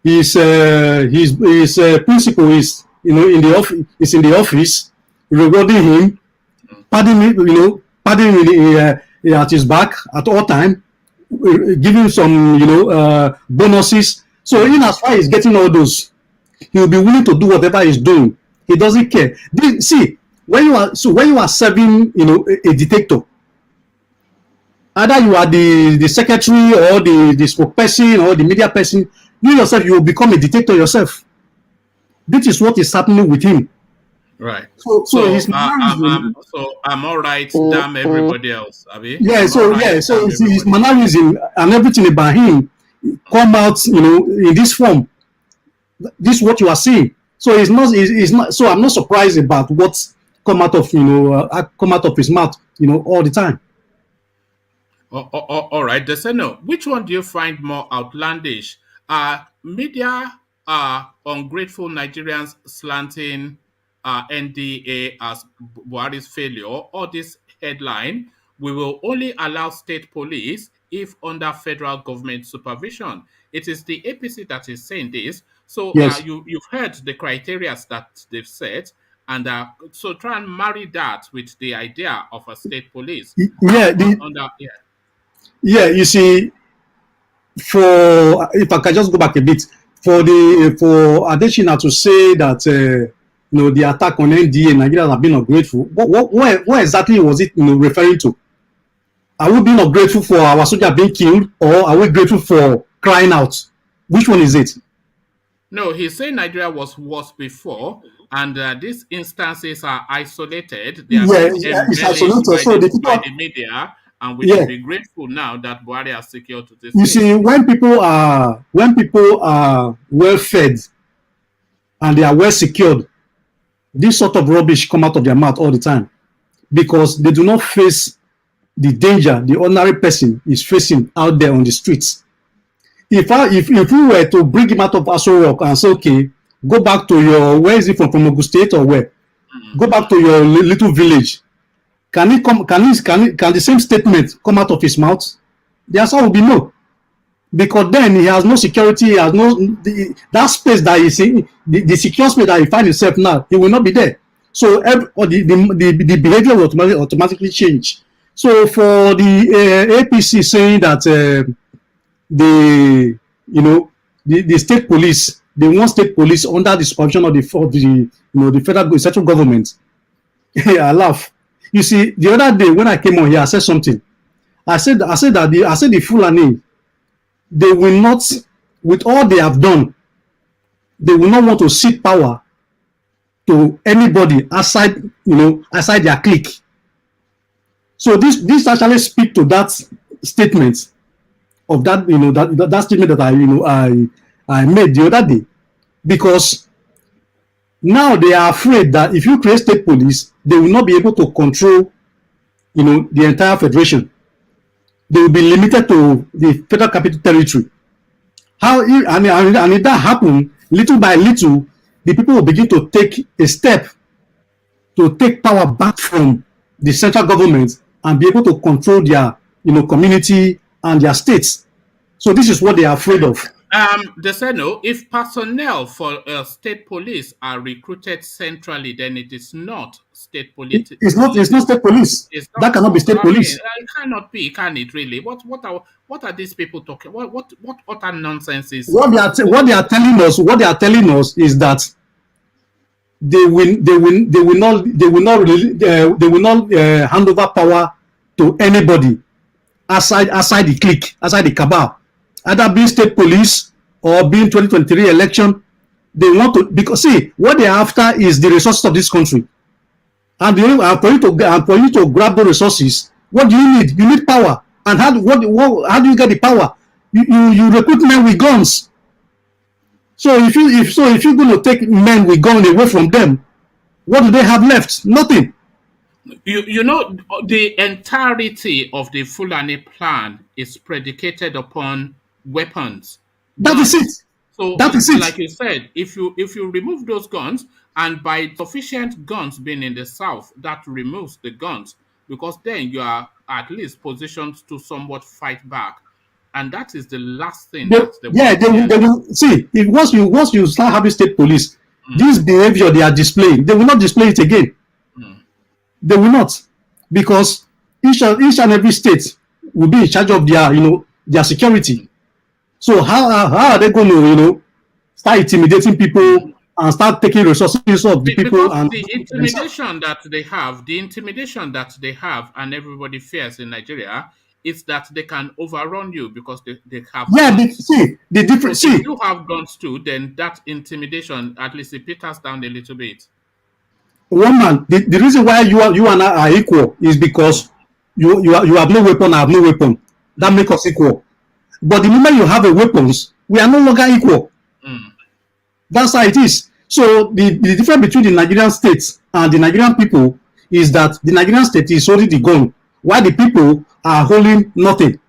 his principal is in the office rewarding him, padding him at his back at all time, giving some bonuses. So in as far as he's getting all those, he'll be willing to do whatever he's doing. He doesn't care. See, when you are serving a dictator, either you are the secretary or the spokesperson or the media person, you yourself, you will become a dictator yourself. This is what is happening with him. Right. So I'm all right. Damn everybody else. Abi? Yeah. So his mannerism and everything about him come out, in this form. This is what you are seeing. So it's not. So I'm not surprised about what's come out of his mouth, all the time. All right, Deseno, which one do you find more outlandish? Media ungrateful Nigerians slanting NDA as Buhari's failure, or this headline, we will only allow state police if under federal government supervision. It is the APC that is saying this. So yes. You've heard the criteria that they've set, and so try and marry that with the idea of a state police. Yeah, you see, if I can just go back a bit, for Adesina to say that the attack on NDA, Nigerians have been ungrateful. What exactly was it referring to? Are we being ungrateful for our soldier being killed, or are we grateful for crying out? Which one is it? No, he's saying Nigeria was worse before, and these instances are isolated. They are it's isolated. by the media. And we should be grateful now that Buhari has secured to this. You see, when people are well fed and they are well secured, this sort of rubbish come out of their mouth all the time, because they do not face the danger the ordinary person is facing out there on the streets. If we were to bring him out of Aso Rock and say, okay, go back to your, where is he from Ogun State or where? Go back to your little village. Can the same statement come out of his mouth? The answer will be no. Because then he has no security, he has no, that space that he's in, the secure space that he finds himself now, he will not be there. So the behavior will automatically change. So for the APC saying that the state police, they want state police under the supervision of the federal central government. I laugh. You see, the other day when I came on here, I said something. I said the Fulani, they will not, with all they have done, they will not want to cede power to anybody outside their clique. So this actually speaks to that statement of that that statement that I made the other day, because now they are afraid that if you create state police, they will not be able to control the entire federation. They will be limited to the federal capital territory. And if that happens, little by little, the people will begin to take a step to take power back from the central government and be able to control their community and their states. So this is what they are afraid of. They said no. If personnel for state police are recruited centrally, then it is not state police. It's not state police. That cannot be state police. It cannot be, can it really? What are these people talking? What utter nonsense is? What they are telling us is that they will not hand over power to anybody outside the clique, outside the cabal. Either being state police or being 2023 election, they want to, because see, what they are after is the resources of this country. And for you to grab the resources, what do you need? You need power. And how do you get the power? You recruit men with guns. So if you're going to take men with guns away from them, what do they have left? Nothing. The entirety of the Fulani plan is predicated upon weapons. That is it. So that is it. Like you said, if you remove those guns, and by sufficient guns being in the south, that removes the guns, because then you are at least positioned to somewhat fight back, and that is the last thing. They will see. If once you start having state police, this behavior they are displaying, they will not display it again. They will not, because each and every state will be in charge of their security. So how are they going to start intimidating people and start taking resources of the people? And the intimidation that they have, and everybody fears in Nigeria, is that they can overrun you because they have. Yeah, the difference. If you have guns too, then that intimidation at least it peters down a little bit. One man, the reason why you and I are equal is because you have no weapon, I have no weapon. That makes us equal. But the moment you have a weapons, we are no longer equal. That's how it is. So the difference between the Nigerian states and the Nigerian people is that the Nigerian state is holding the gun, while the people are holding nothing.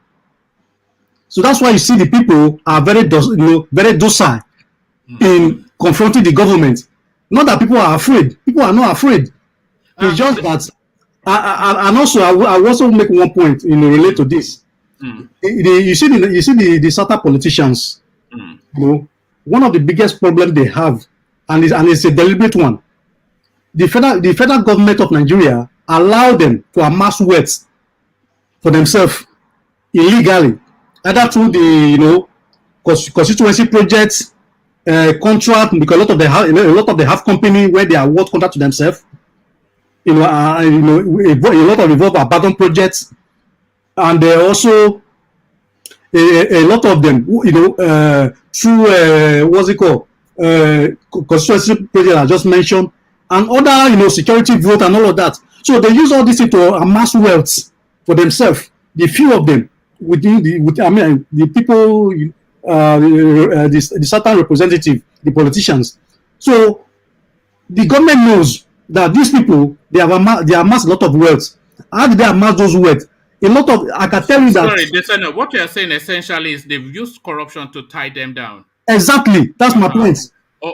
So that's why you see the people are very docile in confronting the government. Not that people are afraid. People are not afraid. It's just that. And also, I will also make one point relate to this. You see the Southern politicians. One of the biggest problems they have, and it's a deliberate one. The federal government of Nigeria allow them to amass wealth for themselves illegally, either through the constituency projects, contract, because a lot of them have company where they award contract to themselves. A lot of involve abandoned projects, and also a lot of them, through what's it called, constituency project I just mentioned, and other security vote and all of that. So they use all this to amass wealth for themselves. The few of them the people, the certain representative, the politicians. So the government knows that these people they amass a lot of wealth. How did they amass those wealth? A lot of, I can tell you that. Sorry, Deseno, what you are saying essentially is they've used corruption to tie them down. Exactly, that's my point.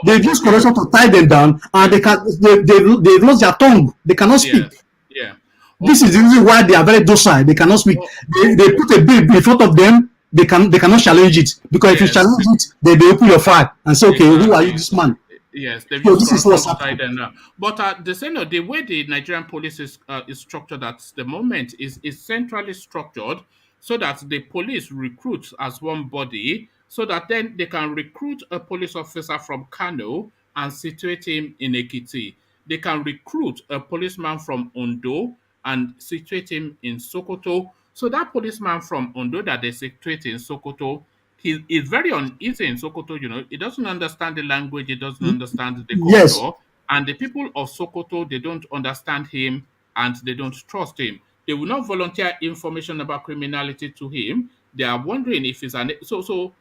They've used corruption to tie them down, and they've lost their tongue. They cannot speak. Yeah. This is the reason why they are very docile. They cannot speak. They put a bill in front of them. They cannot challenge it, because if you challenge it, they open your file and say, okay, who are you, this man? Yes, they've So used this is what's corruption to tie happening. them down. But the way the Nigerian police is structured at the moment is centrally structured, so that the police recruit as one body, so that then they can recruit a police officer from Kano and situate him in Ekiti. They can recruit a policeman from Ondo and situate him in Sokoto. So that policeman from Ondo that they situate in Sokoto, he is very uneasy in Sokoto. He doesn't understand the language, he doesn't understand the Yes. culture, and the people of Sokoto, they don't understand him and they don't trust him. They will not volunteer information about criminality to him. They are wondering if he's an so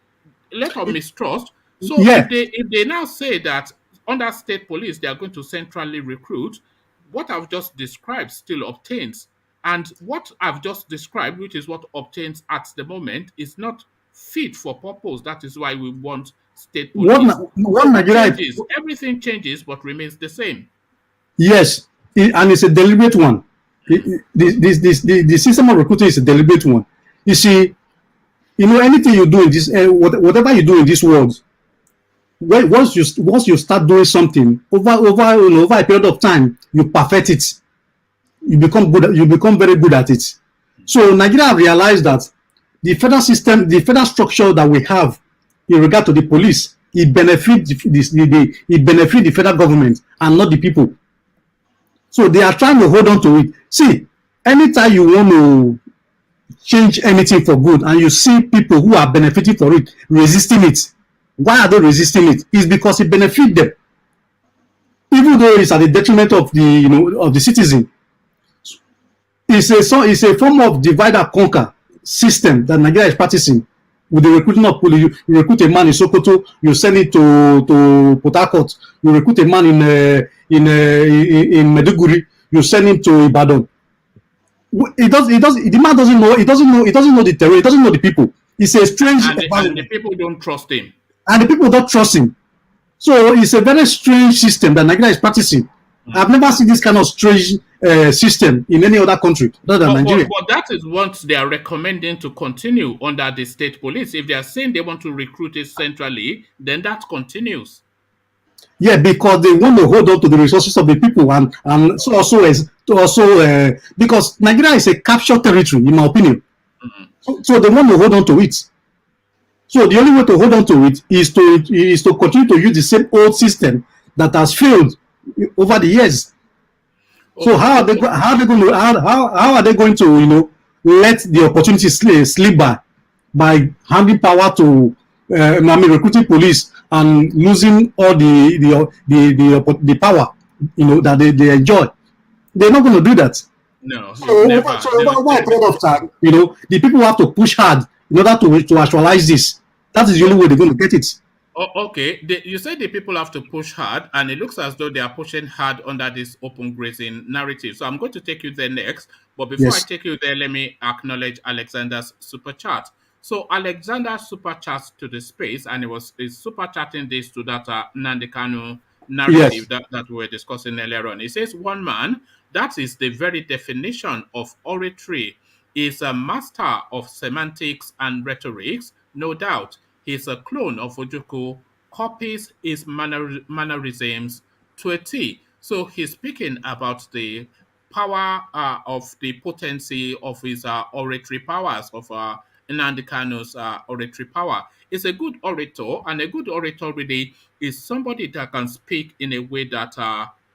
let us mistrust. So Yeah. if they now say that under state police they are going to centrally recruit, what I've just described still obtains. And what I've just described, which is what obtains at the moment, is not fit for purpose. That is why we want state police. What So Nigeria changes, everything changes but remains the same. Yes, and it's a deliberate one. The system of recruiting is a deliberate one. You see, anything you do in this, whatever you do in this world, once you start doing something over a period of time, you perfect it. You become good. You become very good at it. So Nigeria realized that the federal system, the federal structure that we have in regard to the police, it benefits the federal government and not the people. So they are trying to hold on to it. See, anytime you want to change anything for good and you see people who are benefiting for it resisting it, why are they resisting it? It's because it benefits them, even though it's at the detriment of the citizen. It's a form of divide and conquer system that Nigeria is practicing with the recruiting of police. You recruit a man in Sokoto, you send it to Port Harcourt. You recruit a man in Maiduguri, you send him to Ibadan. The man doesn't know. He doesn't know the terrain. He doesn't know the people. It's a strange and the people don't trust him. And the people don't trust him. So it's a very strange system that Nigeria is practicing. I've never seen this kind of strange system in any other country other than Nigeria. But that is what they are recommending to continue under the state police. If they are saying they want to recruit it centrally, then that continues. Yeah, because they want to hold on to the resources of the people, and also because Nigeria is a captured territory, in my opinion. So they want to hold on to it. So the only way to hold on to it is to continue to use the same old system that has failed over the years. So how are they going to let the opportunity slip by handing power to recruiting police and losing all the power that they enjoy? They're not going to do that. No. So over a period of time, the people have to push hard in order to actualize this. That is the only way they're going to get it. Okay, you said the people have to push hard, and it looks as though they are pushing hard under this open grazing narrative. So I'm going to take you there next. But before I take you there, let me acknowledge Alexander's super chat. So Alexander super chats to the space, and he's super chatting this to that Nnamdi Kanu narrative that we were discussing earlier on. He says, one man, that is the very definition of oratory, is a master of semantics and rhetorics, no doubt. He's a clone of Ojukwu, copies his mannerisms to a T. So he's speaking about the power of the potency of his oratory powers, of Nnamdi Kanu's oratory power. He's a good orator, and a good orator really is somebody that can speak in a way that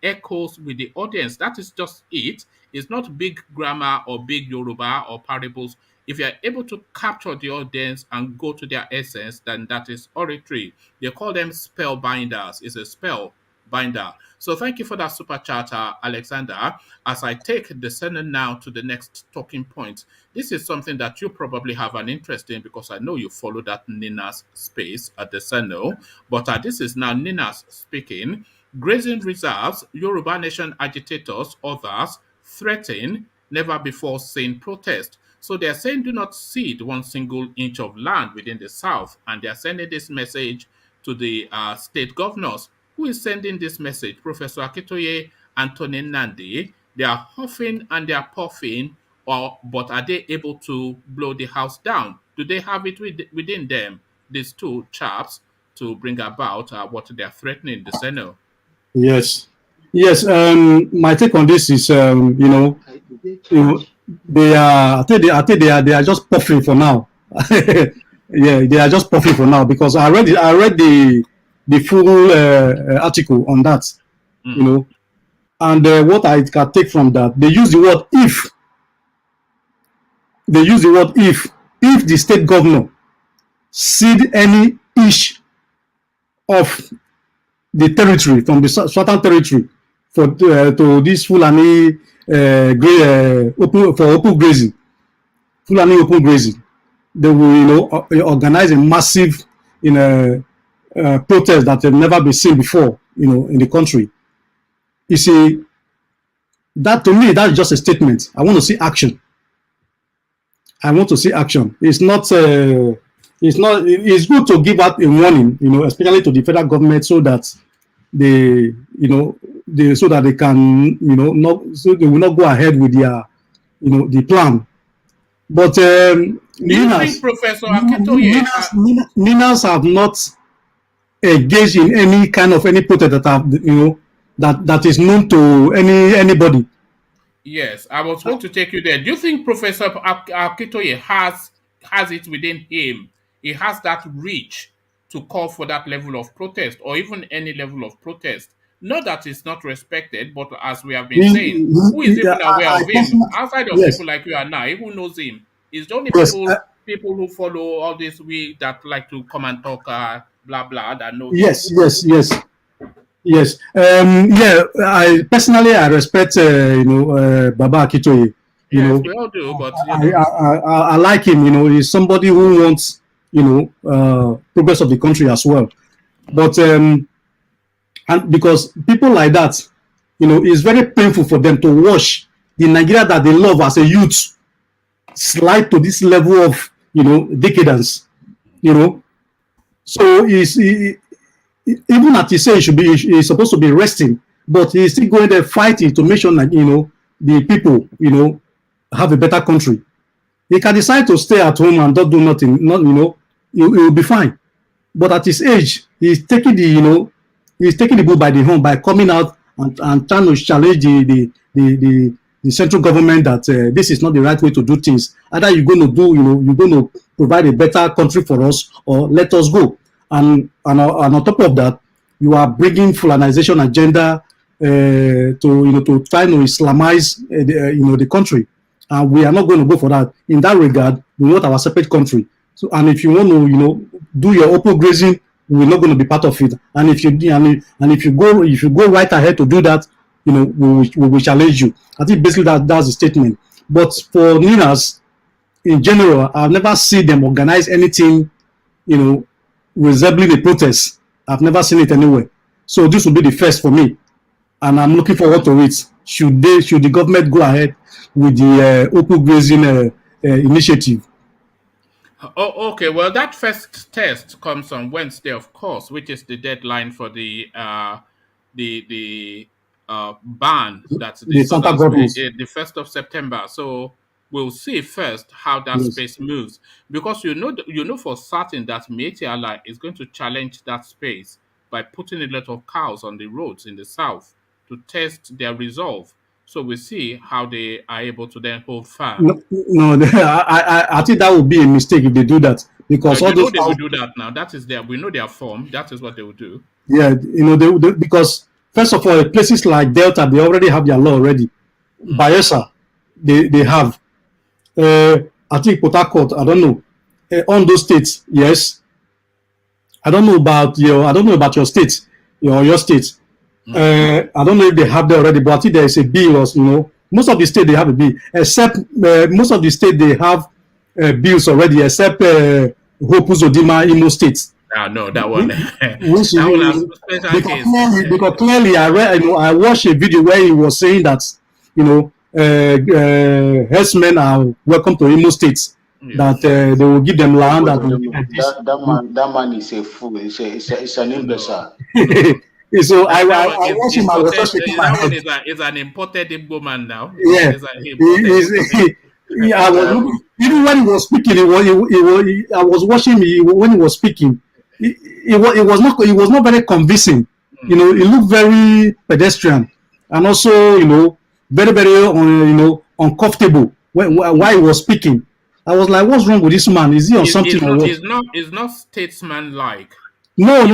echoes with the audience. That is just it. It's not big grammar or big Yoruba or parables. If you're able to capture the audience and go to their essence, then that is oratory. They call them spell binders. It's a spell binder. So thank you for that super chat, Alexander. As I take the Senate now to the next talking point, this is something that you probably have an interest in because I know you follow that Nina's space at the Senate. But this is now Nina's speaking. Grazing reserves, Yoruba nation agitators, others threaten never before seen protest. So they are saying do not cede 1 single inch of land within the South. And they are sending this message to the state governors. Who is sending this message? Professor Akitoye and Tony Nnamdi. They are huffing and they are puffing, but are they able to blow the house down? Do they have it within them, these two chaps, to bring about what they are threatening the Senate? Yes. Yes. My take on this is, they are. I think they are just puffing for now. Yeah, they are just puffing for now because I read the full article on that. And what I can take from that, they use the word if. They use the word if the state governor cede any inch of the territory from the southern territory to this Fulani open grazing, Fulani open grazing, they will organize a massive protest that have never been seen before in the country. You see, that to me that's just a statement. I want to see action. It's not. It's good to give out a warning, especially to the federal government, so that so that they can, so they will not go ahead with their, the plan. But do you think, Professor Akitoye, Ninas have not engaged in any kind of protest that have, that is known to anybody? Yes, I was going to take you there. Do you think Professor Akitoye has it within him? He has that reach to call for that level of protest, or even any level of protest? Not that it's not respected, but as we have been saying, who is even aware of him? Outside of people like you and I, who knows him? It's the only people who follow all this that like to come and talk blah blah that know him. Yes. I personally respect Baba Akitoye. Yes, we all do, but I like him. He's somebody who wants progress of the country as well. But and because people like that, it's very painful for them to watch the Nigeria that they love as a youth slide to this level of decadence. So even at his age, he's supposed to be resting, but he's still going there fighting to make sure that the people have a better country. He can decide to stay at home and not do nothing. He will be fine. But at his age, he's taking the bull by the horn by coming out and trying to challenge the central government that this is not the right way to do things. Either you're going to provide a better country for us, or let us go. And on top of that, you are bringing Fulanization agenda to try to Islamize the country, and we are not going to go for that. In that regard, we want our separate country. So, and if you want to do your open grazing, we're not going to be part of it. And if you go right ahead to do that, we will challenge you. I think basically that's the statement. But for Ninas in general, I've never seen them organize anything resembling a protest. I've never seen it anywhere. So this will be the first for me, and I'm looking forward to it. Should the government go ahead with the open grazing initiative? Oh, okay. Well, that first test comes on Wednesday, of course, which is the deadline for the ban that's the 1st of September. So we'll see first how that space moves, because you know for certain that Métis Allah is going to challenge that space by putting a lot of cows on the roads in the south to test their resolve. So we see how they are able to then hold firm. No, I think that would be a mistake if they do that, because they will do that now. That is we know their form. That is what they will do. Yeah, they, because first of all, places like Delta, they already have their law already. Bayelsa, they have. I think Port Harcourt, I don't know. On those states, yes. I don't know about your state, your state. I don't know if they have that already, but I think there is a bill, or most of the states they have a bill, except most of the states they have bills already, except Hope Uzodinma, Imo State. No, that one. Because clearly, I watched a video where he was saying that herdsmen are welcome to Imo State. That they will give them land. That man is a fool. It's an imbecile. So I watched him. I was just shaking my head. Is an imported Igbo man now. Yeah, I was even when he was speaking. I was watching when he was speaking. It was not very convincing. You know, it looked very pedestrian, and also very uncomfortable while he was speaking. I was like, what's wrong with this man? Is he on something? It's not statesman-like. No. If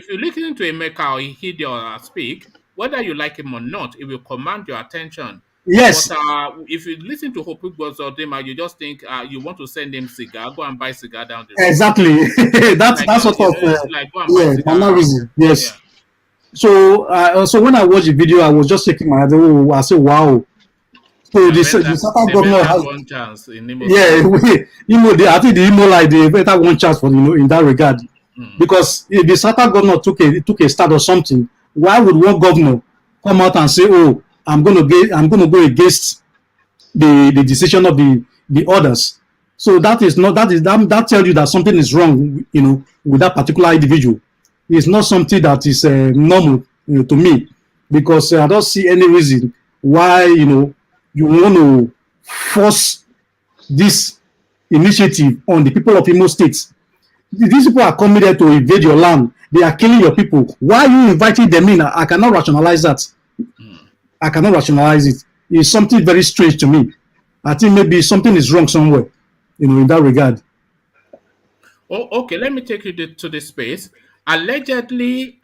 you listen to Emeka or Ihide speak, whether you like him or not, it will command your attention. Yes. But if you listen to Hope Bozodema, you just think you want to send him cigar, go and buy cigar down the road. Exactly. that's sort of like go and buy cigar. Another reason. Yes. Yeah. So when I watched the video, I was just shaking my head. Oh, I said, wow. So the Southern governor has one chance in Imo. Yeah, I think the Imo like the better one chance for in that regard. Because if the Southern governor took a stand or something, why would one governor come out and say, "Oh, I'm going to go against the decision of the others"? So that tells you that something is wrong, with that particular individual. It's not something that is normal to me, because I don't see any reason why you want to force this initiative on the people of Imo State. These people are coming there to invade your land. They are killing your people. Why are you inviting them in? I cannot rationalize that. I cannot rationalize it. It's something very strange to me. I think maybe something is wrong somewhere, in that regard. Oh, okay. Let me take you to the space. Allegedly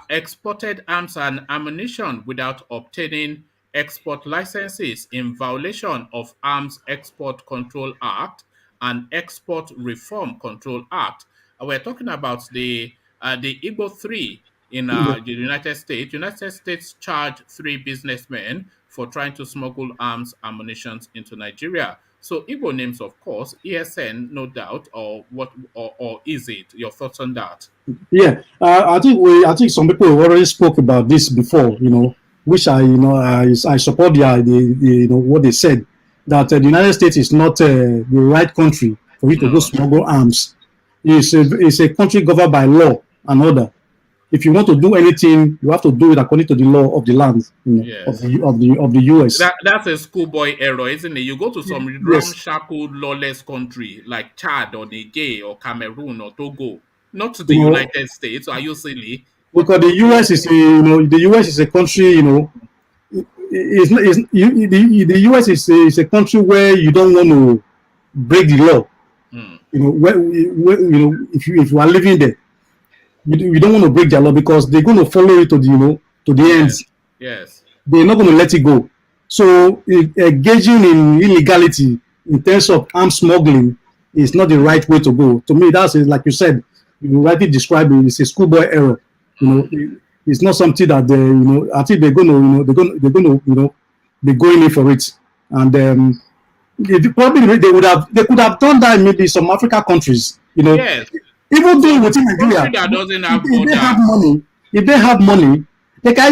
exported arms and ammunition without obtaining export licenses in violation of Arms Export Control Act and Export Reform Control Act. We're talking about the Igbo 3 in the United States. United States charged 3 businessmen for trying to smuggle arms ammunition into Nigeria. So Igbo names, of course, ESN, no doubt, or what, or is it? Your thoughts on that? Yeah, I think some people already spoke about this before, which I support what they said, that the United States is not the right country for you to go smuggle arms. It's a country governed by law and order. If you want to do anything, you have to do it according to the law of the land, of the US. That's a schoolboy error, isn't it? You go to some ramshackle, lawless country like Chad or Niger or Cameroon or Togo, not to the United States. Are you silly? Because the US is the US is a country, the US is a country where you don't want to break the law. If you are living there, you don't want to break their law, because they're going to follow it to the end. Yes. They're not going to let it go. So engaging in illegality in terms of arms smuggling is not the right way to go. To me, that's like you said, you rightly described it. It's a schoolboy error. It's not something that I think they're going to be going in for it. And probably they could have done that in maybe some African countries. Yes. Even though within Nigeria, if they have money, they can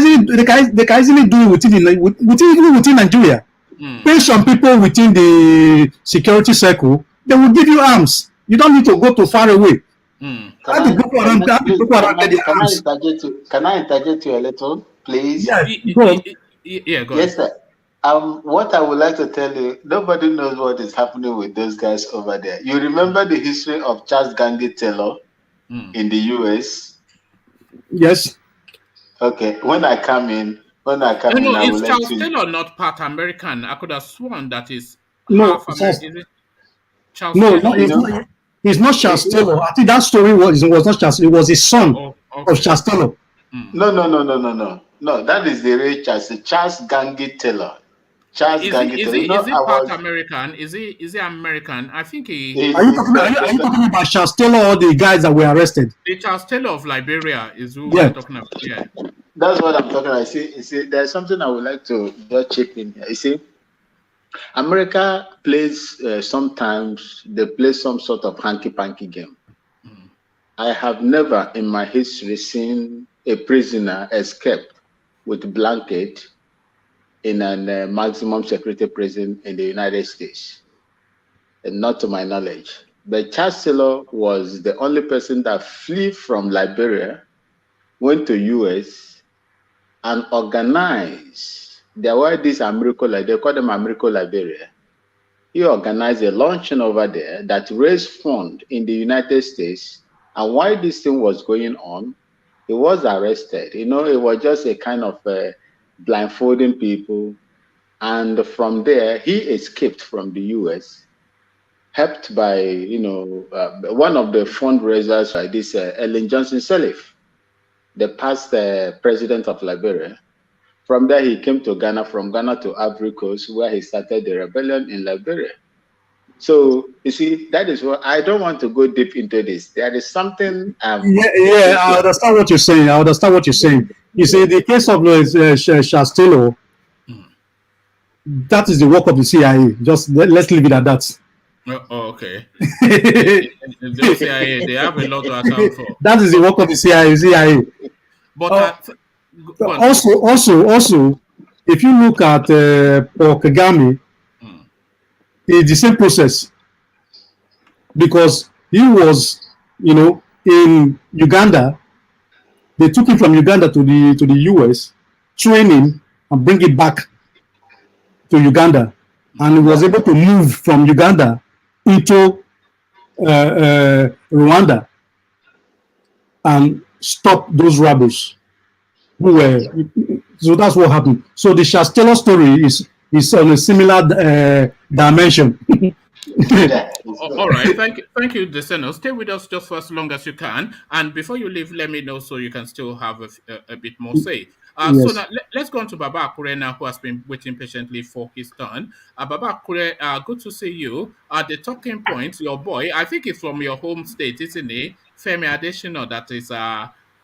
easily do it within Nigeria. Pay some people within the security circle, they will give you arms. You don't need to go too far away. Can I interject you a little, please? Go. Yes, sir. What I would like to tell you, nobody knows what is happening with those guys over there. You remember the history of Charles Gangi Taylor in the US? Yes. Okay. When I come in, I will let Charles you. Taylor not part American. I could have sworn that is half American. It's not Charles Taylor. I think that story was not Charles. It was his son of Charles Taylor. No, that is the real Charles Gangi Taylor. Is he part American? Is he American? I think he. Are you talking about Charles Taylor or the guys that were arrested? The Charles Taylor of Liberia is who we're talking about. Yeah. That's what I'm talking about. You see, there's something I would like to just chip in here. You see, America plays sometimes they play some sort of hanky-panky game. I have never in my history seen a prisoner escape with a blanket in a maximum security prison in the United States, and not to my knowledge. But Chancellor was the only person that flew from Liberia, went to US, and organized. There were these Americo, they call them Americo Liberia. He organized a launching over there that raised funds in the United States. And while this thing was going on, he was arrested. You know, it was just a kind of blindfolding people. And from there, he escaped from the US, helped by, one of the fundraisers, this Ellen Johnson Sirleaf, the past president of Liberia. From there, he came to Ghana, from Ghana to Ivory Coast, where he started the rebellion in Liberia. So, you see, that is what I don't want to go deep into this. There is something. Yeah, I understand what you're saying. You see, the case of Shastelo, that is the work of the CIA. Just let's leave it at that. Oh, okay. The CIA, they have a lot to account for. That is the work of the CIA. But also, if you look at Paul Kagame, it's the same process, because he was, in Uganda. They took him from Uganda to the US, train him, and bring it back to Uganda, and he was able to move from Uganda into Rwanda and stop those rebels who were. So that's what happened. So the Shastelo story is on a similar dimension. All right, thank you, Deseno. Stay with us just for as long as you can, and before you leave, let me know so you can still have a bit more say. Yes. So now let's go on to Baba Akure now, who has been waiting patiently for his turn. Baba Akure, good to see you. The talking point, your boy, I think it's from your home state, isn't it? Femi Adesina, that is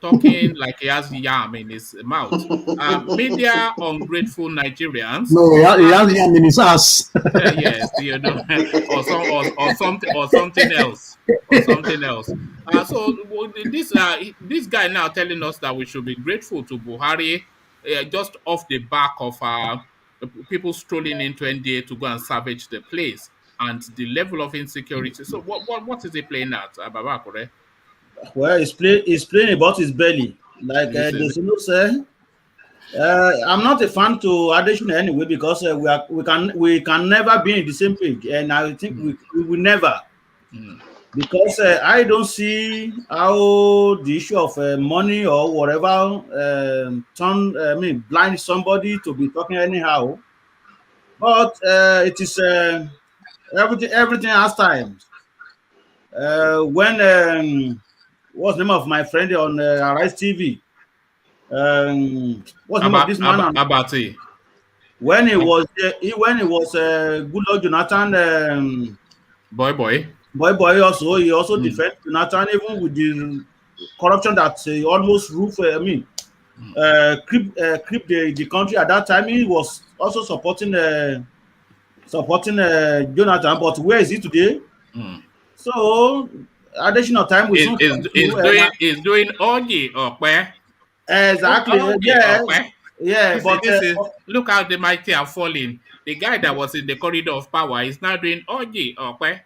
talking like he has yam in his mouth. Media ungrateful Nigerians. No, he has yam in his ass. Yes, or something else. So this guy now telling us that we should be grateful to Buhari, just off the back of people strolling into NDA to go and savage the place and the level of insecurity. So what is he playing at, Baba Akure? Well, he's playing about his belly, like Desino said. I'm not a fan to Adesina anyway, because we can never be in the same page, and I think we will never, because I don't see how the issue of money or whatever blind somebody to be talking anyhow. But it is everything has times. When what's the name of my friend on Arise TV? What's the name of this man? Abati. When he was Goodluck Jonathan, boy also, he also defended Jonathan even with the corruption that almost creep the country at that time. He was also supporting Jonathan, but where is he today? So additional time we is doing Oji or where? Exactly. Yeah. But look how the mighty are falling. The guy that was in the corridor of power is now doing Oji or where?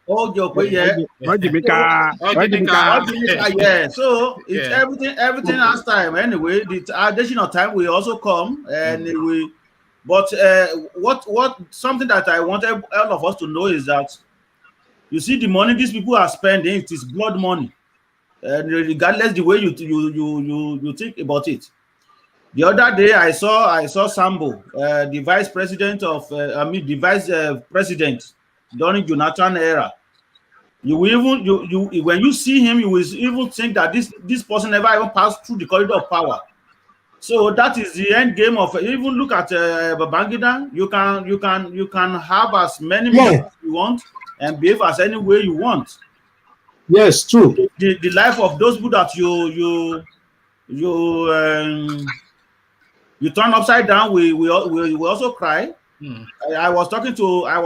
Yeah. So it's everything has time. Anyway, the additional time will also come, and we. But what something that I want all of us to know is that, you see, the money these people are spending, it is blood money, and regardless the way you think about it. The other day I saw Sambo, the vice president of the vice president during Jonathan era. You will even when you see him, you will even think that this person never even passed through the corridor of power. So that is the end game of even look at Babangida. You can have as many as you want and behave as any way you want. Yes, true. The life of those people that you turn upside down, we also cry. I was talking to a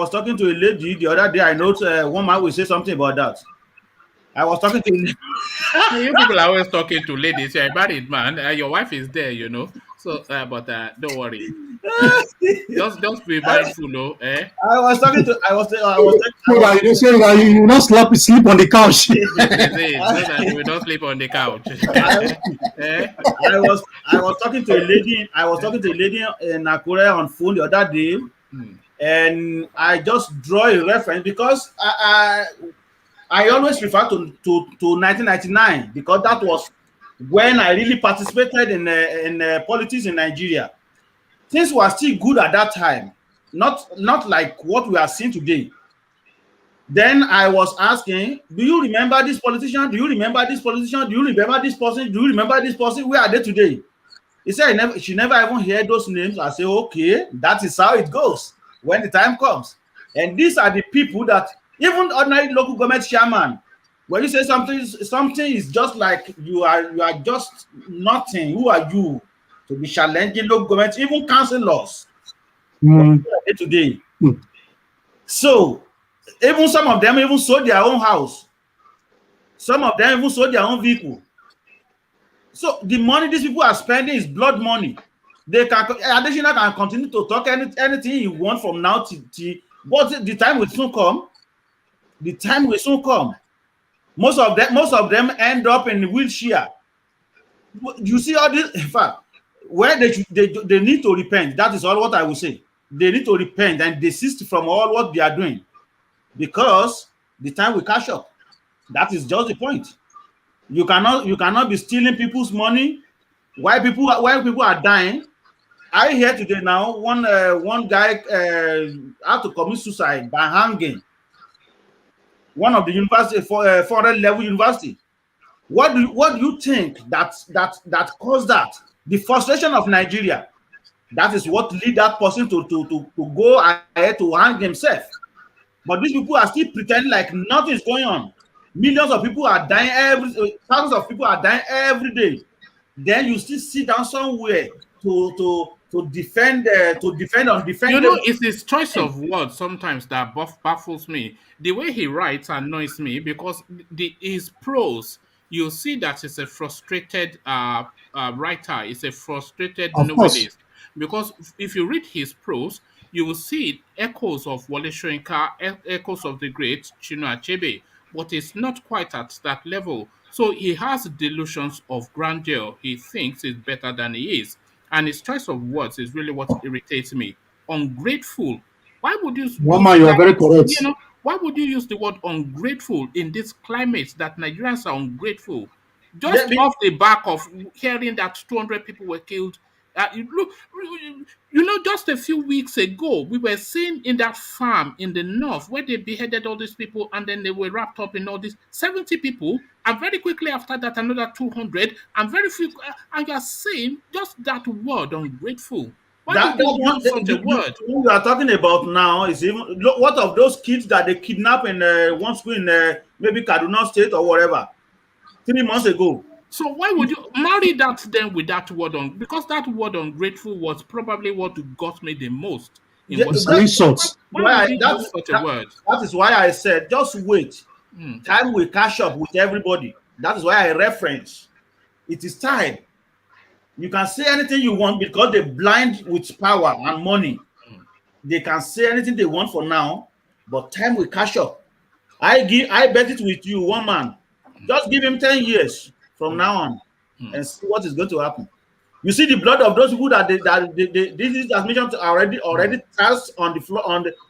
lady the other day. I know one man will say something about that. I was talking to you people are always talking to ladies. You're a married man. Your wife is there, So, but don't worry. Just be mindful, no? Eh? I was talking to I was So that you say that you will not sleep on the couch. This is it, so that you will not sleep on the couch. Eh? I was talking to a lady. I was talking to a lady in Akure on phone the other day, and I just draw a reference because I always refer to 1999 because that was when I really participated in politics in Nigeria. Things were still good at that time, not like what we are seeing today. Then I was asking, do you remember this politician? Do you remember this politician? Do you remember this person? Do you remember this person? Where are they today? He said she never even heard those names. I say, okay, that is how it goes when the time comes. And these are the people that even ordinary local government chairman, when you say something is just like you are just nothing. Who are you to be challenging local government, even councillors today? So even some of them even sold their own house. Some of them even sold their own vehicle. So the money these people are spending is blood money. They can Adesina can continue to talk anything he wants from now till but the time will soon come. The time will soon come. Most of them end up in wheelchair. You see all this, in fact, where they need to repent. That is all what I will say. They need to repent and desist from all what they are doing, because the time will catch up. That is just the point. You cannot be stealing people's money while people are dying. I hear today now one guy had to commit suicide by hanging. One of the university foreign level university. What do you think that caused that? The frustration of Nigeria. That is what lead that person to go ahead to hang himself. But these people are still pretending like nothing is going on. Millions of people are dying thousands of people are dying every day. Then you still sit down somewhere to defend undefendable. You know, it's his choice of words sometimes that baffles me. The way he writes annoys me because his prose, you see that he's a frustrated writer, he's a frustrated Of course. novelist. Because if you read his prose, you will see echoes of Wole Soyinka, echoes of the great Chinua Achebe, but it's not quite at that level. So he has delusions of grandeur. He thinks he's better than he is. And his choice of words is really what irritates me. Ungrateful. Why would you use You are that? very correct. You know, why would you use the word ungrateful in this climate that Nigerians are ungrateful? Just off the back of hearing that 200 people were killed. Just a few weeks ago, we were seeing in that farm in the north where they beheaded all these people and then they were wrapped up in all these 70 people, and very quickly after that, another 200, and very few. And you're saying just that word, ungrateful. Why do you want such a word? Who you are talking about now is even what of those kids that they kidnapped in one school in maybe Kaduna State or whatever 3 months ago. So why would you marry that then with that word on? Because that word ungrateful was probably what got me the most. Why would you use such a word? That is why I said just wait. Time will catch up with everybody. That is why I reference. It is time. You can say anything you want because they're blind with power and money. They can say anything they want for now, but time will catch up. I bet it with you, one man. Just give him 10 years from now on and see what is going to happen. You see the blood of those people that this is transmission already cast on the floor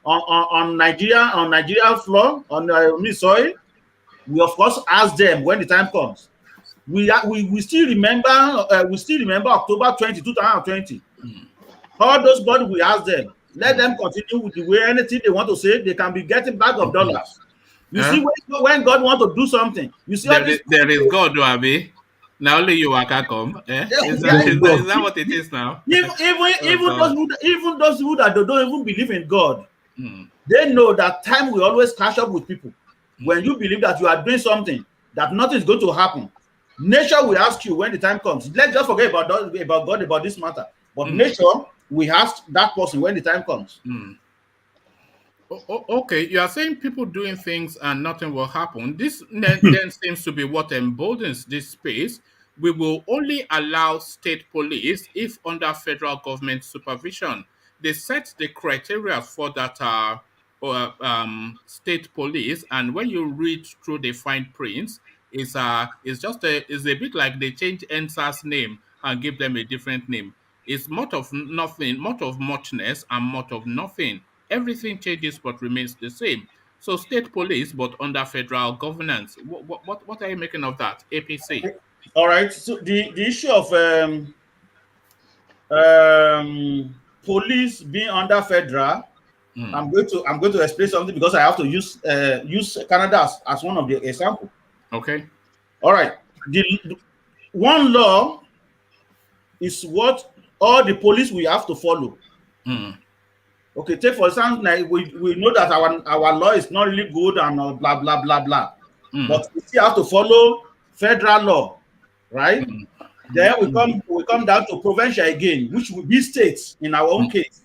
on Nigeria floor on soil. We of course ask them when the time comes. We still remember October 20, 2020. All those bodies, we ask them. Let them continue with the way anything they want to say. They can be getting back of dollars. You see when God wants to do something. You see there is God, Abi. Now only you can come. Is that what it is now? Even those who that don't even believe in God, they know that time will always catch up with people. When you believe that you are doing something, that nothing is going to happen, nature will ask you when the time comes. Let's just forget about God, about this matter. But nature will ask that person when the time comes. Okay, you are saying people doing things and nothing will happen. This then seems to be what emboldens this space. we will only allow state police if under federal government supervision. They set the criteria for that state police, and when you read through the fine prints, it's a bit like they change NSAS name and give them a different name. It's much of nothing, much of muchness, and much of nothing. Everything changes but remains the same. So state police, but under federal governance. What are you making of that, APC? All right. So the issue of police being under federal, I'm going to explain something because I have to use Canada as one of the example. Okay. All right. The one law is what all the police we have to follow. Okay, take for example, like we know that our law is not really good and blah blah blah blah, but we still have to follow federal law, right? Then we come down to provincial again, which will be states in our own case.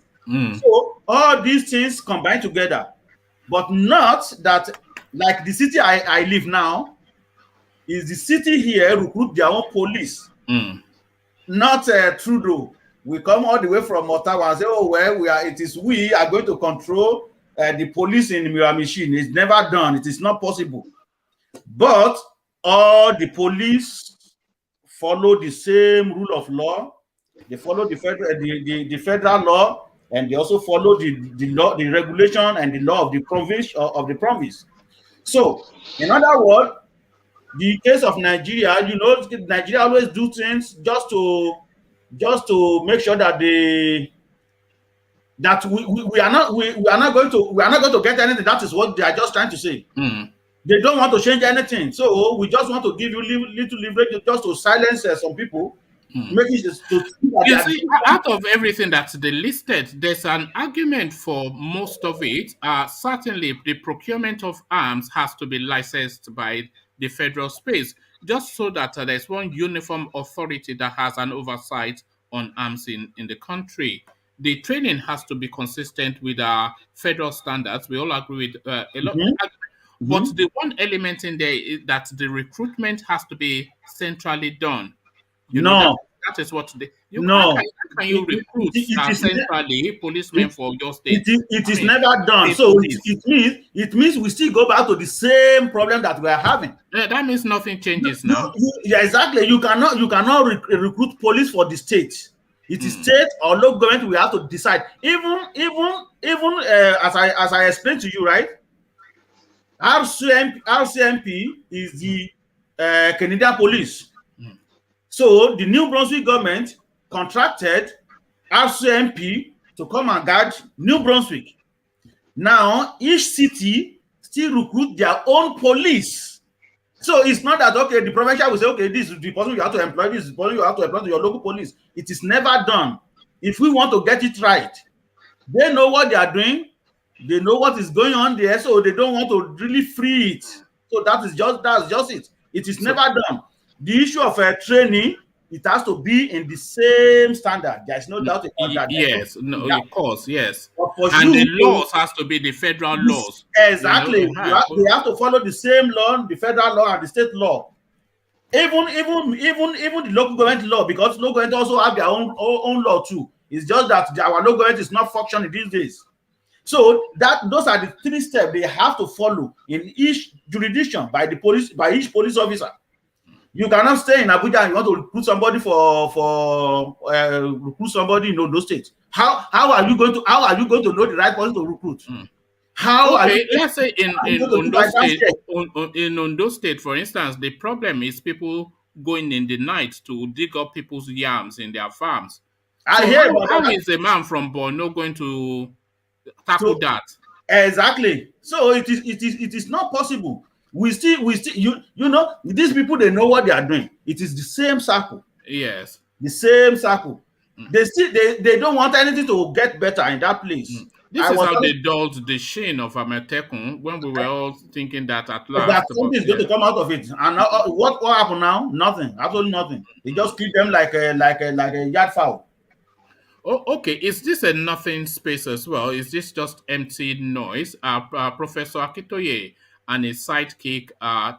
So all these things combine together, but not that like the city I live now is the city here recruit their own police, not Trudeau. We come all the way from Ottawa and say, oh, well, we are going to control the police in Miramichi. It's never done. It is not possible. But all the police follow the same rule of law. They follow the federal law, and they also follow the law, the regulation, and the law of the province. So, in other words, the case of Nigeria, Nigeria always do things just to make sure that we are not going to get anything. That is what they are just trying to say. They don't want to change anything, so we just want to give you little leverage just to silence some people. Making this you see, out of everything that they listed, there's an argument for most of it. Certainly, the procurement of arms has to be licensed by the federal space, just so that there's one uniform authority that has an oversight on arms in the country. The training has to be consistent with our federal standards. We all agree with a lot. But the one element in there is that the recruitment has to be centrally done. That is what how can you recruit centrally policemen for your state? It is never done. So it means we still go back to the same problem that we are having. Yeah, that means nothing changes now. Yeah, exactly. You cannot recruit police for the state. It is state or local government. We have to decide. Even as I explained to you, right? RCMP is the Canadian police. So the New Brunswick government contracted RCMP to come and guard New Brunswick. Now each city still recruit their own police. So it's not that okay, the provincial will say, okay, this is the person you have to employ, this is the person you have to employ to your local police. It is never done. If we want to get it right, they know what they are doing, they know what is going on there, so they don't want to really free it. So that's just it. It is never done. The issue of training, it has to be in the same standard. There's no doubt about that. Yes, no, of course, yes. And the laws has to be the federal laws. Exactly. They have to follow the same law, the federal law and the state law. Even the local government law, because local government also have their own law too. It's just that our local government is not functioning these days. So those are the 3 steps they have to follow in each jurisdiction by each police officer. You cannot stay in Abuja and you want to recruit somebody recruit somebody in those states. How are you going to know the right person to recruit? Let's say in Ondo State, for instance, the problem is people going in the night to dig up people's yams in their farms. How is a man from Borno going to tackle that? Exactly. So it is not possible. We still these people, they know what they are doing. It is the same circle. Yes. The same circle. They don't want anything to get better in that place. This is how they dulled the sheen of Amatekun when we were all thinking that at last that something is going to come out of it. And what happened now? Nothing. Absolutely nothing. They just keep them like a yard fowl. Oh, okay. Is this a nothing space as well? Is this just empty noise? Professor Akitoye and his sidekick,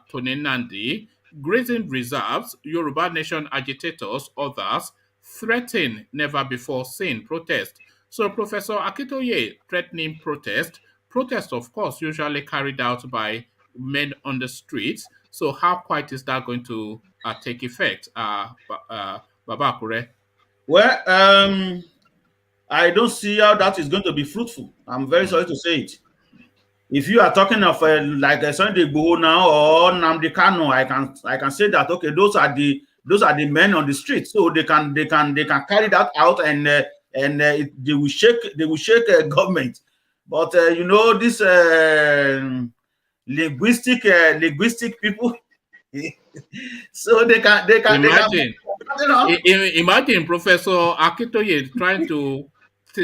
Tony Nnamdi, grazing reserves, Yoruba nation agitators, others threaten never before seen protest. So Professor Akitoye threatening protest of course usually carried out by men on the streets. So how quite is that going to take effect, Baba Akure? Well, I don't see how that is going to be fruitful. I'm very sorry to say it. If you are talking of like a Sunday Igboho now or Nnamdi Kanu, I can say that okay, those are the men on the street, so they can carry that out and they will shake government. But you know this linguistic people, so they can Imagine. you know. Imagine Professor Akitoye trying to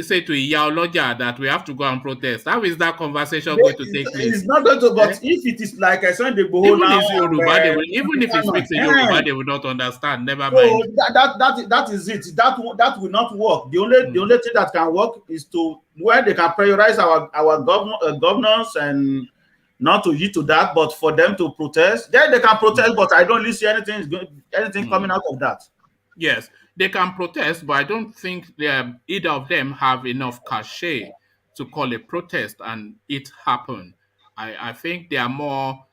say to Iyaloja that we have to go and protest. How is that conversation going to take place? It's not going to, but if it is like a Sunday Igboho Even now, even if he speaks in Yoruba, they will not understand. Never so mind. that is it. That will not work. The only thing that can work is to where they can prioritize our governors and not to yield to that, but for them to protest. Then they can protest, but I don't really see anything coming out of that. Yes, they can protest, but I don't think either of them have enough cachet to call a protest and it happen. I think they are more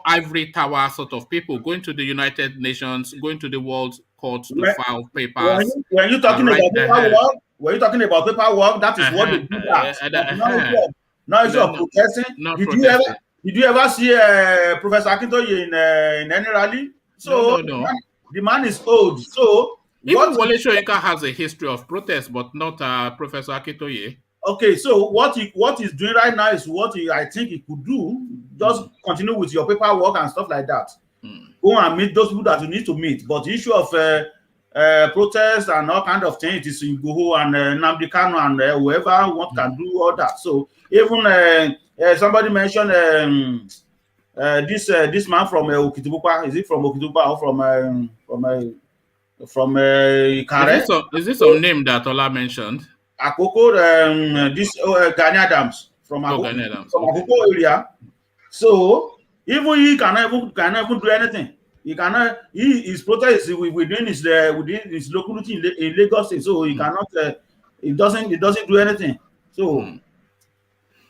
ivory tower sort of people going to the United Nations, going to the World Court to file papers. When you talking about paperwork, when you're talking about paperwork, that is what they do that. No issue of protesting. Did you ever see Professor Akintoye in any rally? So no. The man is old. So even Wole Soyinka has a history of protest, but not Professor Akintoye. Okay, so what he's doing right now is what I think he could do. Just continue with your paperwork and stuff like that. Go and meet those people that you need to meet. But the issue of protest and all kind of things, it is Igboho and Nnamdi Kanu and whoever can do all that. So even somebody mentioned this man from Okitibupa. Is it from Okitibupa or from Ikare? Is this some name that Ola mentioned? Akoko, this Gani Adams from Akoko area. So even he cannot even do anything. His protest is within his locality in Lagos State. So he cannot. It doesn't do anything. So.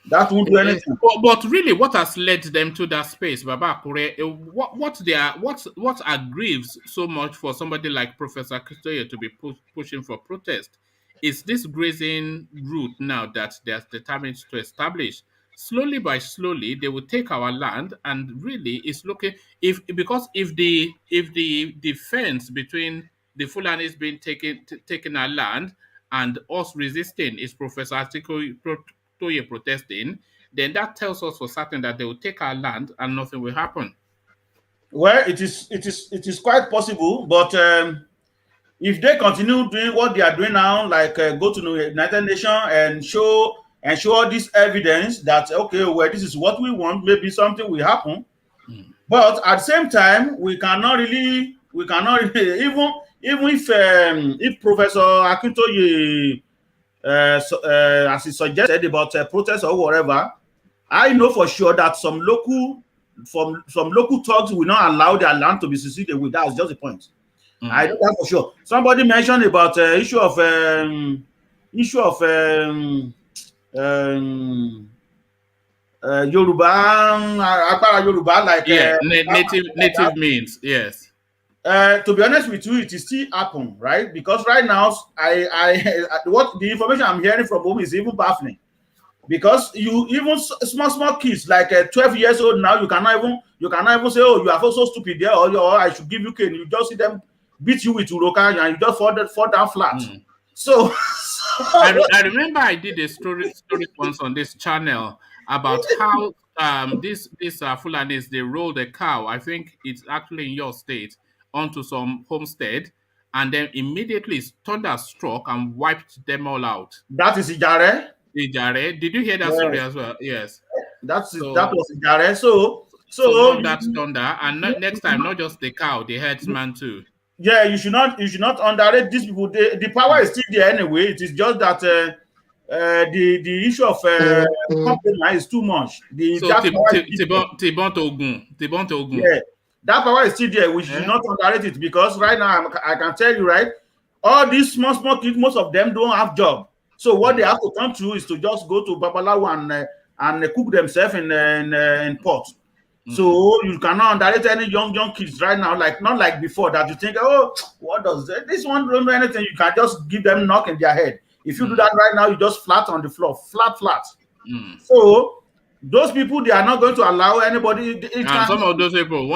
That won't do anything. But really, what has led them to that space, Baba Akure? What aggrieves so much for somebody like Professor Akitoye to be pushing for protest is this grazing route now that they're determined to establish. Slowly by slowly, they will take our land, and really, it's looking because if the fence between the Fulanis being taking our land and us resisting is Professor Akitoye protesting, then that tells us for certain that they will take our land and nothing will happen. Well, it is quite possible, but if they continue doing what they are doing now, like go to the United Nations and show all this evidence that okay, well, this is what we want, maybe something will happen. But at the same time, we cannot really even if Professor Akintoye as he suggested about protest or whatever, I know for sure that some local thugs will not allow their land to be seceded with. That's just the point. I know that for sure. Somebody mentioned about issue of Yoruba, like native means, yes. To be honest with you, it is still happen, right? Because right now, what the information I'm hearing from home is even baffling. Because you even small kids like 12 years old now, you cannot even say, oh, you are so stupid there, or I should give you cane. You just see them beat you with uroka and you just fall down flat. So I remember I did a story once on this channel about how these Fulanis, they rolled a cow. I think it's actually in your state, onto some homestead, and then immediately thunder struck and wiped them all out. That is Ijare. Ijare. Did you hear that story as well? Yes. That was Ijare. So that's thunder, and next time, not just the cow, the herdsman too. Yeah, you should not underrate these people. The power is still there anyway. It is just that the issue of compromise is too much. Tibont Ogun. Yeah. That power is still there. We should not underrate it, because right now I can tell you, right, all these small kids, most of them don't have job. So what they have to turn to is to just go to Babalawo and cook themselves in pot. So you cannot underrate any young kids right now, like not like before that you think, oh, what does this one don't know anything? You can just give them knock in their head. If you do that right now, you just flat on the floor, flat. So those people, they are not going to allow anybody. Some of those people,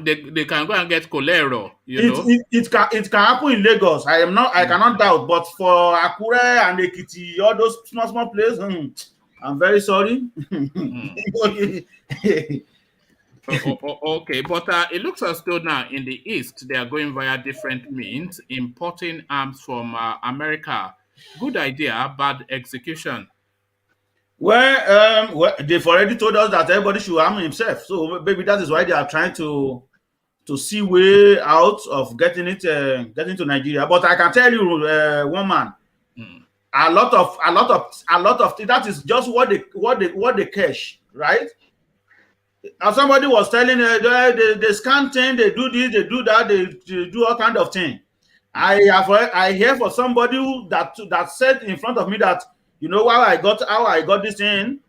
they can go and get cholera. It can happen in Lagos. I cannot doubt. But for Akure and Ekiti, all those small places, I'm very sorry. Okay, but it looks as though now in the East they are going via different means, importing arms from America. Good idea, bad execution. Well, they've already told us that everybody should arm himself. So maybe that is why they are trying to see way out of getting to Nigeria. But I can tell you, one man, a lot of that is just what they cash, right? And somebody was telling they scan thing, they do this, they do that, they do all kind of thing. I hear for somebody that said in front of me that, you know, how I got this thing,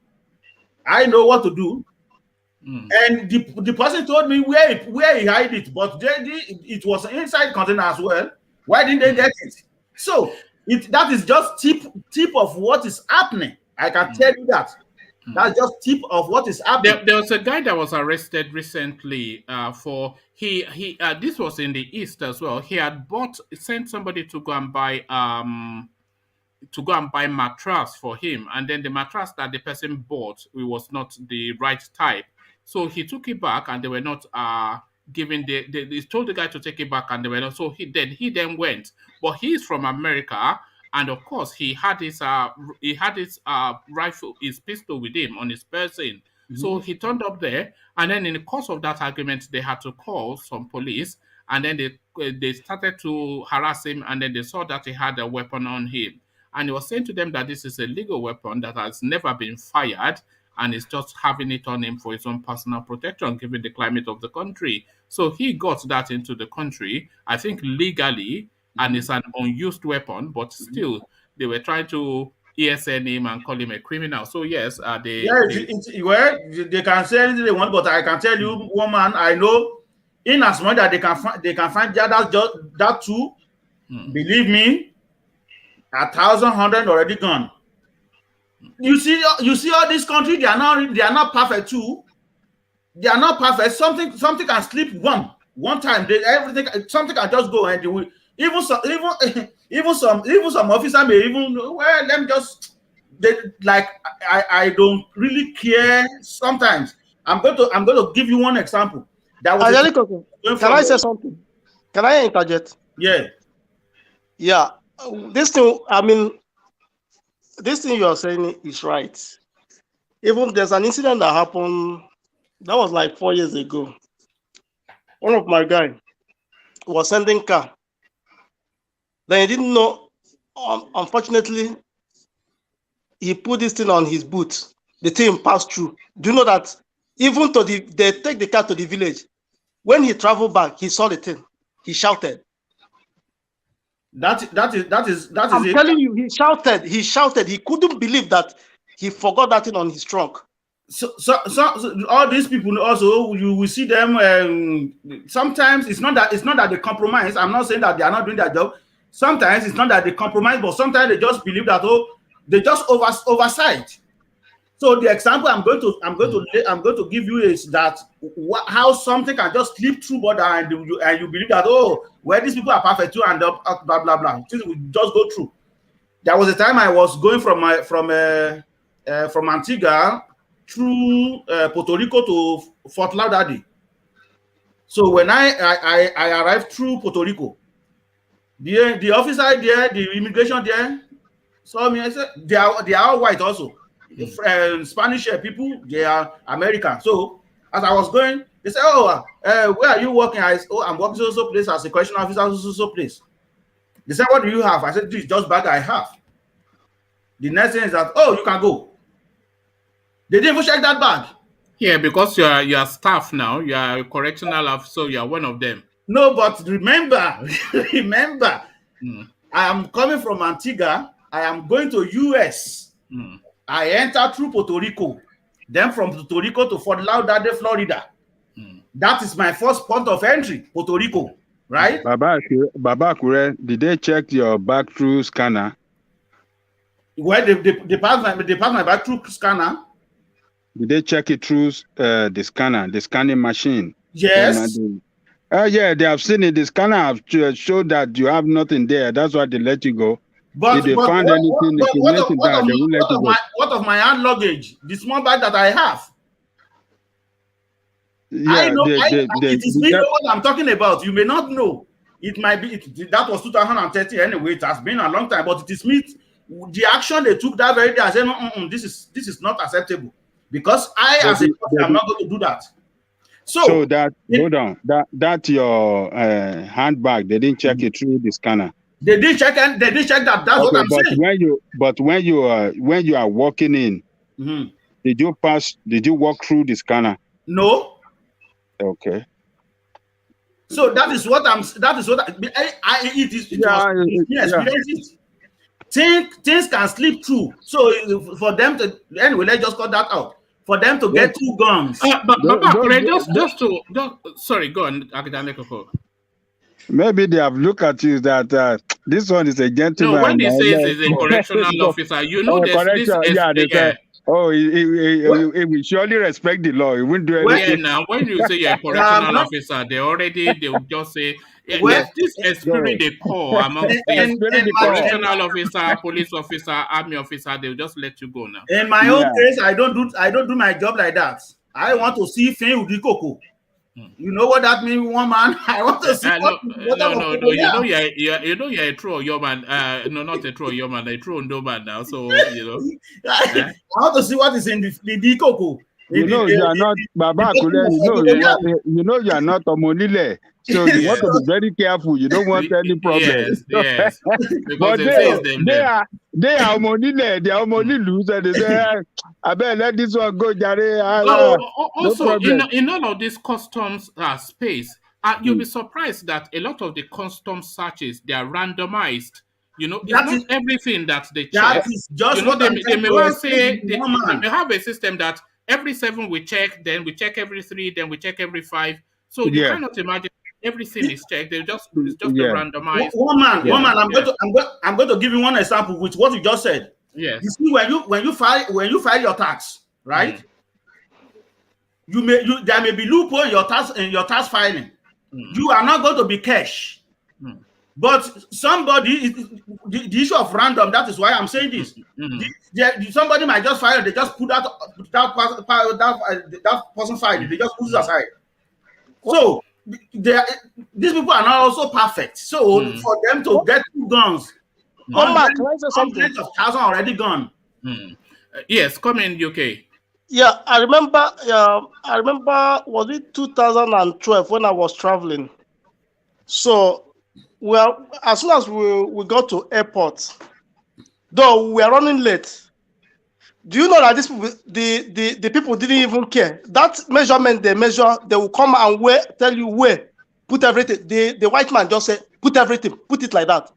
I know what to do. And the person told me where he hid it, but it was inside container as well. Why didn't they get it? So that is just tip of what is happening. I can tell you that. That's just tip of what is happening. There was a guy that was arrested recently for this was in the East as well. He had sent somebody to go and buy mattress for him, and then the mattress that the person bought, it was not the right type. So he took it back, and they were not giving they told the guy to take it back, and they were not. So he then went, but he's from America. And of course, he had his rifle, his pistol with him on his person. So he turned up there, and then in the course of that argument, they had to call some police, and then they started to harass him, and then they saw that he had a weapon on him, and he was saying to them that this is a legal weapon that has never been fired, and is just having it on him for his own personal protection, given the climate of the country. So he got that into the country, I think legally. And it's an unused weapon, but still, they were trying to ESN him and call him a criminal. So yes, they can say anything they want, but I can tell you, one man I know, in as much that they can find that too. Believe me, 1,100 already gone. You see all this country, they are not perfect too. They are not perfect. Something can slip one time. Something can just go, and they will. Even some officer may even, well, let me just, I don't really care. Sometimes I'm going to give you one example. Can I say something? Can I interject? Yeah. This thing you are saying is right. Even there's an incident that happened that was like 4 years ago. One of my guys was sending car. Then he didn't know, unfortunately, he put this thing on his boot. The thing passed through. Do you know that even they take the car to the village? When he traveled back, he saw the thing. He shouted. That is I'm telling you, he shouted. He couldn't believe that he forgot that thing on his trunk. So all these people also, you will see them. Sometimes it's not that they compromise. I'm not saying that they are not doing their job. Sometimes it's not that they compromise, but sometimes they just believe that they just oversight. So the example I'm going to give you is that how something can just slip through border, and you believe that these people are perfect too, and blah blah blah. Things will just go through. There was a time I was going from Antigua through Puerto Rico to Fort Lauderdale. So when I arrived through Puerto Rico, the officer there, the immigration there, saw me. I said, they are all white also. Spanish people, they are American. So as I was going, they said, where are you working? I'm working so place as a correctional officer, so place. They said, what do you have? I said, this is just bag I have. The next thing is that, you can go. They didn't even check that bag. Yeah, because you are staff now. You are a correctional officer, so you are one of them. No, but remember, remember, I am coming from Antigua. I am going to US. I enter through Puerto Rico. Then from Puerto Rico to Fort Lauderdale, Florida. That is my first point of entry, Puerto Rico, right? Baba Akure, did they check your back through scanner? Well, they passed my back through scanner. Did they check it through the scanner, the scanning machine? Yes. Yeah, they have seen it. The scanner have showed that you have nothing there. That's why they let you go. But if they found anything, they won't let you go. What of my hand luggage? The small bag that I have. Yeah, I know. It is me know what I'm talking about. You may not know. It might be. That was 2030 anyway. It has been a long time, but it is me. The action they took that very day, I said, this is not acceptable because I, as a person, I'm not going to do that. So that hold on, that your handbag, they didn't check it through the scanner. They did check and they did check that. That's what I'm saying. When you are walking in, did you walk through the scanner? No. Okay. So that is what it is. Things can slip through. So for them to anyway, let's just cut that out. For them to get 2 guns. Sorry, go on, academic. Maybe they have looked at you that this one is a gentleman. No, when he says he's a correctional officer, you know this. He will surely respect the law. He won't do anything. Yeah, now when you say you're a correctional officer, they will just say there's this esprit de corps amongst the correctional officer, police officer, army officer. They'll just let you go now. In my own case, I don't do my job like that. I want to see Fin Udikoko. You know what that means, one man? I want to see. No. You know you're a true Yoruba. No, not a true Yoruba. A true Ndoba now. So you know. I want to see what is in the Dikoko. You know you are not Baba Akule. You know you are not Omonile. So you want to be very careful. You don't want any problem. Yes. Because they are Omonile. They are Omonilu. And they say, I better let this one go, Jare. Also, in all of this customs space, you'll be surprised that a lot of the customs searches, they are randomized. You know, it's not everything that they check. That is just what they may well say. They have a system that every 7 we check, then we check every 3, then we check every 5. So you cannot imagine everything is checked. It's just a randomized. One man. I'm going to give you one example with what you just said. Yes. You see, when you file your tax, right? There may be loophole in your tax filing. You are not going to be cash. But somebody, the issue of random, that is why I'm saying this. Somebody might just file, they just put that person file, they just put it aside. So these people are not also perfect. So for them to get 2 guns, hundreds of thousands already gone. Yes, come in, UK. Yeah, I remember. Was it 2012 when I was traveling? So, well, as soon as we got to airport, though we are running late. Do you know that these people, the people didn't even care? That measurement they measure, they will come and tell you where, put everything. The white man just said, put everything, put it like that.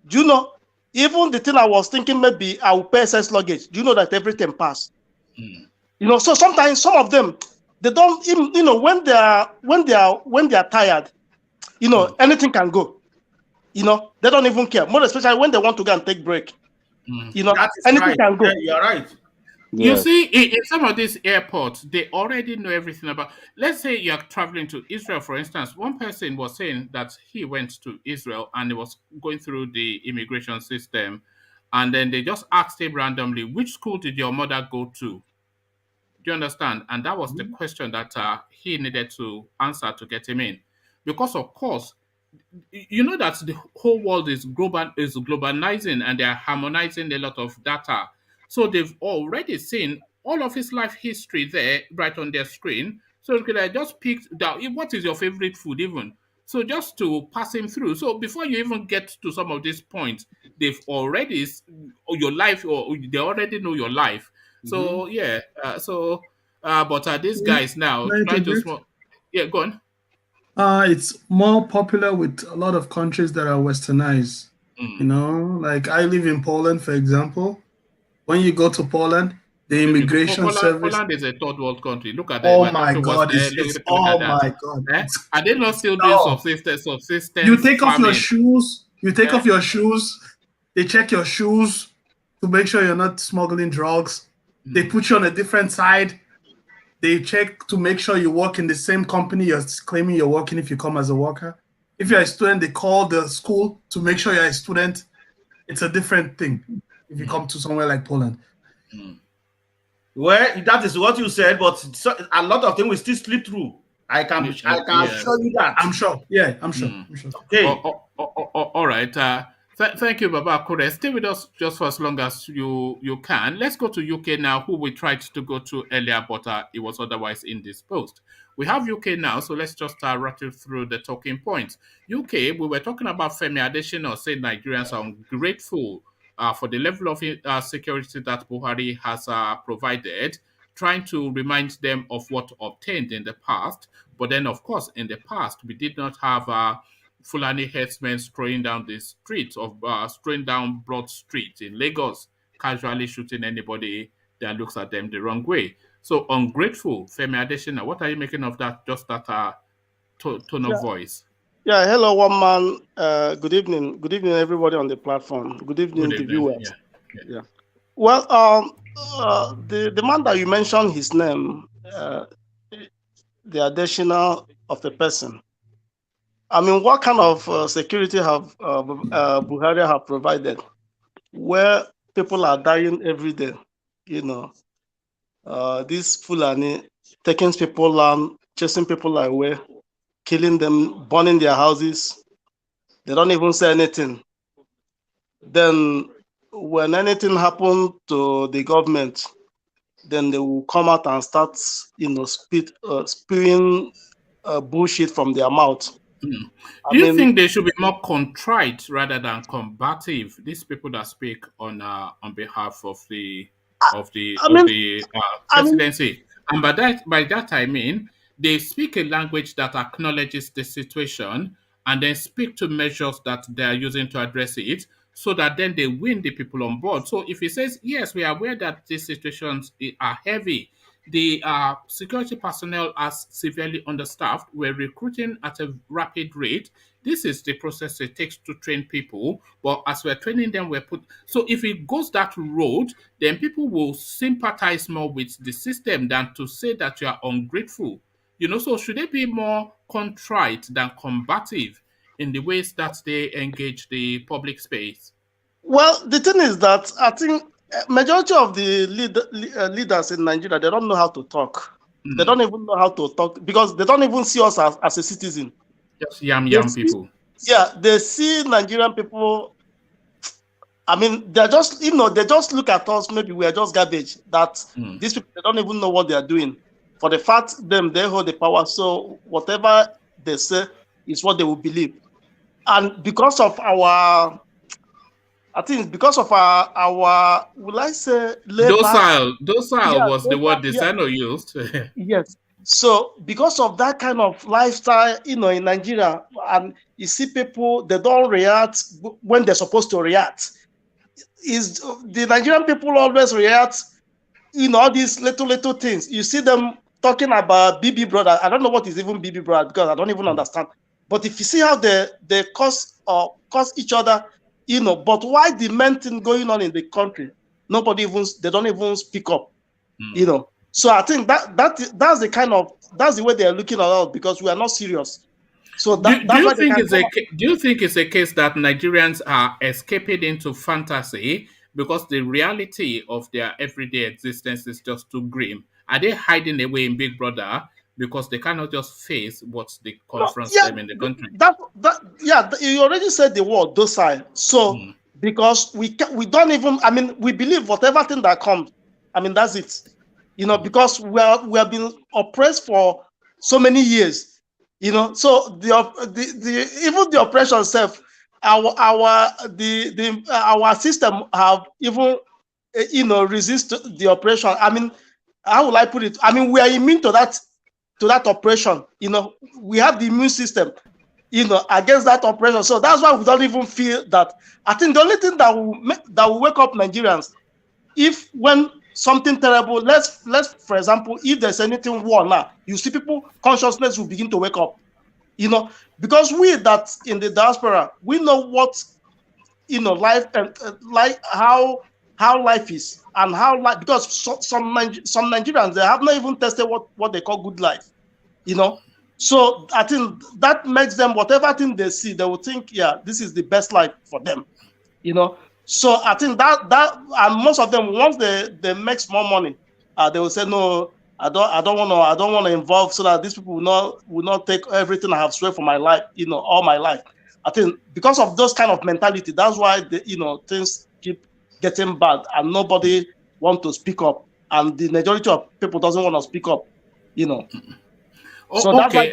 Do you know? Even the thing I was thinking, maybe I will pay excess luggage. Do you know that everything passed? You know, so sometimes some of them, they don't even, you know, when they are tired, you know, anything can go. You know, they don't even care. More especially when they want to go and take break. You know, anything can go. Yeah, you're right. You see, in some of these airports, they already know everything about. Let's say you're traveling to Israel, for instance. One person was saying that he went to Israel and he was going through the immigration system, and then they just asked him randomly, "Which school did your mother go to?" Do you understand? And that was the question that he needed to answer to get him in, because of course, you know that the whole world is globalizing and they are harmonizing a lot of data. So they've already seen all of his life history there right on their screen. So you could just pick down what is your favorite food even. So just to pass him through. So before you even get to some of these points, they've already your life, or they already know your life. So But these guys now trying to smoke. Yeah, go on. It's more popular with a lot of countries that are westernized. You know, like I live in Poland, for example. When you go to Poland, the immigration service. Poland is a third world country. Look at that. Oh My my country was God! there. Look at Oh that. my God! Are they not still doing subsistence You take off your farming? shoes. You take off your shoes. They check your shoes to make sure you're not smuggling drugs. They put you on a different side. They check to make sure you work in the same company you're claiming you're working if you come as a worker. If you're a student, they call the school to make sure you're a student. It's a different thing if you come to somewhere like Poland. Well, that is what you said, but a lot of things will still slip through. I can assure you that. I'm sure. Yeah, I'm sure. I'm sure. Okay. All right. Thank you, Baba Kure. Stay with us just for as long as you can. Let's go to UK now, who we tried to go to earlier, but it was otherwise indisposed. We have UK now, so let's just rattle through the talking points. UK, we were talking about Femi Adesina saying Nigerians are ungrateful for the level of security that Buhari has provided, trying to remind them of what obtained in the past. But then, of course, in the past, we did not have Fulani herdsmen strolling down the streets strolling down Broad Street in Lagos, casually shooting anybody that looks at them the wrong way. So ungrateful, Femi Adesina. What are you making of that? Just that tone of voice. Yeah, hello, one man. Good evening. Good evening, everybody on the platform. Good evening, the viewers. Yeah. Well, the man that you mentioned, his name, the Adesina of the person. I mean, what kind of security have Buhari have provided, where people are dying every day? You know, this Fulani taking people land, chasing people away, killing them, burning their houses. They don't even say anything. Then, when anything happens to the government, then they will come out and start, you know, spewing bullshit from their mouth. Do you think they should be more contrite rather than combative? These people that speak on behalf of the presidency, and by that I mean they speak a language that acknowledges the situation and then speak to measures that they are using to address it, so that then they win the people on board. So if he says yes, we are aware that these situations are heavy. The security personnel are severely understaffed. We're recruiting at a rapid rate. This is the process it takes to train people. But as we're training them, So if it goes that road, then people will sympathize more with the system than to say that you are ungrateful. You know, so should they be more contrite than combative in the ways that they engage the public space? Well, the thing is that I think majority of the leaders in Nigeria, they don't know how to talk. They don't even know how to talk because they don't even see us as a citizen. Just yam people. Yeah, they see Nigerian people. I mean, they're just, you know, they just look at us. Maybe we are just garbage. That these people, they don't even know what they are doing. For the fact they hold the power. So whatever they say is what they will believe. And because of our, I think because of our will I say docile was the word Desano used. Yes. So because of that kind of lifestyle, you know, in Nigeria, and you see people, they don't react when they're supposed to react. Is the Nigerian people always react, you know, all these little things. You see them talking about BB brother. I don't know what is even BB brother because I don't even understand. But if you see how they cause each other, you know, but why the main thing going on in the country, they don't even speak up, you know. So I think that's the way they are looking at us because we are not serious. So do you think it's a case that Nigerians are escaping into fantasy because the reality of their everyday existence is just too grim? Are they hiding away in Big Brother because they cannot just face what they confront them in the country? You already said the word docile. So because we don't even, I mean, we believe whatever thing that comes, I mean, that's it. You know, because we have been oppressed for so many years. You know, so even the oppression itself, our system have even, you know, resist the oppression. I mean, how will I put it? I mean, we are immune to that oppression. You know, we have the immune system, you know, against that oppression. So that's why we don't even feel that. I think the only thing that will wake up Nigerians, if when something terrible, let's for example, if there's anything war now, you see people consciousness will begin to wake up, you know, because we that in the diaspora, we know what, you know, life and like how life is and how life, because some Nigerians, they have not even tested what they call good life, you know. So I think that makes them, whatever thing they see, they will think, yeah, this is the best life for them, you know. So I think that and most of them, once they make small money, they will say, no, I don't want to involve, so that these people will not take everything I have swear for my life, you know, all my life. I think because of those kind of mentality, that's why you know, things keep getting bad and nobody want to speak up, and the majority of people doesn't want to speak up, you know. So okay.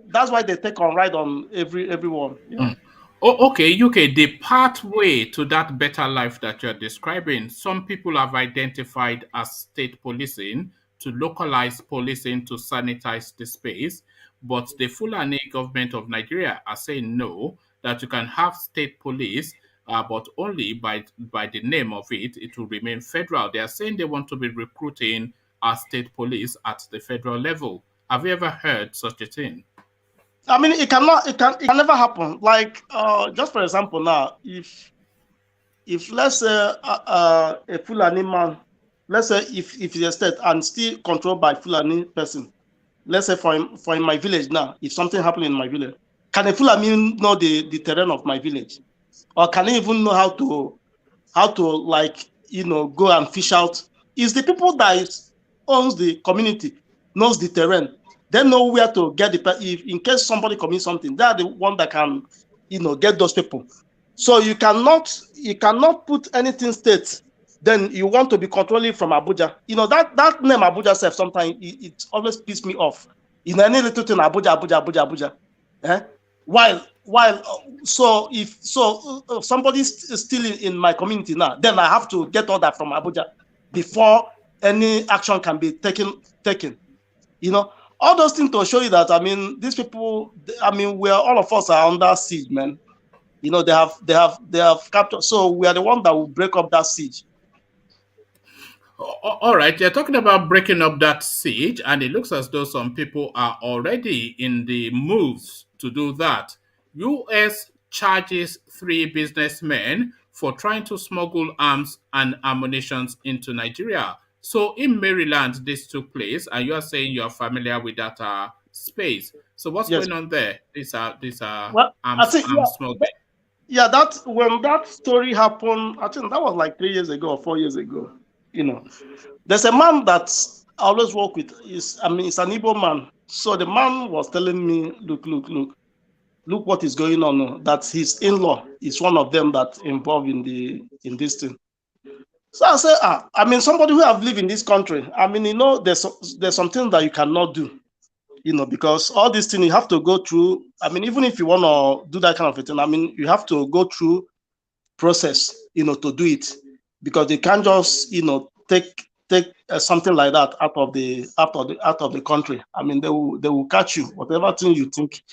that's why they take on right on everyone. You know? Okay, UK, the pathway to that better life that you're describing, some people have identified as state policing, to localize policing to sanitize the space. But the Fulani government of Nigeria are saying no, that you can have state police, but only by the name of it, it will remain federal. They are saying they want to be recruiting our state police at the federal level. Have you ever heard such a thing? I mean, it can never happen. Like, just for example, now, if let's say a Fulani man, let's say if it's a state and still controlled by Fulani person, let's say for in my village now, if something happened in my village, can a Fulani know the terrain of my village, or can he even know how to like, you know, go and fish out? Is the people that owns the community knows the terrain. They know where to get if in case somebody commits something, they are the one that can, you know, get those people. So you cannot put anything state. Then you want to be controlling from Abuja. You know, that name Abuja self, sometimes it always pisses me off. You know, any little thing Abuja. Eh? While so if somebody's still in my community now, then I have to get all that from Abuja before any action can be taken. You know, all those things to show you that, I mean, these people, I mean, all of us are under siege, man. You know, they have captured. So we are the one that will break up that siege. All right, you're talking about breaking up that siege, and it looks as though some people are already in the moves to do that. US charges 3 businessmen for trying to smuggle arms and ammunition into Nigeria. So in Maryland, this took place, and you are saying you are familiar with that space. So what's going on there? These are well, arms smuggling. Yeah, when that story happened, I think that was like 3 years ago or 4 years ago. You know, there's a man that I always work with. It's an Igbo man. So the man was telling me, look what is going on. That his in-law is one of them that's involved in this thing. So I said, I mean, somebody who have lived in this country, I mean, you know, there's something that you cannot do, you know, because all these things you have to go through. I mean, even if you want to do that kind of a thing, I mean, you have to go through process, you know, to do it, because they can't just, you know, take something like that out of the country. I mean, they will catch you, whatever thing you think.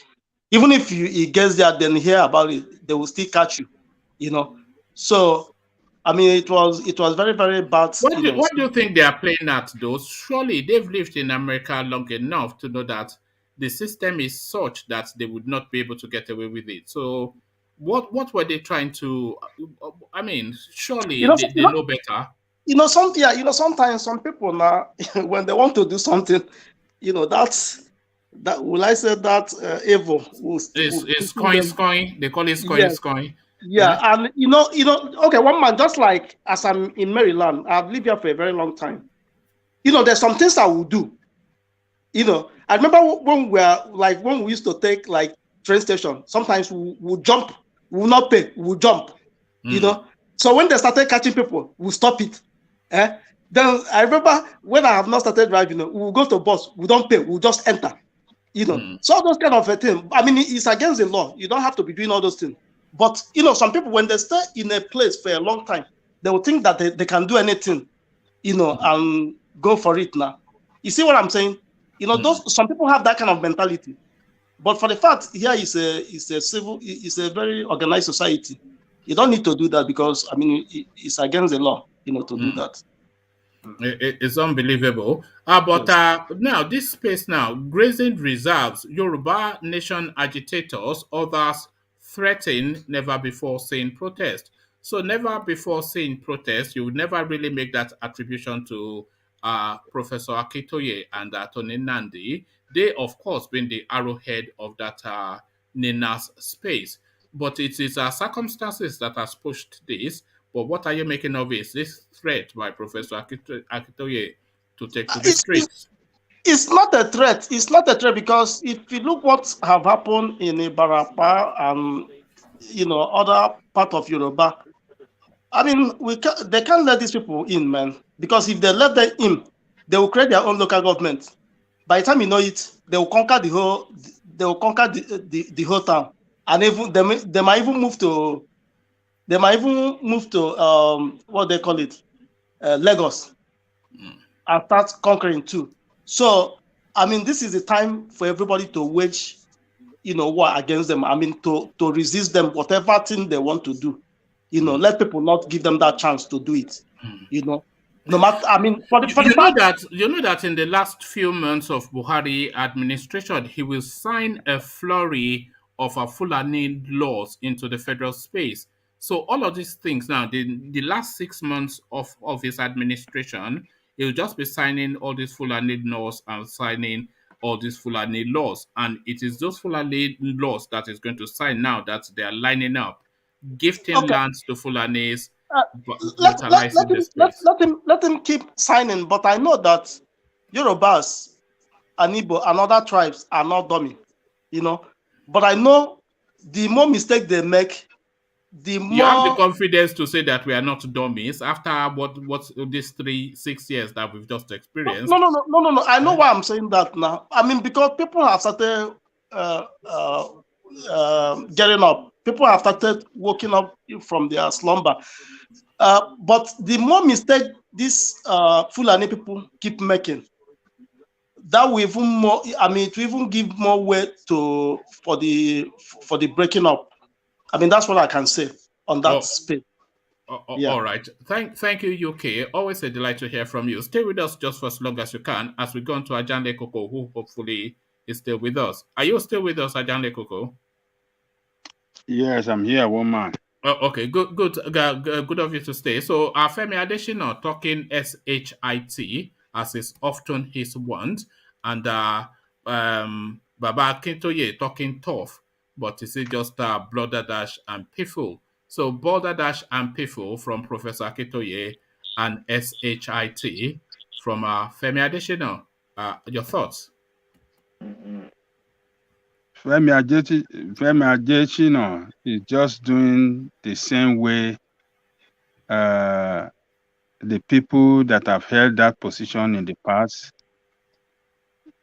Even if it gets there, then hear about it, they will still catch you, you know. So, I mean, it was very, very bad. What do you think they are playing at, though? Surely they've lived in America long enough to know that the system is such that they would not be able to get away with it. So, what were they trying to? I mean, surely they know better. You know, sometimes some people now, when they want to do something, you know, that will I say that evil is coin. They call it coin. Yeah, and you know, okay, one man, just like as I'm in Maryland, I've lived here for a very long time. You know, there's some things I will do. You know, I remember when we used to take like train station, sometimes we'll jump, we will not pay, we'll jump. You know, so when they started catching people, we'll stop it. Then I remember when I have not started driving, we'll go to bus, we don't pay, we'll just enter. You know, so all those kind of a thing. I mean, it's against the law. You don't have to be doing all those things. But, you know, some people, when they stay in a place for a long time, they will think that they can do anything, you know, and go for it now. You see what I'm saying? You know, those some people have that kind of mentality. But for the fact here is a very organized society. You don't need to do that because I mean it's against the law, you know, to do that. It's unbelievable. But now this space now, grazing reserves, Yoruba nation agitators, others threaten never before seen protest. So never before seen protest, you would never really make that attribution to Professor Akitoye and Tony Nandi. They, of course, been the arrowhead of that Nina's space. But it is circumstances that has pushed this. But what are you making of it? This threat by Professor Akitoye to take to the streets? It's not a threat. It's not a threat because if you look what have happened in Ibarapa and you know other part of Yoruba, I mean they can't let these people in, man. Because if they let them in, they will create their own local government. By the time you know it, they will conquer the whole. They will conquer the whole town, and even they might even move to. They might even move to what they call it, Lagos, and start conquering too. So, I mean, this is the time for everybody to wage, you know, war against them. I mean, to resist them, whatever thing they want to do. You know, let people not give them that chance to do it. You know, no matter. I mean, you know that in the last few months of Buhari administration, he will sign a flurry of Fulani laws into the federal space. So all of these things now, the last 6 months of his administration, he'll just be signing all these Fulani laws and signing all these Fulani laws. And it is those Fulani laws that is going to sign now that they are lining up, gifting lands to Fulanis, brutalizing the space. Let him keep signing. But I know that Yorubas and Igbo and other tribes are not dummy, you know. But I know the more mistake they make, the more you have the confidence to say that we are not dummies after what's these 6 years that we've just experienced. No. I know why I'm saying that now. I mean, because people have started getting up. People have started waking up from their slumber. But the more mistake these Fulani people keep making, that will even more. I mean, it will even give more weight for the breaking up. I mean, that's what I can say on that space. Yeah. All right. Thank you, UK. Always a delight to hear from you. Stay with us just for as long as you can as we go on to Ajande Koko, who hopefully is still with us. Are you still with us, Ajande Koko? Yes, I'm here, woman. Oh, okay, good of you to stay. So, Femi Adesina talking SHIT as is often his want, and Baba Akintoye talking tough, but is it just Border Dash and Piffle? So, Border Dash and Piffle from Professor Akintoye and SHIT from Femi Adesina. Your thoughts? Femi Adesina is just doing the same way the people that have held that position in the past,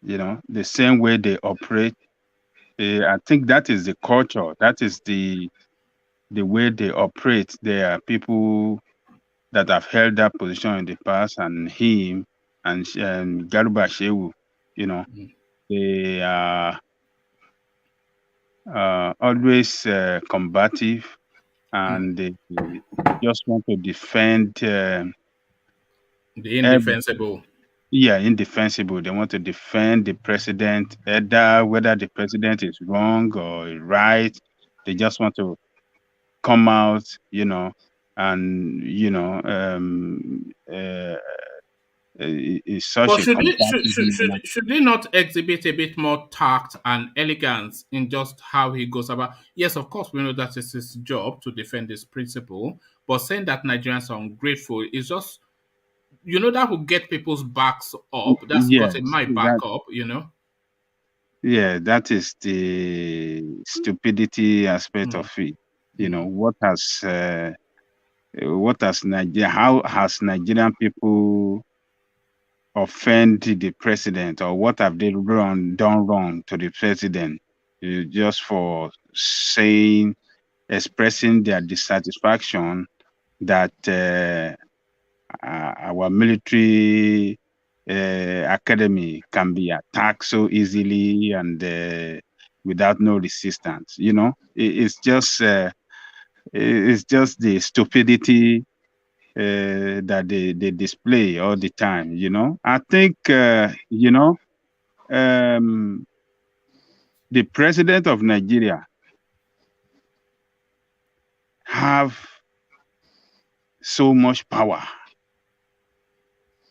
you know, the same way they operate. I think that is the culture. That is the way they operate. There are people that have held that position in the past, and him and Garuba Shehu, you know, they are always combative, and they just want to defend the indefensible. Indefensible. They want to defend the president, whether the president is wrong or right. They just want to come out, you know, and you know, is such but a should he not exhibit a bit more tact and elegance in just how he goes about? Yes, of course, we know that it's his job to defend this principle, but saying that Nigerians are ungrateful is just, you know, that will get people's backs up. That's gotten my back up, you know. Yeah, that is the stupidity aspect of it. You know, how has Nigerian people offend the president, or what have they done wrong to the president, just for expressing their dissatisfaction that our military academy can be attacked so easily and without no resistance. You know, it's just the stupidity that they display all the time. You know, I think the president of Nigeria have so much power,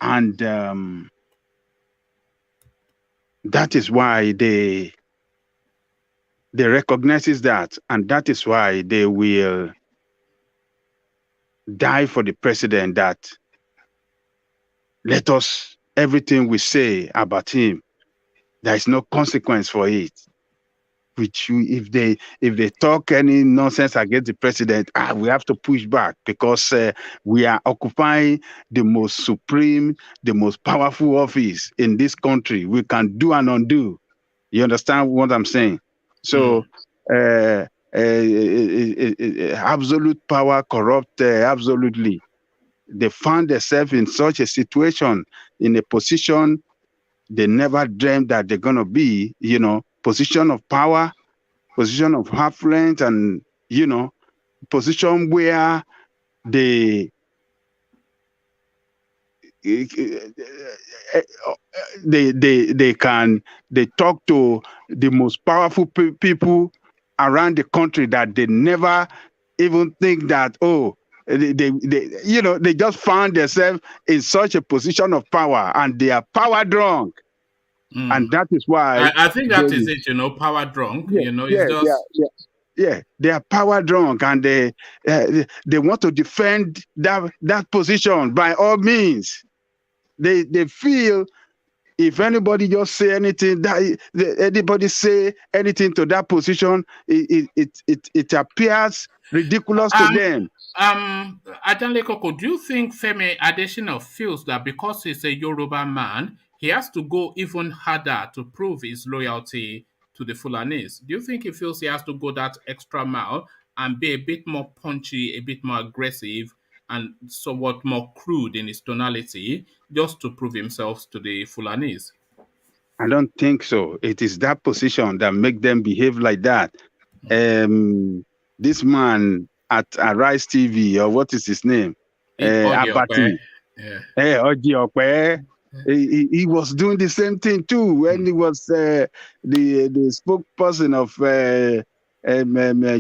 and that is why they recognizes that, and that is why they will die for the president. That let us everything we say about him, there is no consequence for it. Which if they talk any nonsense against the president, we have to push back because we are occupying the most supreme, the most powerful office in this country. We can do and undo. You understand what I'm saying? So absolute power corrupt absolutely. They found themselves in such a situation, in a position they never dreamed that they're gonna be, you know, position of power, position of affluence, and position where they talk to the most powerful people around the country that they never even think that they just found themselves in such a position of power, and they are power drunk. And that is why I think that is it, power drunk. They are power drunk, and they want to defend that position by all means. They feel if anybody just say anything, anybody say anything to that position, it appears ridiculous to them. Adanle Koko, do you think Femi Adesina feels that because he's a Yoruba man, he has to go even harder to prove his loyalty to the Fulanis? Do you think he feels he has to go that extra mile and be a bit more punchy, a bit more aggressive, and somewhat more crude in his tonality just to prove himself to the Fulanis? I don't think so. It is that position that make them behave like that. This man at Arise TV, or what is his name? Abati. He was doing the same thing too when he was the spokesperson of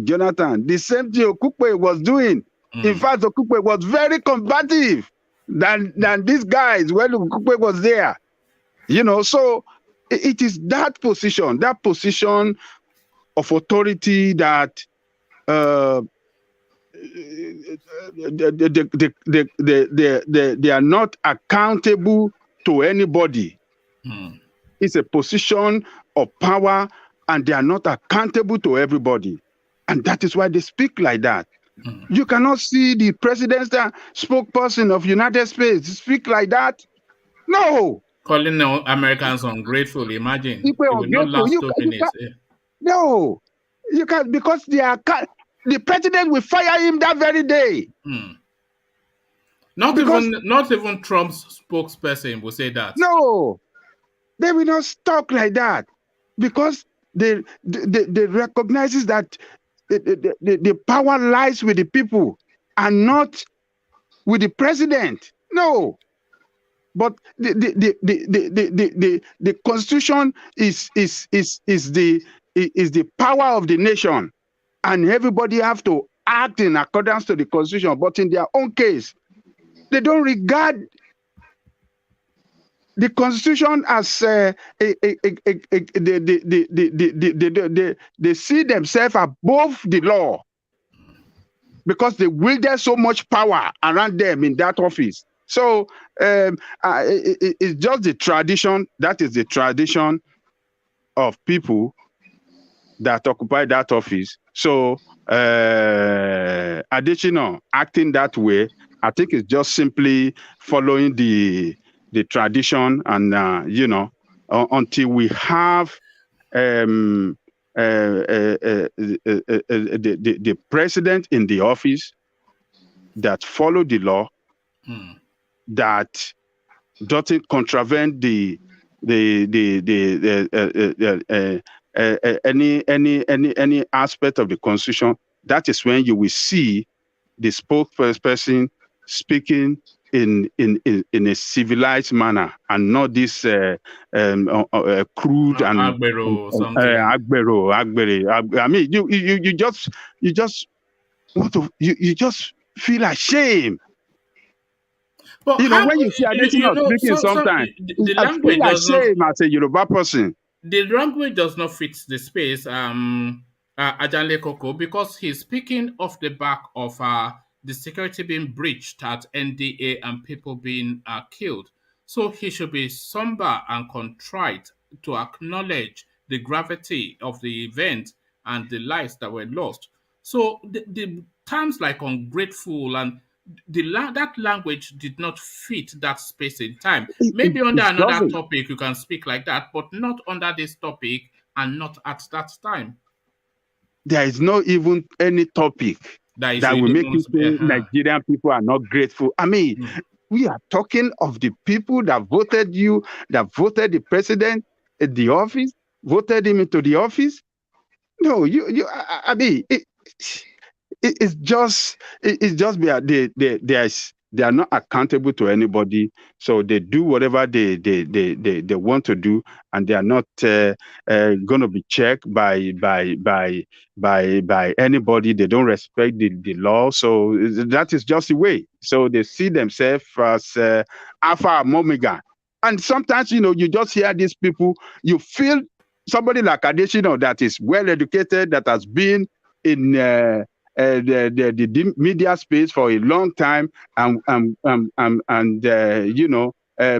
Jonathan. The same thing Okupe was doing. In fact, Okupe was very combative than these guys when Okupe was there. So it is that position of authority that they are not accountable to anybody. It's a position of power, and they are not accountable to everybody. And that is why they speak like that. You cannot see the presidential spokesperson of United States speak like that. No. Calling Americans ungrateful, imagine. It will not last 2 minutes. No. You can't, because the president will fire him that very day. Not even Trump's spokesperson will say that. No, they will not talk like that because they recognizes that the power lies with the people and not with the president. No, but the Constitution is the power of the nation, and everybody have to act in accordance to the Constitution. But in their own case, they don't regard the Constitution as they see themselves above the law because they wielded so much power around them in that office. So it's just the tradition. That is the tradition of people that occupy that office. So Adesina acting that way, I think it's just simply following the tradition, and until we have the president in the office that follow the law, that doesn't contravene any aspect of the Constitution, that is when you will see the spokesperson speaking in a civilized manner and not this crude and Agbero something. Agbero. I mean, you just want to you just feel ashamed. But you know, when you see Adesina speaking, sometimes I feel ashamed as a Yoruba person. The language does not fit the space, Ajanle Koko, because he's speaking off the back of the security being breached at NDA and people being killed. So he should be somber and contrite to acknowledge the gravity of the event and the lives that were lost. So the terms like ungrateful and that language did not fit that space in time. Maybe under another topic you can speak like that, but not under this topic and not at that time. There is not even any topic that will make you say Nigerian people are not grateful. I mean, we are talking of the people that voted you, that voted the president in the office, voted him into the office. No, I mean, it's just they are not accountable to anybody, so they do whatever they want to do, and they are not going to be checked by anybody. They don't respect the law, so that is just the way. So they see themselves as alpha and omega, and sometimes you just hear these people. You feel somebody like Adesina that is well educated, that has been in the media space for a long time, and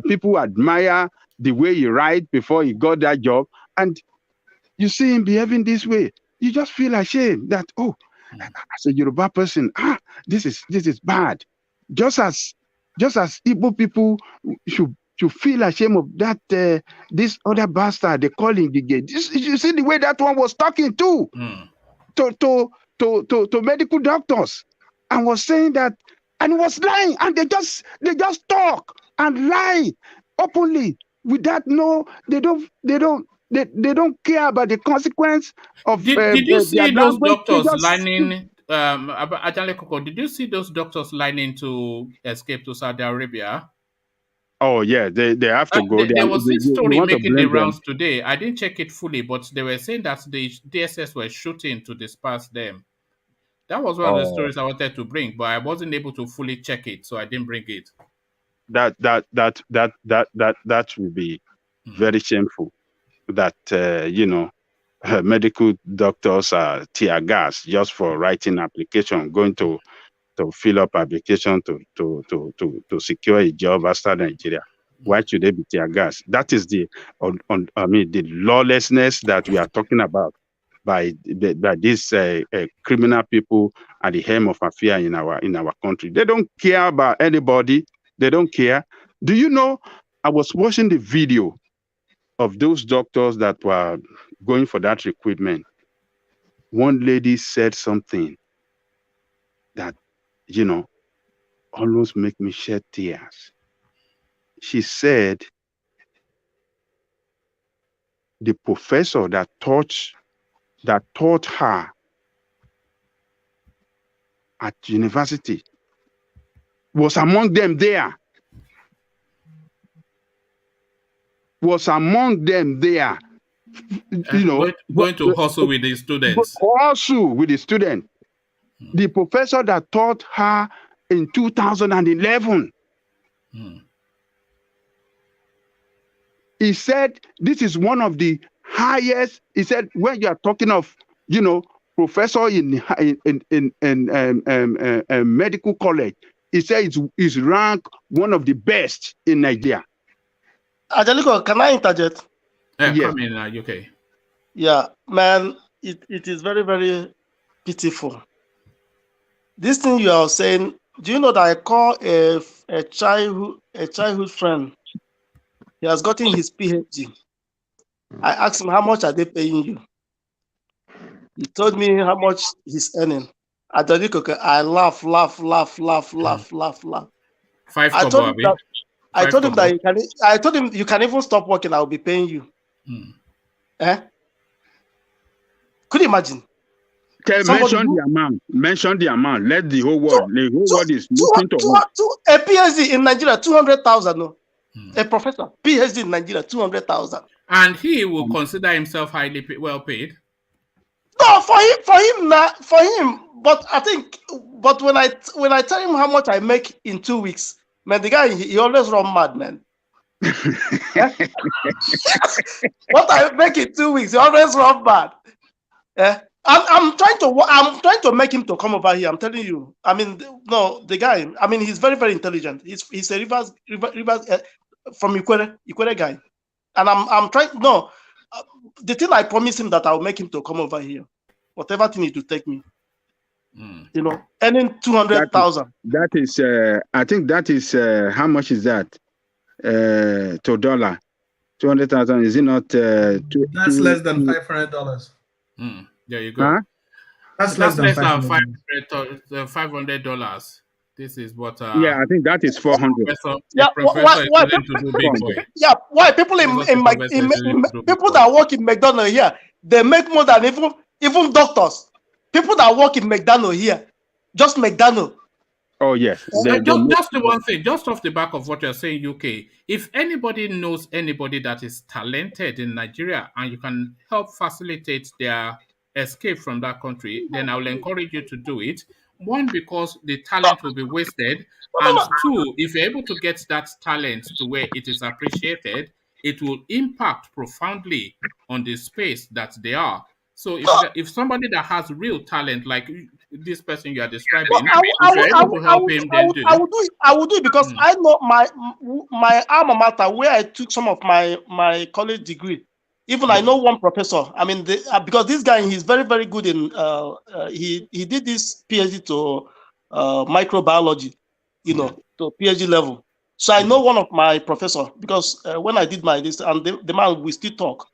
people admire the way he writes before he got that job, and you see him behaving this way. You just feel ashamed that, as a Yoruba person, this is bad. Just as Igbo people should feel ashamed of that this other bastard they call him Gige. You see the way that one was talking too. To medical doctors, and was saying that, and he was lying, and they just talk and lie openly with that. No, they don't care about the consequence of. Did you see those doctors lining? Ajanle Koko, did you see those doctors lining to escape to Saudi Arabia? Oh yeah, they have to go. There was this story making the rounds today. I didn't check it fully, but they were saying that the DSS were shooting to disperse them. That was one of the stories I wanted to bring, but I wasn't able to fully check it, so I didn't bring it. That will be very shameful. That medical doctors are tear gas just for writing application, going to fill up application to secure a job outside Nigeria. Why should they be tear gas? That is the lawlessness that we are talking about by these criminal people at the helm of affair in our country. They don't care about anybody. They don't care. Do you know? I was watching the video of those doctors that were going for that recruitment. One lady said something that almost make me shed tears. She said the professor that taught her at university was among them there. Going to hustle with the students. The professor that taught her in 2011. He said this is one of the highest. He said when you are talking of professor in medical college, he said it's ranked one of the best in Nigeria. Ajaliko, can I interject? Yes. Come in, UK. Yeah, man, it is very, very pitiful. This thing you are saying, do you know that I call a childhood friend? He has gotten his PhD. I asked him, how much are they paying you? He told me how much he's earning. I laugh. I I told him that you can. I told him you can even stop working. I'll be paying you. Could you imagine? Mention the amount. Mention the amount. Let the whole world. The whole world is looking to a PhD in Nigeria, 200,000. No, a professor PhD in Nigeria, 200,000. And he will consider himself highly well paid. No, for him. But I think, but when I tell him how much I make in 2 weeks, man, the guy he always run mad, man. What I make in 2 weeks, he always run mad. I'm trying to make him to come over here. I'm telling you. I mean, no, the guy. I mean, he's very, very intelligent. He's a Rivers from Ikwere guy, and I'm trying. No, the thing I promised him that I'll make him to come over here, whatever thing it will take me. You know, earning 200,000. That is, I think that is how much is that to dollar? 200,000. Is it not? That's less than $500. There you go. Huh? That's less than $500. This is what. Yeah, I think that is 400. Yeah, why people people that work in McDonald's here, they make more than even doctors. People that work in McDonald's here, just McDonald's. Oh yes. Just the one thing, just off the back of what you're saying, UK. If anybody knows anybody that is talented in Nigeria and you can help facilitate their escape from that country, then I will encourage you to do it. One, because the talent will be wasted, and two, if you're able to get that talent to where it is appreciated, it will impact profoundly on the space that they are. So if somebody that has real talent, like this person you are describing, if you're able to help him, then do. I will do it because I know my alma mater where I took some of my college degree. Even I know one professor. I mean, because this guy, he's very, very good in. He did this PhD to microbiology, to PhD level. So I know one of my professor because when I did my this, and the man, we still talk.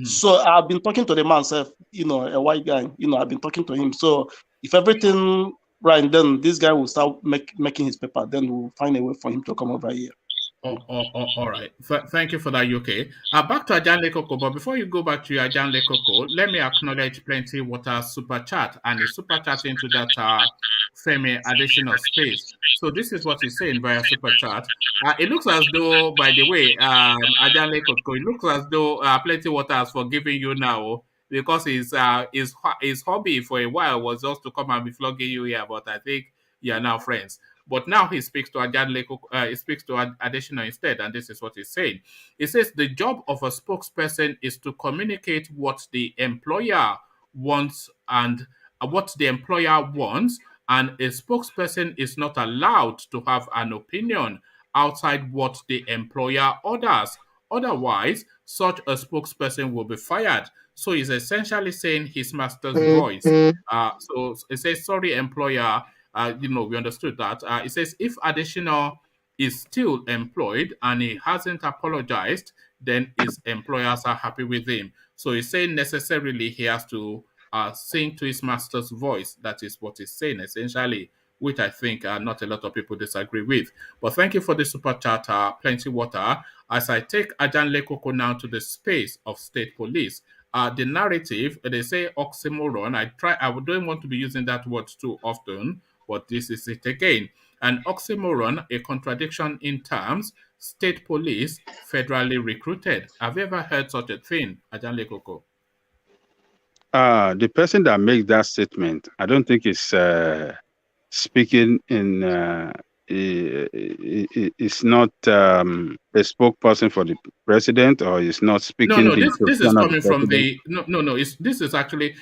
So I've been talking to the man, self, a white guy. I've been talking to him. So if everything right, then this guy will start making his paper. Then we'll find a way for him to come over here. All right. Thank you for that, UK. Back to Ajan Lekoko, but before you go back to your Ajan Lekoko, let me acknowledge Plenty Water super chat and a super chat into that FEMI additional space. So this is what he's saying via super chat. It looks as though, by the way, Ajan Lekoko, it looks as though Plenty Water has forgiven you now because his hobby for a while was just to come and be flogging you here, but I think you are now friends. But now he speaks to he speaks to Adesina instead, and this is what he's saying. He says the job of a spokesperson is to communicate what the employer wants and a spokesperson is not allowed to have an opinion outside what the employer orders. Otherwise, such a spokesperson will be fired. So he's essentially saying his master's voice. So he says, sorry, employer. We understood that. It says if Adesina is still employed and he hasn't apologized, then his employers are happy with him. So he's saying necessarily he has to sing to his master's voice. That is what he's saying essentially, which I think not a lot of people disagree with. But thank you for the super chat, Plenty Water. As I take Ajan Lekoko now to the space of state police, the narrative, they say oxymoron. I don't want to be using that word too often, but this is it again. An oxymoron, a contradiction in terms, state police, federally recruited. Have you ever heard such a thing, Ajan Lekoko? The person that makes that statement, I don't think is speaking in is not a spokesperson for the president, or is not speaking. No, this is coming from the this is actually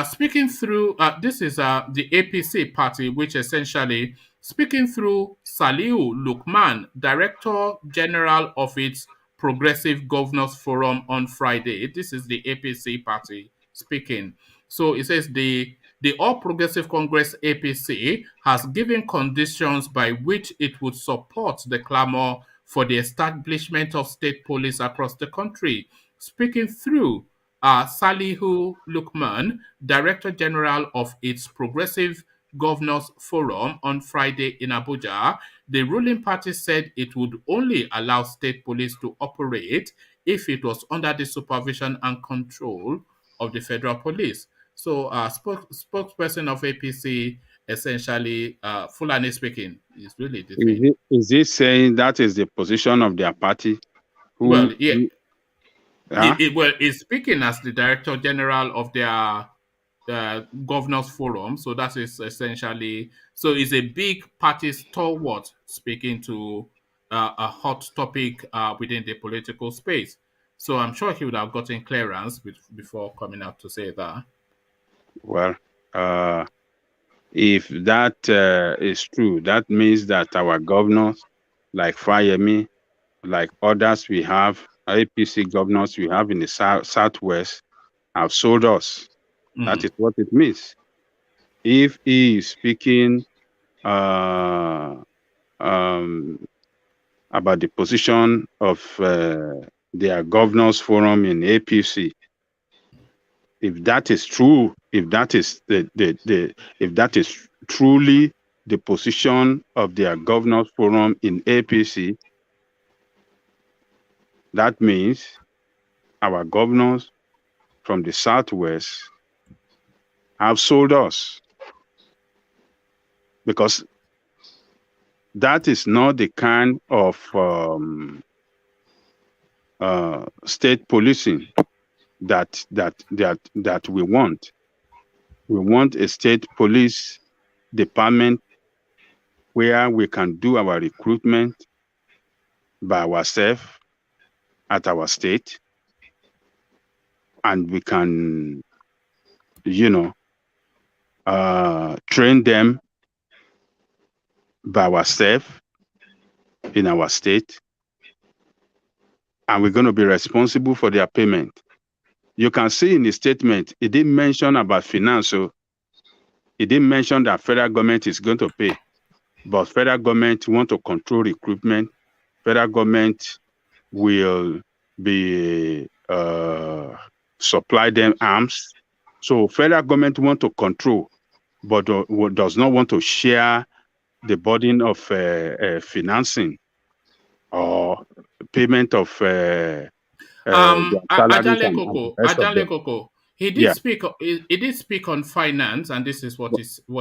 speaking through. This is the APC party, which essentially speaking through Saliu Lukman, Director General of its Progressive Governors Forum on Friday. This is the APC party speaking. So it says the All Progressive Congress APC has given conditions by which it would support the clamor for the establishment of state police across the country. Speaking through Salihu Lukman, Director General of its Progressive Governors Forum on Friday in Abuja, the ruling party said it would only allow state police to operate if it was under the supervision and control of the federal police. So, spokesperson of APC, essentially, Fulani speaking, is really the thing. Is it saying that is the position of their party? Well, yeah. He's speaking as the Director General of their Governors Forum. So that is essentially, so it's a big party stalwart speaking to a hot topic within the political space. So I'm sure he would have gotten clearance before coming out to say that. Well, if that is true, that means that our governors, like FEMI, like others we have, APC governors we have in the Southwest, have sold us. That is what it means. If he is speaking about the position of their governors forum in APC, if that is true, if that is if that is truly the position of their governors forum in APC, that means our governors from the Southwest have sold us, because that is not the kind of state policing that we want. We want a state police department where we can do our recruitment by ourselves at our state, and we can, train them by ourselves in our state, and we're going to be responsible for their payment. You can see in the statement, it didn't mention about finance, so it didn't mention that federal government is going to pay, but federal government want to control recruitment. Federal government will be supply them arms. So federal government want to control, but does not want to share the burden of financing or payment of Ajale Koko, he did speak. He did speak on finance, and this is what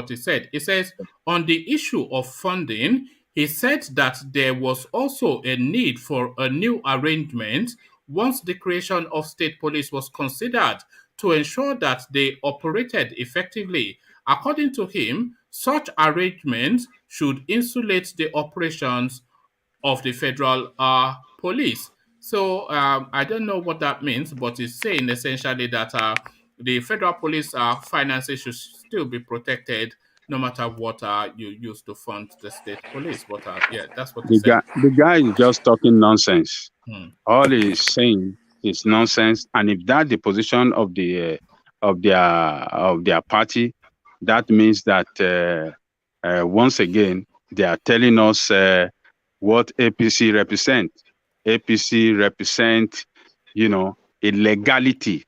he said. He says on the issue of funding, he said that there was also a need for a new arrangement once the creation of state police was considered to ensure that they operated effectively. According to him, such arrangements should insulate the operations of the federal police. So I don't know what that means, but it's saying essentially that the federal police finances should still be protected no matter what you use to fund the state police. But yeah, that's what he said. The guy is just talking nonsense. All he's saying is nonsense. And if that's the position of their party, that means that once again they are telling us what APC represent. APC represent, illegality,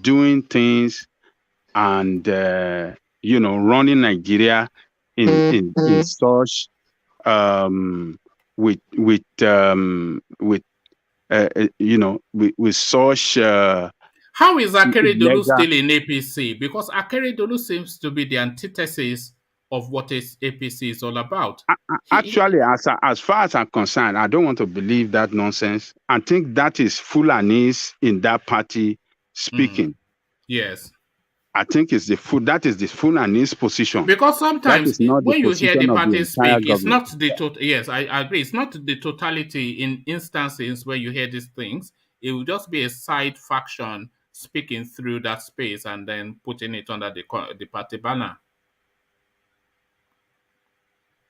doing things, and running Nigeria in such with such. How is Akeredolu still in APC? Because Akeredolu seems to be the antithesis of what APC is all about. Actually, as far as I'm concerned, I don't want to believe that nonsense. I think that is Fulanis in that party speaking. Yes. I think that is the Fulani's position. Because sometimes when you hear the party speak, it's not the total. Yes, I agree. It's not the totality in instances where you hear these things. It will just be a side faction speaking through that space and then putting it under the party banner.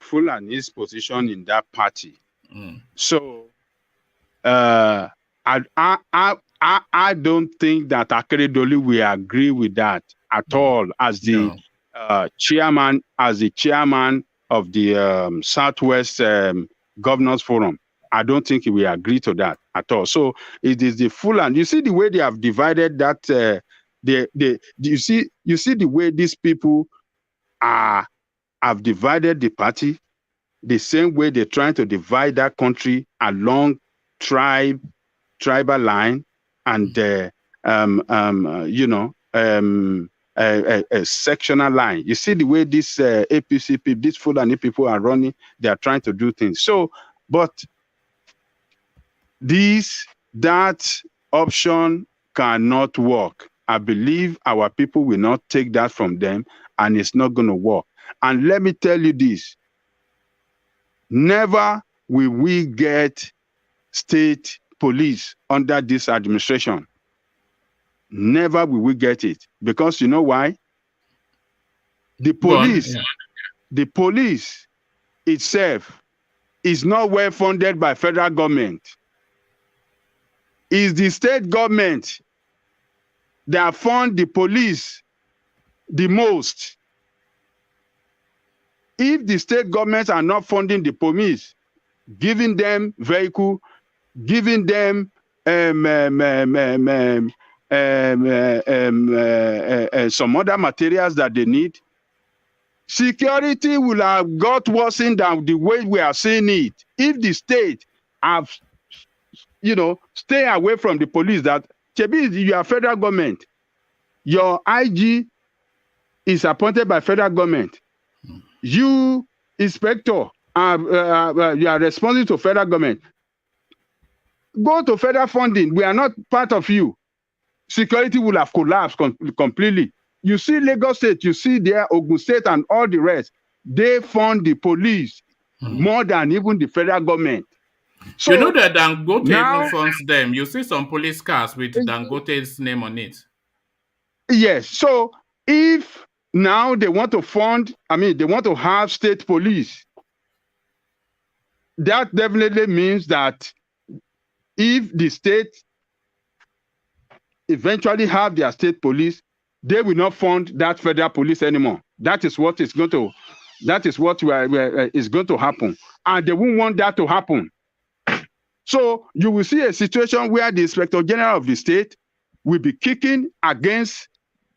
Fulani's position in that party. So I don't think that Akeredolu will agree with that at all as the chairman of the Southwest Governors Forum. I don't think he will agree to that at all. So it is the Fulani. You see the way they have divided that. You see the way these people have divided the party the same way they're trying to divide that country along tribal line and a sectional line. You see the way these APC people, these Fulani people are running, they are trying to do things. So, but that option cannot work. I believe our people will not take that from them, and it's not going to work. And let me tell you this, never will we get state police under this administration. Never will we get it. Because you know why? The police itself is not well funded by federal government. It's the state government that fund the police the most. If the state governments are not funding the police, giving them vehicle, giving them some other materials that they need, security will have got worsened than the way we are seeing it. If the state have, stay away from the police, that Chebi, you are federal government, your IG is appointed by federal government. You, inspector, you are responsible to federal government. Go to federal funding. We are not part of you. Security will have collapsed completely. You see Lagos State, you see there Ogun State and all the rest. They fund the police more than even the federal government. So you know that Dangote even funds them. You see some police cars with Dangote's name on it. Yes. So if now they want to fund, they want to have state police, that definitely means that if the state eventually have their state police, they will not fund that federal police anymore. That is what is going to, is going to happen. And they won't want that to happen. So you will see a situation where the Inspector General of the state will be kicking against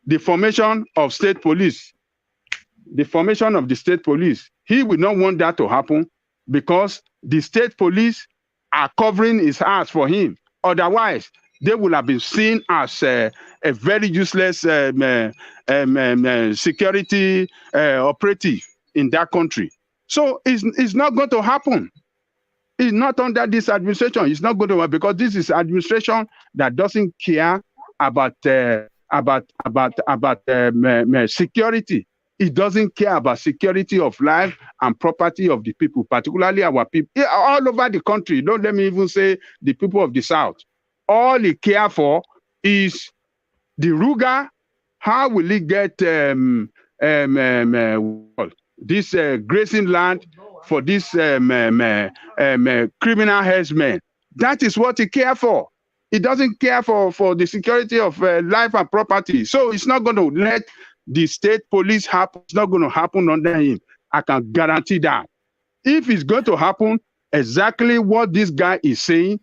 the formation of state police. The formation of the state police. He will not want that to happen because the state police are covering his ass for him. Otherwise, they will have been seen as a very useless security operative in that country. So it's not going to happen. It's not under this administration. It's not going to work because this is administration that doesn't care about security. It doesn't care about security of life and property of the people, particularly our people all over the country. Don't let me even say the people of the South. All they care for is the Ruga. How will it get this grazing land for this criminal herdsmen? That is what he cares for. It doesn't care for the security of life and property. So it's not going to let the state police happen. It's not going to happen under him. I can guarantee that. If it's going to happen, exactly what this guy is saying,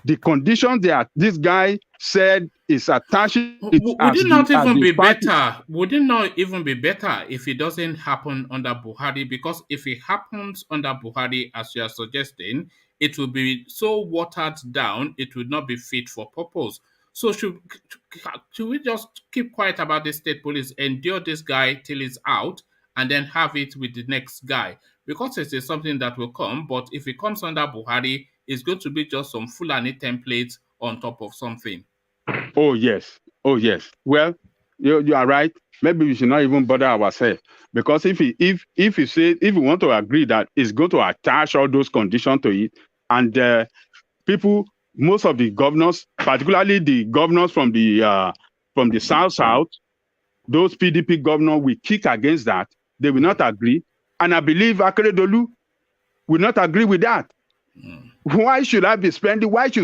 the conditions that this guy said is attaching. Would it not even be better? Would it not even be better if it doesn't happen under Buhari? Because if it happens under Buhari, as you are suggesting, it will be so watered down, it would not be fit for purpose. So should we just keep quiet about the state police, endure this guy till he's out, and then have it with the next guy? Because it is something that will come, but if it comes under Buhari, it's going to be just some Fulani templates on top of something. Oh, yes. Oh, yes. Well, you are right. Maybe we should not even bother ourselves. Because if we want to agree that it's going to attach all those conditions to it, and people, most of the governors, particularly the governors from the South, those PDP governors will kick against that. They will not agree. And I believe Akeredolu will not agree with that. Why should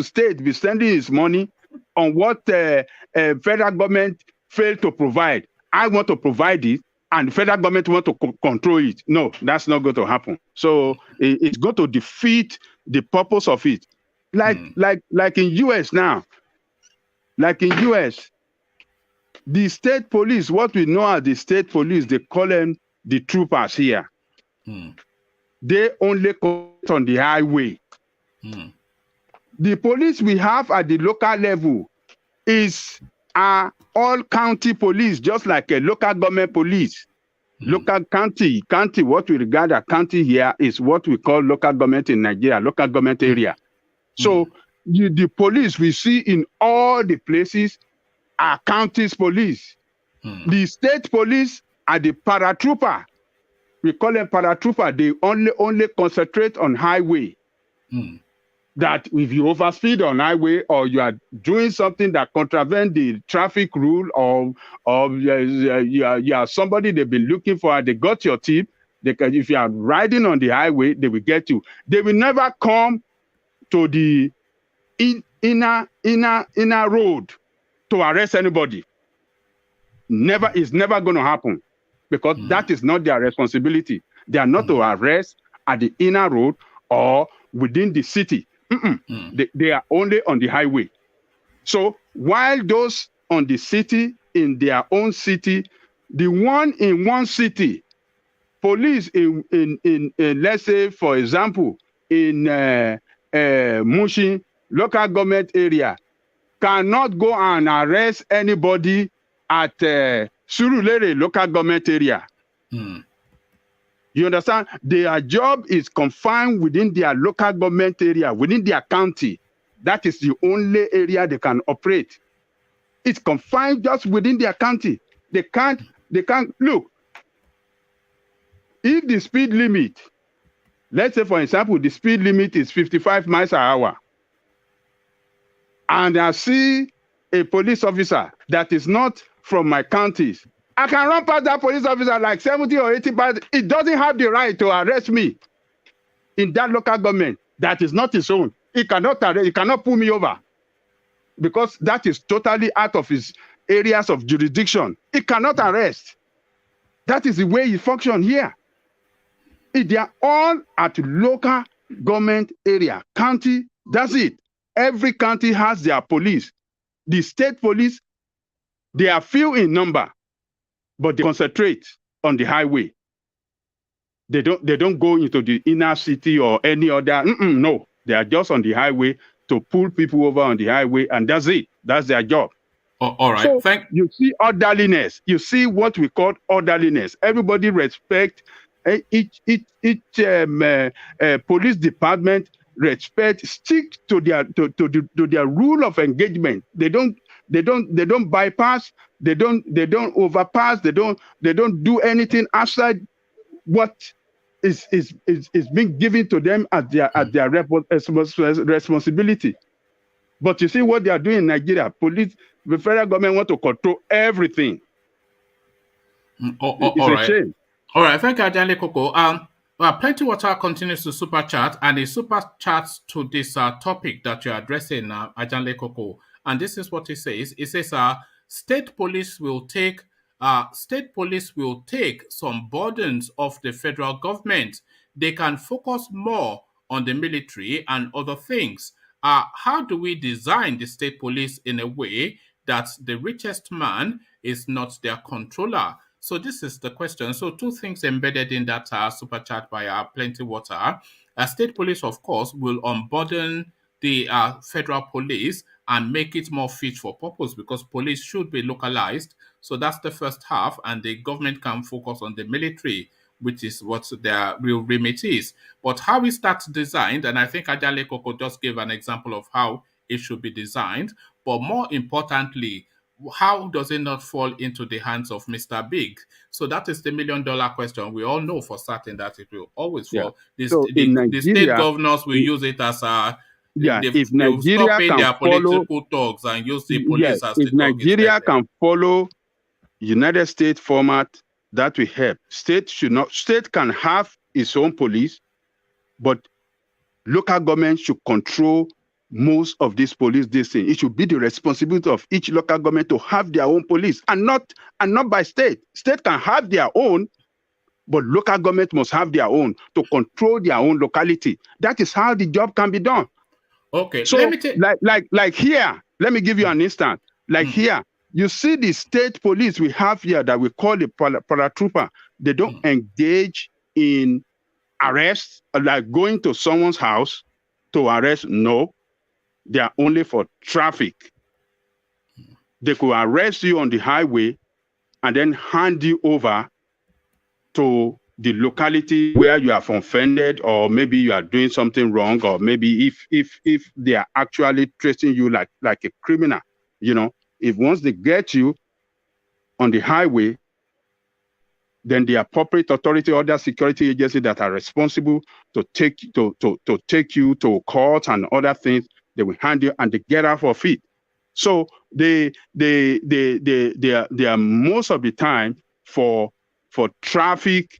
state be spending its money on what federal government failed to provide? I want to provide it, and the federal government want to control it. No, that's not going to happen. So it's going to defeat the purpose of it. Like in US now, the state police, what we know as the state police, they call them the troopers here. They only concentrate on the highway. The police we have at the local level is all county police, just like a local government police. Local county, what we regard as county here is what we call local government in Nigeria, local government area. So the police we see in all the places are counties police. The state police are the paratrooper. We call them paratrooper. They only concentrate on highway. That if you overspeed on highway or you are doing something that contravenes the traffic rule or you are somebody they've been looking for, they got your tip. If you are riding on the highway, they will get you. They will never come to the inner road to arrest anybody. It's never going to happen because that is not their responsibility. They are not to arrest at the inner road or within the city. They are only on the highway. So while those on the city, in their own city, the one in one city, police in let's say, for example, in Mushin, local government area, cannot go and arrest anybody at Surulere local government area. You understand? Their job is confined within their local government area, within their county. That is the only area they can operate. It's confined just within their county. They can't look. If the speed limit, let's say for example, the speed limit is 55 miles an hour, and I see a police officer that is not from my counties, I can run past that police officer like 70 or 80 miles. It doesn't have the right to arrest me in that local government. That is not his own. He cannot arrest, he cannot pull me over because that is totally out of his areas of jurisdiction. He cannot arrest. That is the way he functions here. They are all at local government area, county, that's it. Every county has their police. The state police, they are few in number, but they concentrate on the highway. They don't go into the inner city or any other. No, they are just on the highway to pull people over on the highway, and that's it. That's their job. All right. So you see orderliness. You see what we call orderliness. Everybody respect each police department. Stick to their rule of engagement. They don't bypass. They don't overpass. They don't do anything outside what is being given to them as their responsibility. But you see what they are doing in Nigeria. Police, the federal government want to control everything. It's a shame. All right, thank you, Ajale Koko. Plenty Water continues to super chat, and he super chats to this topic that you're addressing, Ajale Koko. And this is what he says. He says, state police will take some burdens off the federal government. They can focus more on the military and other things. How do we design the state police in a way that the richest man is not their controller? So this is the question. So two things embedded in that super chat by Plenty Water. State police, of course, will unburden the federal police and make it more fit for purpose because police should be localized. So that's the first half, and the government can focus on the military, which is what their real remit is. But how is that designed? And I think Ajale Koko just gave an example of how it should be designed. But more importantly, how does it not fall into the hands of Mr. Big? So that is the $1 million question. We all know for certain that it will always fall. The state governors will use it as if Nigeria can their political thugs and use the police as if Nigeria can follow United States format, that will help. State can have its own police, but local government should control most of this police thing. It should be the responsibility of each local government to have their own police and not by state. State can have their own, but local government must have their own to control their own locality. That is how the job can be done. Okay. So like here, let me give you an instance. Like here, You see the state police we have here that we call the paratrooper, they don't engage in arrests, like going to someone's house to arrest. No, they are only for traffic. They could arrest you on the highway and then hand you over to the locality where you have offended, or maybe you are doing something wrong, or maybe if they are actually tracing you like a criminal, you know, if once they get you on the highway, then the appropriate authority or the security agency that are responsible to take you to court and other things, they will hand you and they get out of it. So they are most of the time for traffic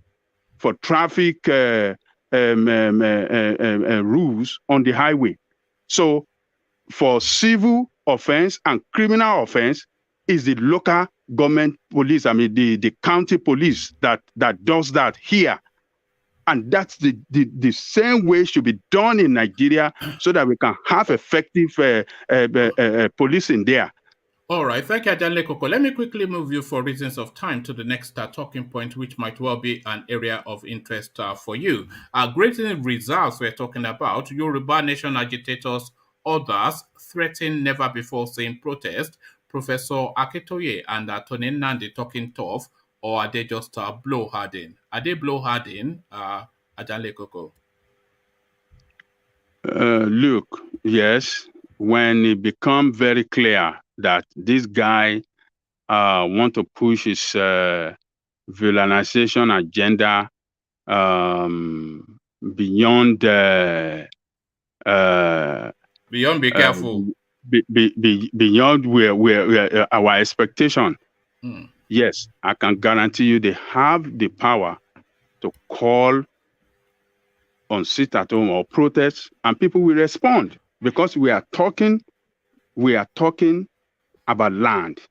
rules on the highway. So for civil offense and criminal offense is the local government police, I mean the county police that does that here. And that's the same way should be done in Nigeria so that we can have effective policing there. All right, thank you, Adanle Koko. Let me quickly move you for reasons of time to the next talking point, which might well be an area of interest for you. Grazing results we're talking about. Yoruba nation agitators, others threaten never before seen protest. Professor Akitoye and Tony Nnamdi talking tough, or are they just blowharding? Are they blowharding, Adanle Koko? Look, yes, when it becomes very clear that this guy want to push his villainization agenda beyond beyond be careful, beyond where our expectation. Yes, I can guarantee you they have the power to call on sit at home or protest, and people will respond, because we are talking about land.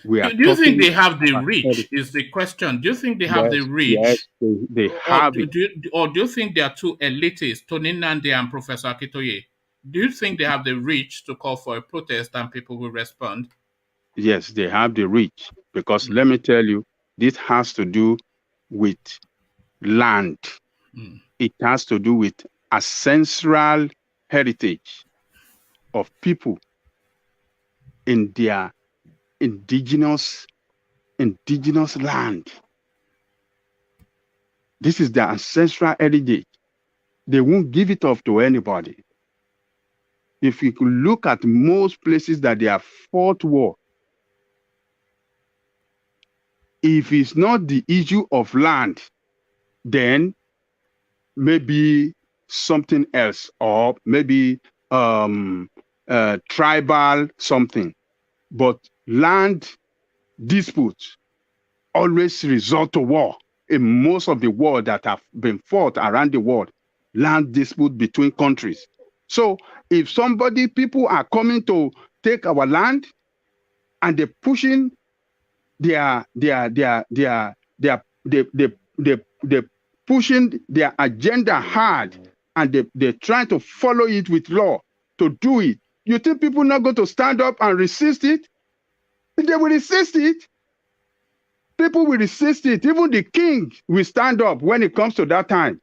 Do you think they have the reach? Is the question. Do you think they have the reach? Yes, they have it. Or do you think they are too elitist, Tony Nnamdi and Professor Akitoye? Do you think they have the reach to call for a protest and people will respond? Yes, they have the reach, because let me tell you, this has to do with land. It has to do with ancestral heritage of people in their indigenous land. This is their ancestral heritage. They won't give it up to anybody. If you could look at most places that they have fought war, if it's not the issue of land, then maybe something else, or maybe tribal something. But land disputes always resort to war. In most of the war that have been fought around the world, land dispute between countries. So if people are coming to take our land and they're pushing they're pushing their agenda hard, and they're trying to follow it with law to do it, you think people are not going to stand up and resist it? They will resist it. People will resist it. Even the king will stand up when it comes to that time.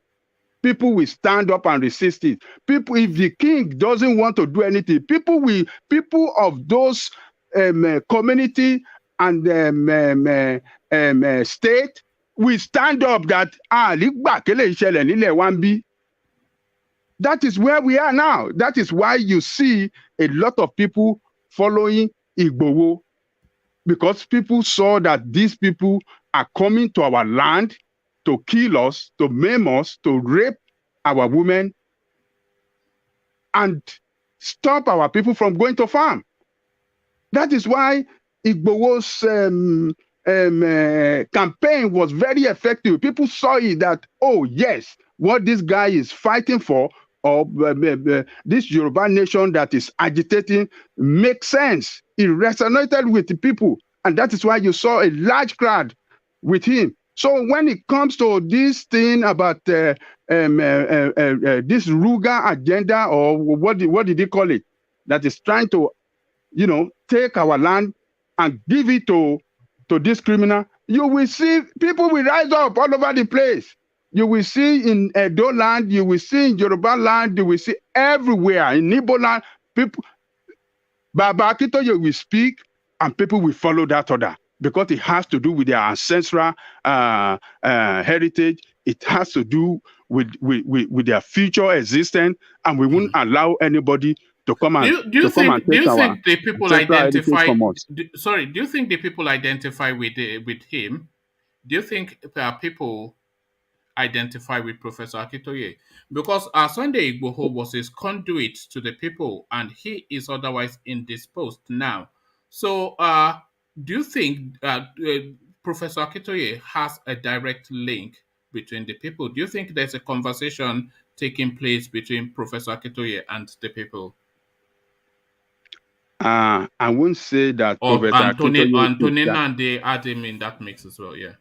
People will stand up and resist it. People, if the king doesn't want to do anything, people of those community and state will stand up that that is where we are now. That is why you see a lot of people following Igboho, because people saw that these people are coming to our land to kill us, to maim us, to rape our women, and stop our people from going to farm. That is why Igboho's campaign was very effective. People saw it that, oh yes, what this guy is fighting for, or this Yoruba nation that is agitating, makes sense. It resonated with the people, and that is why you saw a large crowd with him. So when it comes to this thing about this Ruga agenda, or what did he call it, that is trying to, take our land and give it to this criminal, you will see people will rise up all over the place. You will see in Edo land, you will see in Yoruba land, you will see everywhere in Igbo land, people, Baba Akintoye will speak and people will follow that order because it has to do with their ancestral heritage. It has to do with their future existence, and we won't allow anybody to come and do you think the people identify? Sorry, do you think the people identify with him? Do you think people identify with Professor Akintoye? Because Sunday Igboho was his conduit to the people, and he is otherwise indisposed now. So, do you think Professor Akintoye has a direct link between the people? Do you think there's a conversation taking place between Professor Akintoye and the people? I wouldn't say that Professor Akintoye and they add him in that mix as well, yeah.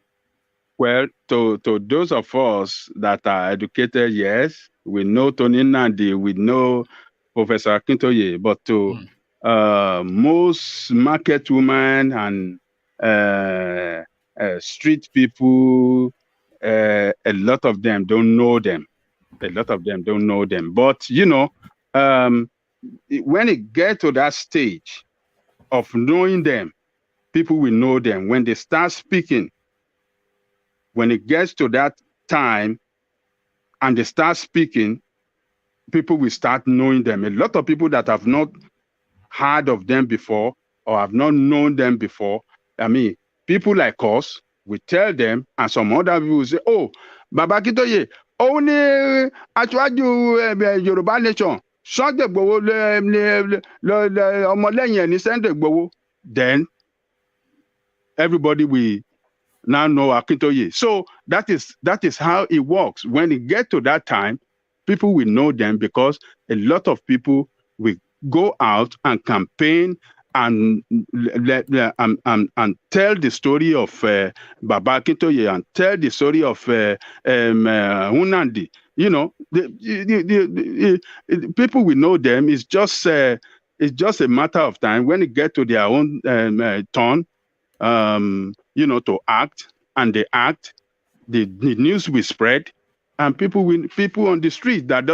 Well, to those of us that are educated, yes, we know Tony Nnamdi, we know Professor Akintoye, but to most market women and street people, a lot of them don't know them. A lot of them don't know them. But, you know, when it gets to that stage of knowing them, people will know them. When they start speaking, when it gets to that time and they start speaking, people will start knowing them. A lot of people that have not heard of them before or have not known them before, I mean, people like us, we tell them, and some other people will say, oh, Baba Akintoye, only Aṣíwájú Yorùbá nation, Sunday Igboho ọmọlẹ́yìn ẹni Sunday Igboho. Then everybody will now know Akintoye. So that is how it works. When it gets to that time, people will know them because a lot of people will go out and campaign and tell the story of Baba Akintoye and tell the story of Nnamdi. You know, the people will know them. It's just a matter of time when it gets to their own turn. You know, to act, and they act, the news will spread, and people on the street that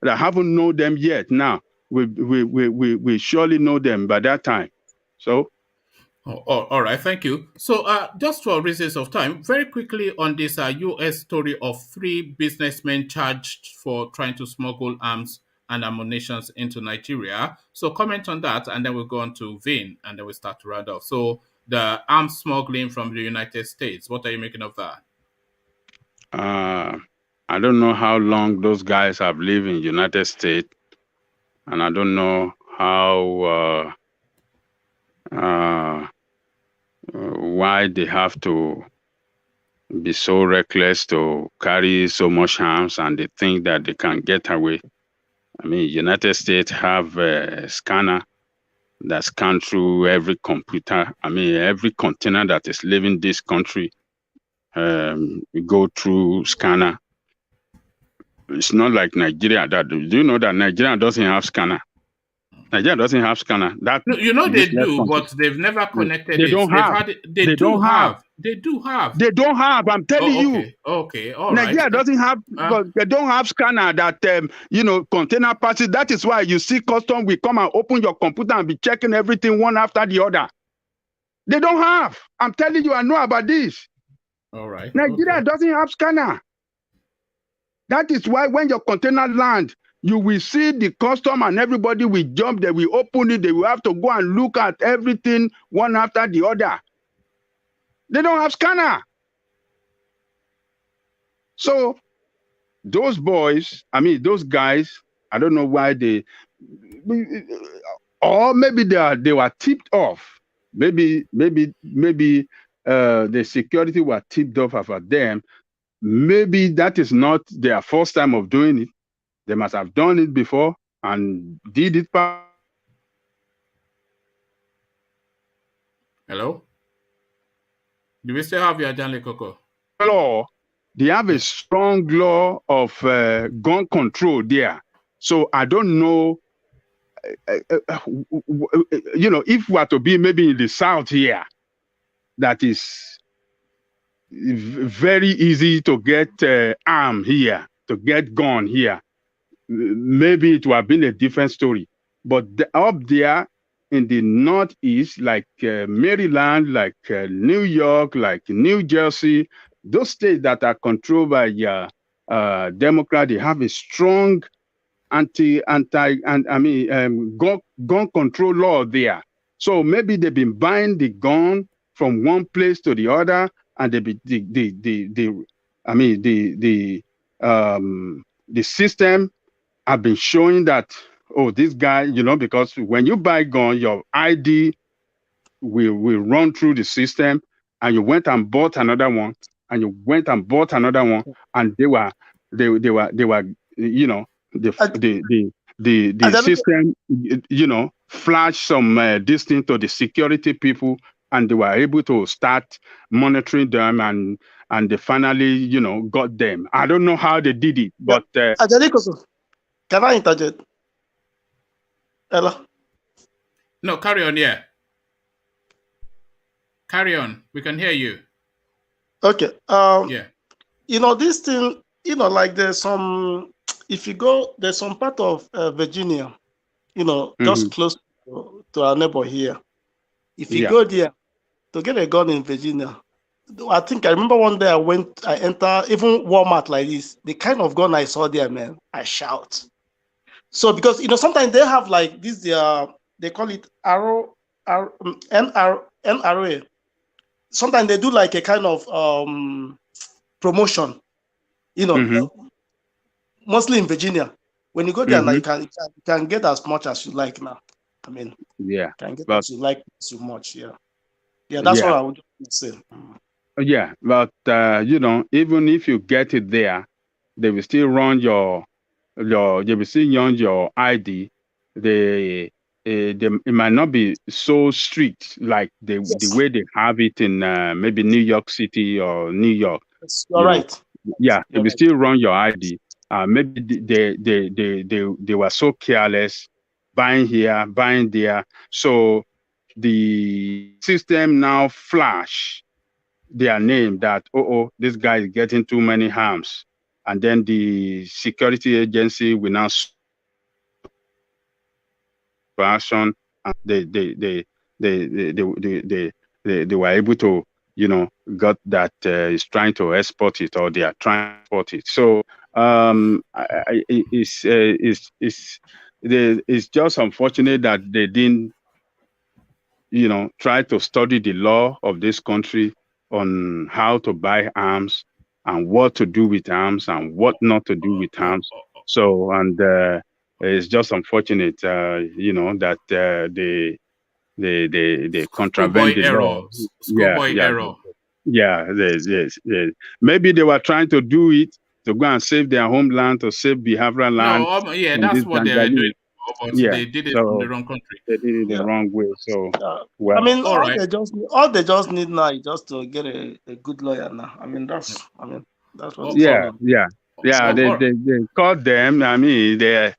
haven't known them yet now we surely know them by that time. So, all right, thank you. So, just for reasons of time, very quickly on this U.S. story of 3 businessmen charged for trying to smuggle arms and ammunition into Nigeria. So, comment on that, and then we'll go on to Vin, and then we'll start to round off. So, the arms smuggling from the United States. What are you making of that? I don't know how long those guys have lived in the United States, and I don't know how why they have to be so reckless to carry so much arms, and they think that they can get away. I mean, United States have a scanner that scan through every computer. I mean, every container that is leaving this country, we go through scanner. It's not like Nigeria. Do you know that Nigeria doesn't have scanner? Nigeria doesn't have scanner. That no, you know they do, country. But they've never connected they don't have. They do have. They do have. They don't have. I'm telling you. Okay. All Nigeria right. doesn't have. They don't have scanner that you know, container passes. That is why you see custom will come and open your computer and be checking everything one after the other. They don't have. I'm telling you, I know about this. All right. Nigeria doesn't have scanner. That is why when your container land, you will see the custom and everybody will jump. They will open it. They will have to go and look at everything one after the other. They don't have scanner. So those boys, I mean, those guys, I don't know why or maybe they were tipped off. Maybe the security were tipped off about them. Maybe that is not their first time of doing it. They must have done it before and did it. Hello? Do we still have your Janle Coco? Law. They have a strong law of gun control there. So I don't know if we are to be maybe in the south here, that is very easy to get arm here, to get gun here. Maybe it would have been a different story. But up there in the Northeast, like Maryland, like New York, like New Jersey, those states that are controlled by Democrat, they have a strong gun control law there. So maybe they've been buying the gun from one place to the other, and the system have been showing that, oh, this guy, because when you buy gun, your ID will run through the system, and you went and bought another one, and you went and bought another one, and they were the system, flash some distance to the security people, and they were able to start monitoring them, and they finally, got them. I don't know how they did it, but can I interject? Hello? No, carry on, yeah. Carry on. We can hear you. Okay. Yeah. This thing, like there's some, if you go, there's some part of Virginia, just close to our neighbor here. If you go there to get a gun in Virginia, I remember one day I entered even Walmart like this, the kind of gun I saw there, man, I shout. So because, sometimes they have like this, they call it NRA. Sometimes they do like a kind of promotion, mostly in Virginia. When you go there, you can get as much as you like now. I mean, can get as you like so much, yeah. Yeah, that's what I would say. Yeah, but even if you get it there, they will still run your ID. It might not be so strict like the way they have it in maybe New York City or New York. You're right. Yeah, they will still run your ID. Maybe they were so careless, buying here, buying there. So the system now flash their name that, this guy is getting too many harms, and then the security agency will now action, and they were able to got that is trying to export it, or they are trying to export it. So it's just unfortunate that they didn't try to study the law of this country on how to buy arms and what to do with arms and what not to do with arms. So, and it's just unfortunate, that they contravene the law. Schoolboy error. Yeah, maybe they were trying to do it to go and save their homeland, to save Biafran land. No, that's what they were doing. But they did it in the wrong country. They did it the wrong way. So, I mean, all they just need now is just to get a good lawyer now. I mean, that's what. Yeah. They caught them. I mean, they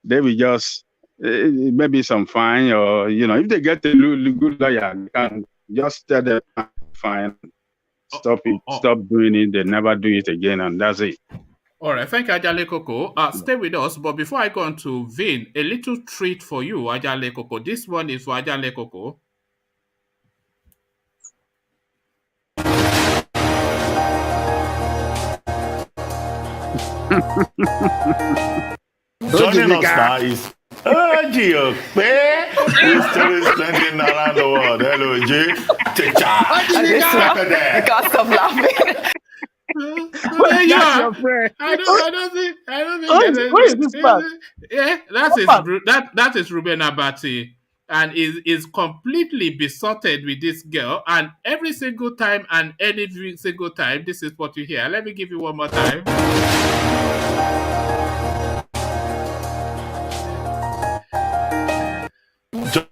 will just maybe some fine, or if they get a good lawyer, they can just tell them fine, stop doing it. They never do it again, and that's it. All right, thank you, Ajale Koko. Stay with us, but before I go on to Vin, a little treat for you, Ajale Koko. This one is for Ajale Koko. Joining us now is Giope. He's still spending around the world. Hello, G. I can't stop laughing. I don't think where is this man? Yeah, that is Ruben Abati, and is completely besotted with this girl, and every single time and any single time this is what you hear. Let me give you one more time.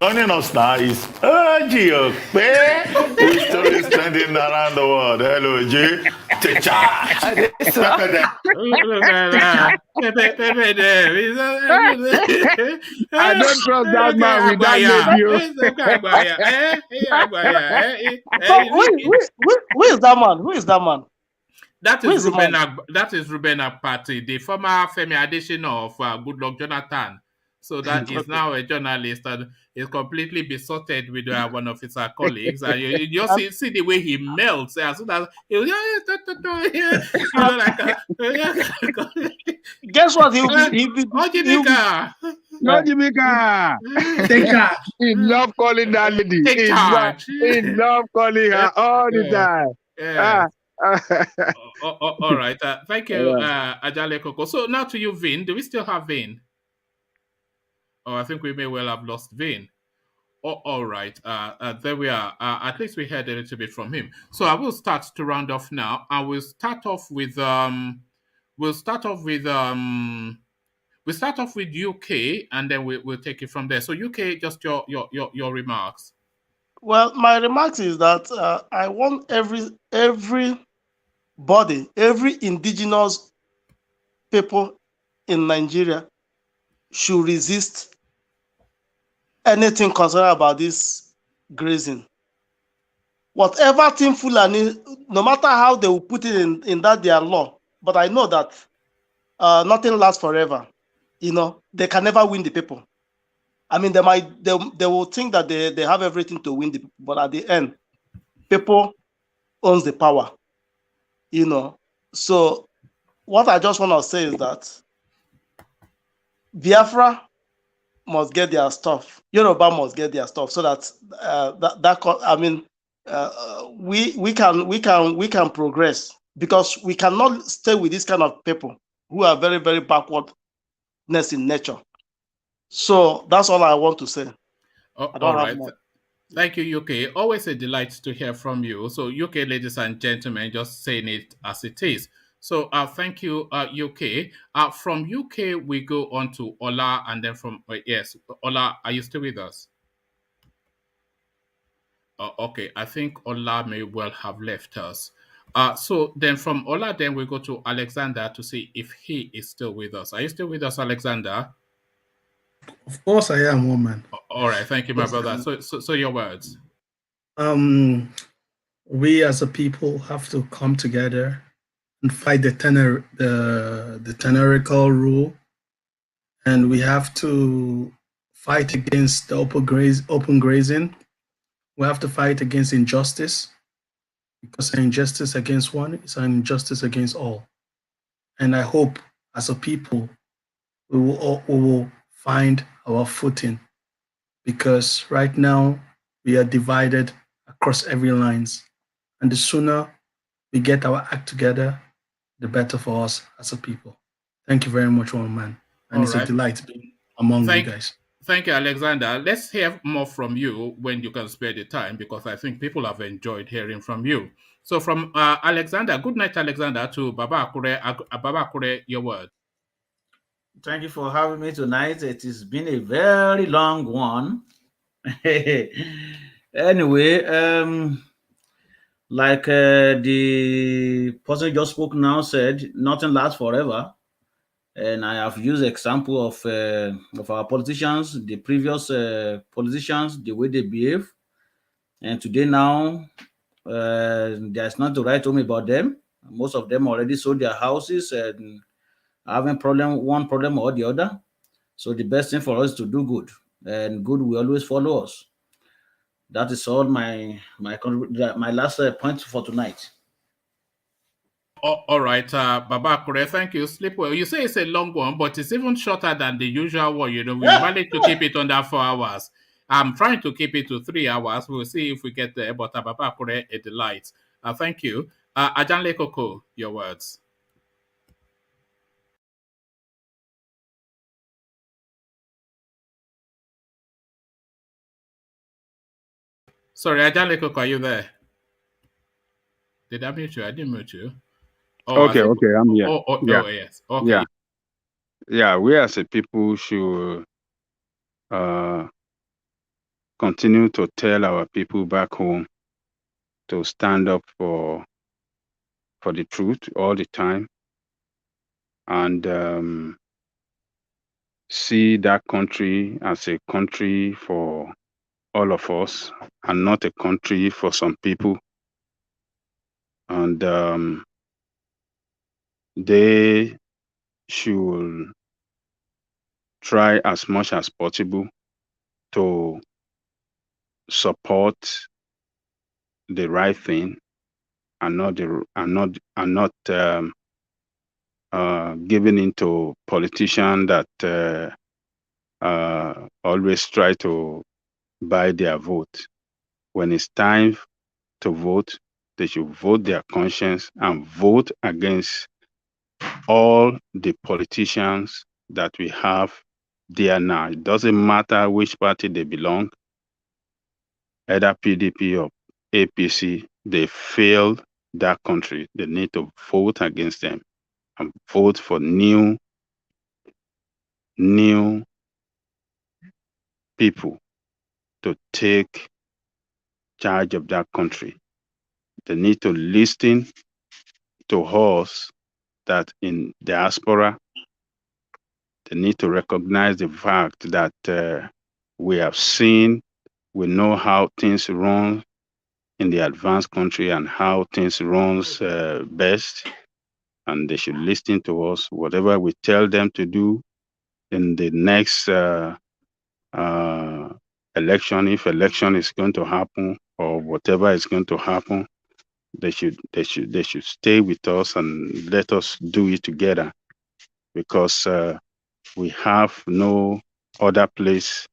Joining us now is Giope. Who's still spending around the world. Hello, G. Take charge. Look at that. I don't trust that man with that lady. So who is that man? Who is that man? That is Ruben. That is Ruben Akpati, the former Femi Adesina of Goodluck Jonathan. So that is now a journalist and is completely besotted with one of his colleagues. And you just see the way he melts as soon as he guess what? He'll be Jamaica. Take charge. He love calling that lady. Take charge. He love calling her all the time. Yeah. All right. Thank you, Ajale Koko. So now to you, Vin. Do we still have Vin? Oh, I think we may well have lost Vin. Oh, all right. There we are. At least we heard a little bit from him. So I will start to round off now. I will start off with We'll start off with UK, and then we'll take it from there. So UK, just your remarks. Well, my remarks is that I want every indigenous people in Nigeria should resist anything concerned about this grazing. Whatever thing Fulani, no matter how they will put it in that their law, but I know that nothing lasts forever. You know, they can never win the people. I mean, they will think that they have everything to win the people, but at the end, people owns the power. You know, so what I just want to say is that Biafra must get their stuff. Yoruba must get their stuff, so that we can progress, because we cannot stay with this kind of people who are very, very backwardness in nature. So that's all I want to say. All right. Thank you, UK. Always a delight to hear from you. So UK, ladies and gentlemen, just saying it as it is. So thank you, UK. From UK, we go on to Ola, and then from, yes, Ola, are you still with us? Okay, I think Ola may well have left us. So then from Ola, then we go to Alexander to see if he is still with us. Are you still with us, Alexander? Of course I am, woman. All right, thank you, my brother. So your words. We as a people have to come together and fight the tenorical rule, and we have to fight against the open grazing. We have to fight against injustice, because an injustice against one is an injustice against all. And I hope as a people we will find our footing, because right now we are divided across every lines, and the sooner we get our act together, the better for us as a people. Thank you very much, one man, and it's a delight being among you guys. Thank you, Alexander. Let's hear more from you when you can spare the time, because I think people have enjoyed hearing from you. So from Alexander, good night, Alexander, to Baba Akure, your word. Thank you for having me tonight. It has been a very long one. Anyway, like the person just spoke now said, nothing lasts forever. And I have used example of our politicians, the previous politicians, the way they behave. And today now, there's not to write home about them. Most of them already sold their houses and having one problem or the other. So the best thing for us is to do good, and good will always follow us. That is all my last point for tonight. All right, Baba Akure, thank you. Sleep well. You say it's a long one, but it's even shorter than the usual one. You know, we managed to keep it under 4 hours. I'm trying to keep it to 3 hours. We'll see if we get there. But Baba Akure, a delight. Thank you. Ajanle Koko, your words. Sorry, Ajanle Koko, are you there? Did I mute you? I didn't mute you. Oh, okay, I'm here. Yeah. Yes. Okay. Yeah, we as a people should continue to tell our people back home to stand up for for the truth all the time, and see that country as a country for all of us and not a country for some people. And they should try as much as possible to support the right thing and not giving into politicians that always try to buy their vote. When it's time to vote, they should vote their conscience and vote against all the politicians that we have there now. It doesn't matter which party they belong, either PDP or APC, they failed that country. They need to vote against them and vote for new people to take charge of that country. They need to listen to us that in diaspora, they need to recognize the fact that we have seen, we know how things run in the advanced country and how things runs best, and they should listen to us. Whatever we tell them to do in the next election, if election is going to happen or whatever is going to happen, they should stay with us and let us do it together, because we have no other place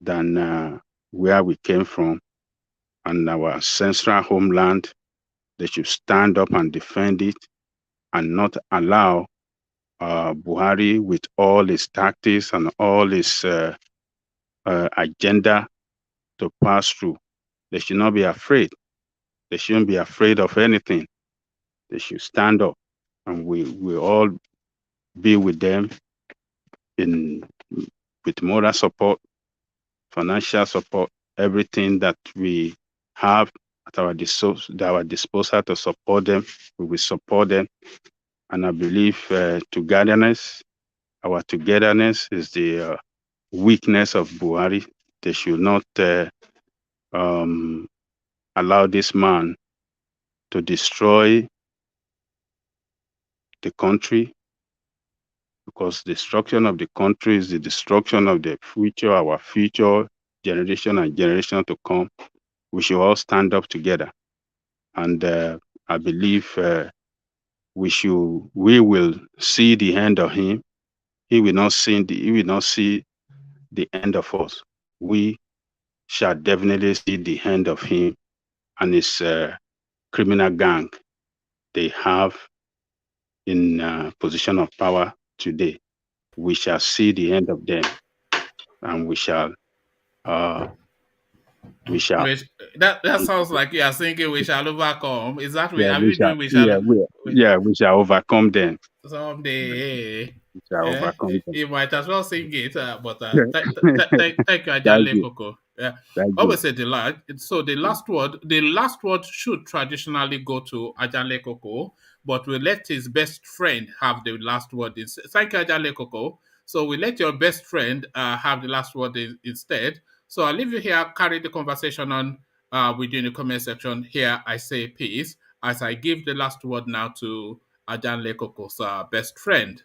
than where we came from and our ancestral homeland. They should stand up and defend it and not allow Buhari with all his tactics and all his agenda to pass through. They should not be afraid. They shouldn't be afraid of anything. They should stand up, and we all be with them with moral support, financial support, everything that we have at our disposal to support them. We will support them, and I believe togetherness. Our togetherness is the weakness of Buhari. They should not allow this man to destroy the country, because destruction of the country is the destruction of the future, our future generation and generation to come. We should all stand up together, and I believe we will see the end of him. He will not see the end of us. We shall definitely see the end of him and his criminal gang they have in position of power today. We shall see the end of them, and we shall. That sounds like you are thinking we shall overcome. Is that way? Yeah, Are you doing we shall? We shall overcome them. Someday. We shall overcome them. You might as well sing it, but thank you, Ajale Koko. Yeah. Always say the last. So the last word should traditionally go to Ajale Koko, but we let his best friend have the last word. Thank you, Ajale Koko. So we let your best friend have the last word instead. So I'll leave you here, carry the conversation on within the comment section. Here I say peace as I give the last word now to Ajale Koko's best friend.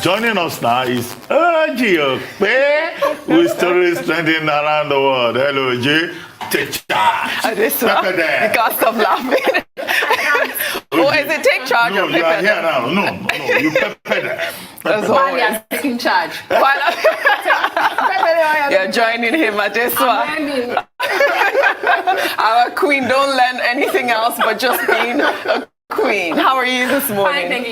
Joining us now is Ojiokpe, whose story is trending around the world. Hello, G. Take charge. Adesina, you can't stop laughing. Or is it take charge no, or you are here now. No, you pepper them. That's always taking charge. You're joining him, Adesina. Our queen, don't learn anything else but just being a queen. How are you this morning? Fine, thank you.